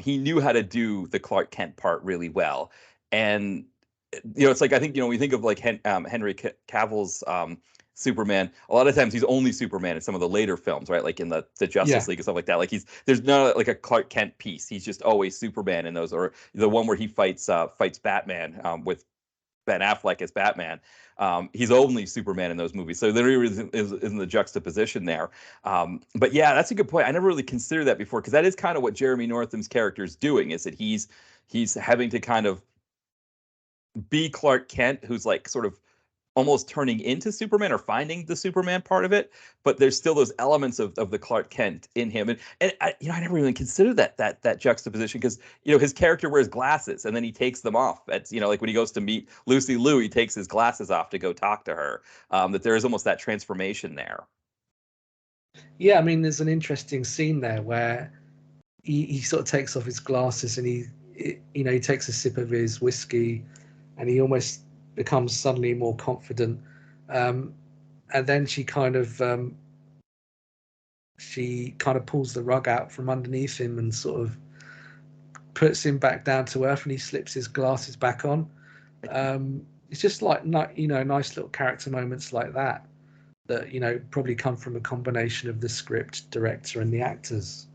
C: he knew how to do the Clark Kent part really well. And it's like, I think, when we think of like Henry Cavill's Superman, a lot of times he's only Superman in some of the later films, right? Like in the Justice League and stuff like that. Like there's not like a Clark Kent piece. He's just always Superman in those, or the one where he fights Batman with Ben Affleck as Batman. He's only Superman in those movies, so there isn't the juxtaposition there. But yeah, that's a good point. I never really considered that before, because that is kind of what Jeremy Northam's character is doing. Is that he's having to kind of be Clark Kent, who's like sort of almost turning into Superman or finding the Superman part of it, but there's still those elements of the Clark Kent in him. And I never even considered that juxtaposition, because his character wears glasses and then he takes them off. That's like when he goes to meet Lucy Liu, he takes his glasses off to go talk to her. That there is almost that transformation there.
B: Yeah, I mean, there's an interesting scene there where he sort of takes off his glasses and he takes a sip of his whiskey, and he almost becomes suddenly more confident, and then she kind of pulls the rug out from underneath him and sort of puts him back down to earth, and he slips his glasses back on. It's just like nice little character moments like that probably come from a combination of the script, director, and the actors.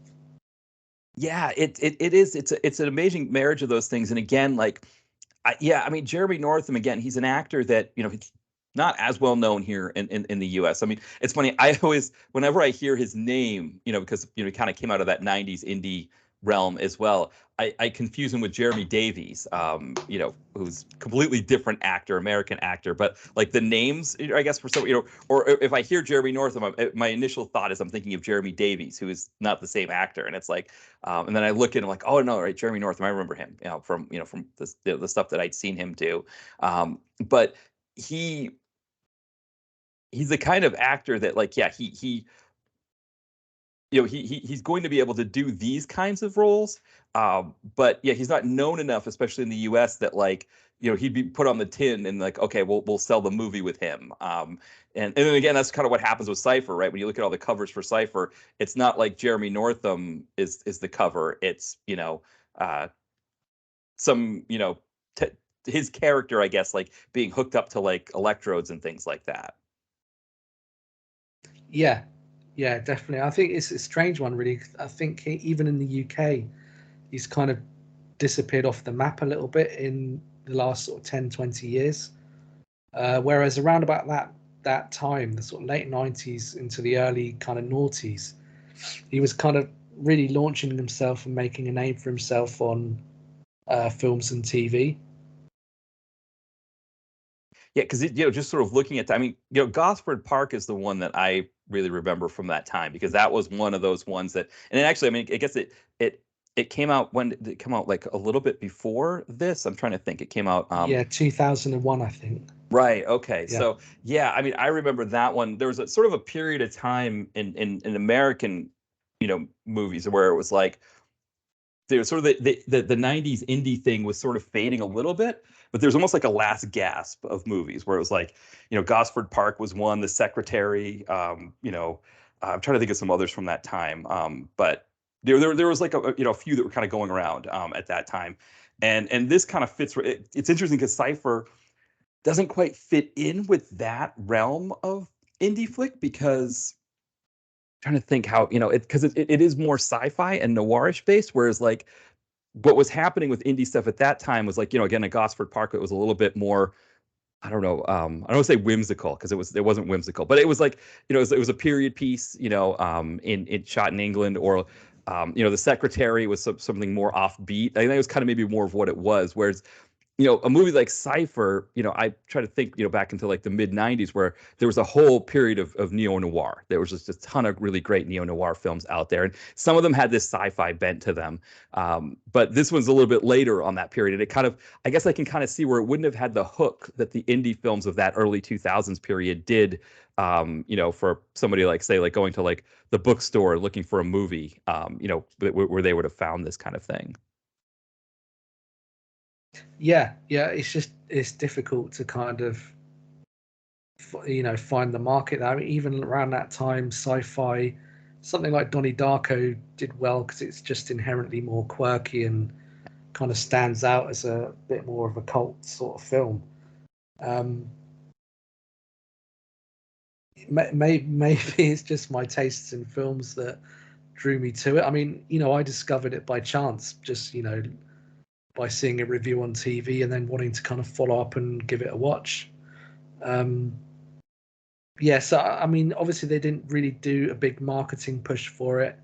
C: Yeah, it is. It's an amazing marriage of those things. And again, like, I mean, Jeremy Northam, again, he's an actor that, he's not as well known here in the US. I mean, it's funny. I always, whenever I hear his name, because, he kind of came out of that 90s indie realm as well, I confuse him with Jeremy Davies, who's completely different actor, American actor. But like the names, I guess for some, or if I hear Jeremy Northam, my initial thought is I'm thinking of Jeremy Davies, who is not the same actor. And it's like, and then I look at him like, oh no, right, Jeremy Northam, I remember him, from the stuff that I'd seen him do. But he's the kind of actor that, like, yeah, he's going to be able to do these kinds of roles. But yeah, he's not known enough, especially in the US, that, like, he'd be put on the tin and like, okay, we'll sell the movie with him. And then again, that's kind of what happens with Cypher, right? When you look at all the covers for Cypher, it's not like Jeremy Northam is the cover. It's, some, his character, I guess, like being hooked up to like electrodes and things like that.
B: Yeah, definitely. I think it's a strange one, really. I think even in the UK, he's kind of disappeared off the map a little bit in the last sort of 10, 20 years. Whereas around about that time, the sort of late 90s into the early kind of noughties, he was kind of really launching himself and making a name for himself on films and TV.
C: Yeah, because just sort of looking at that, I mean, Gosford Park is the one that I really remember from that time, because that was one of those ones that, and it actually, I mean, I guess it came out, when did it come out? Like a little bit before this. I'm trying to think. It came out
B: 2001, I think.
C: Right. Okay.
B: Yeah.
C: So yeah, I mean, I remember that one. There was a sort of a period of time in American, movies where it was like, there was sort of the 90s indie thing was sort of fading a little bit, but there's almost like a last gasp of movies where it was like, Gosford Park was one, The Secretary, I'm trying to think of some others from that time. But there was like a few that were kind of going around at that time. And this kind of fits. It's interesting because Cypher doesn't quite fit in with that realm of indie flick, because trying to think how, because it is more sci-fi and noirish based, whereas like what was happening with indie stuff at that time was like, again, at Gosford Park, it was a little bit more, I don't know, I don't want to say whimsical, because it wasn't whimsical, but it was like, it was a period piece, in shot in England, or The Secretary was something more offbeat. I think it was kind of maybe more of what it was, whereas a movie like Cypher, I try to think, back into like the mid 90s where there was a whole period of neo-noir. There was just a ton of really great neo-noir films out there. And some of them had this sci-fi bent to them. But this one's a little bit later on that period. And it kind of, I guess I can kind of see where it wouldn't have had the hook that the indie films of that early 2000s period did, for somebody like, say, like going to like the bookstore looking for a movie, where they would have found this kind of thing.
B: Yeah, it's difficult to kind of find the market. I mean, even around that time, sci-fi, something like Donnie Darko did well because it's just inherently more quirky and kind of stands out as a bit more of a cult sort of film. Maybe it's just my tastes in films that drew me to it. I mean, I discovered it by chance, just by seeing a review on TV and then wanting to kind of follow up and give it a watch. So I mean, obviously they didn't really do a big marketing push for it,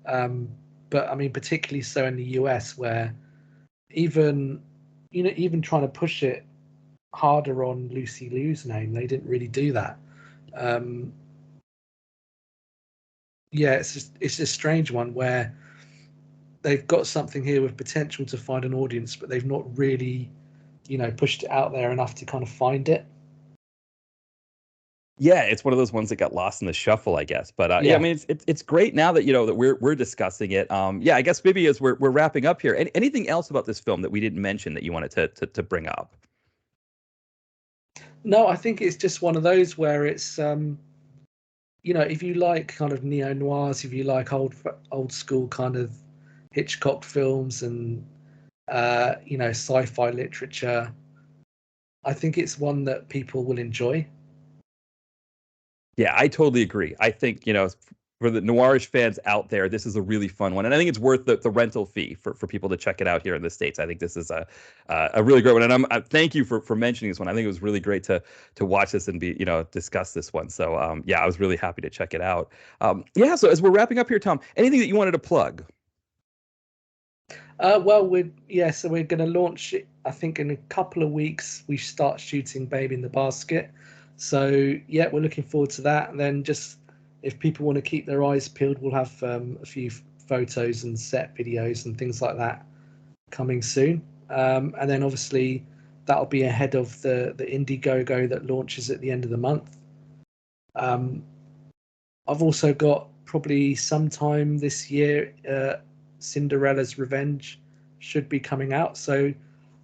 B: but I mean, particularly so in the US, where even trying to push it harder on Lucy Liu's name, they didn't really do that. It's a strange one where they've got something here with potential to find an audience, but they've not really, pushed it out there enough to kind of find it.
C: Yeah, it's one of those ones that got lost in the shuffle, I guess. But I mean, it's great now that that we're discussing it. I guess maybe as we're wrapping up here, anything else about this film that we didn't mention that you wanted to bring up?
B: No, I think it's just one of those where it's if you like kind of neo noirs, if you like old school kind of Hitchcock films and sci-fi literature, I think it's one that people will enjoy.
C: Yeah, I totally agree. I think, for the noirish fans out there, this is a really fun one. And I think it's worth the rental fee for people to check it out here in the States. I think this is a really great one. And thank you for mentioning this one. I think it was really great to watch this and discuss this one. So, I was really happy to check it out. So as we're wrapping up here, Tom, anything that you wanted to plug?
B: We're going to launch it, I think in a couple of weeks. We start shooting Baby in the Basket. So, we're looking forward to that. And then just if people want to keep their eyes peeled, we'll have a few photos and set videos and things like that coming soon. And then obviously that'll be ahead of the Indiegogo that launches at the end of the month. I've also got probably sometime this year, Cinderella's Revenge should be coming out. So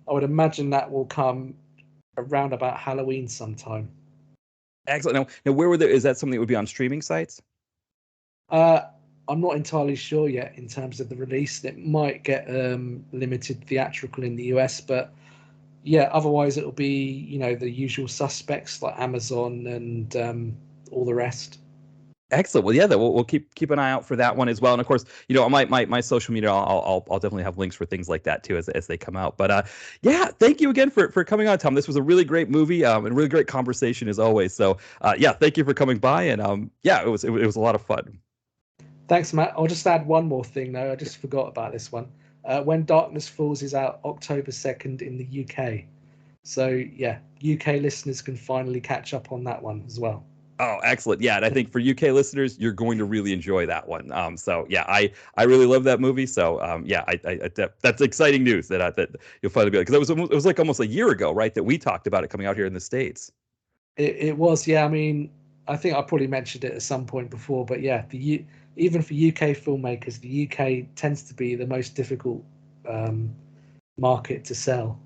B: I would imagine that will come around about Halloween sometime.
C: Excellent. Now where is that something that would be on streaming sites?
B: I'm not entirely sure yet in terms of the release. It might get limited theatrical in the US, but otherwise it'll be the usual suspects like Amazon and all the rest.
C: Excellent. Well, we'll keep an eye out for that one as well. And of course, on my social media, I'll definitely have links for things like that too as they come out. But thank you again for coming on, Tom. This was a really great movie and a really great conversation as always. So thank you for coming by, and it was a lot of fun.
B: Thanks, Matt. I'll just add one more thing though. I just forgot about this one. When Darkness Falls is out October 2nd in the UK. So UK listeners can finally catch up on that one as well.
C: Oh, excellent. Yeah, and I think for UK listeners, you're going to really enjoy that one. I really love that movie. So, that's exciting news that you'll finally be like, because it was like almost a year ago, right, that we talked about it coming out here in the States.
B: It was, yeah. I mean, I think I probably mentioned it at some point before, but even for UK filmmakers, the UK tends to be the most difficult market to sell.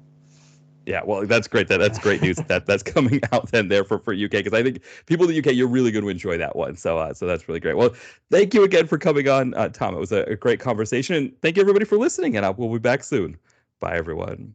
C: Yeah, well, that's great. That's great news. That's coming out then there for UK, because I think people in the UK, you're really going to enjoy that one. So that's really great. Well, thank you again for coming on, Tom. It was a great conversation, and thank you everybody for listening. And we'll be back soon. Bye, everyone.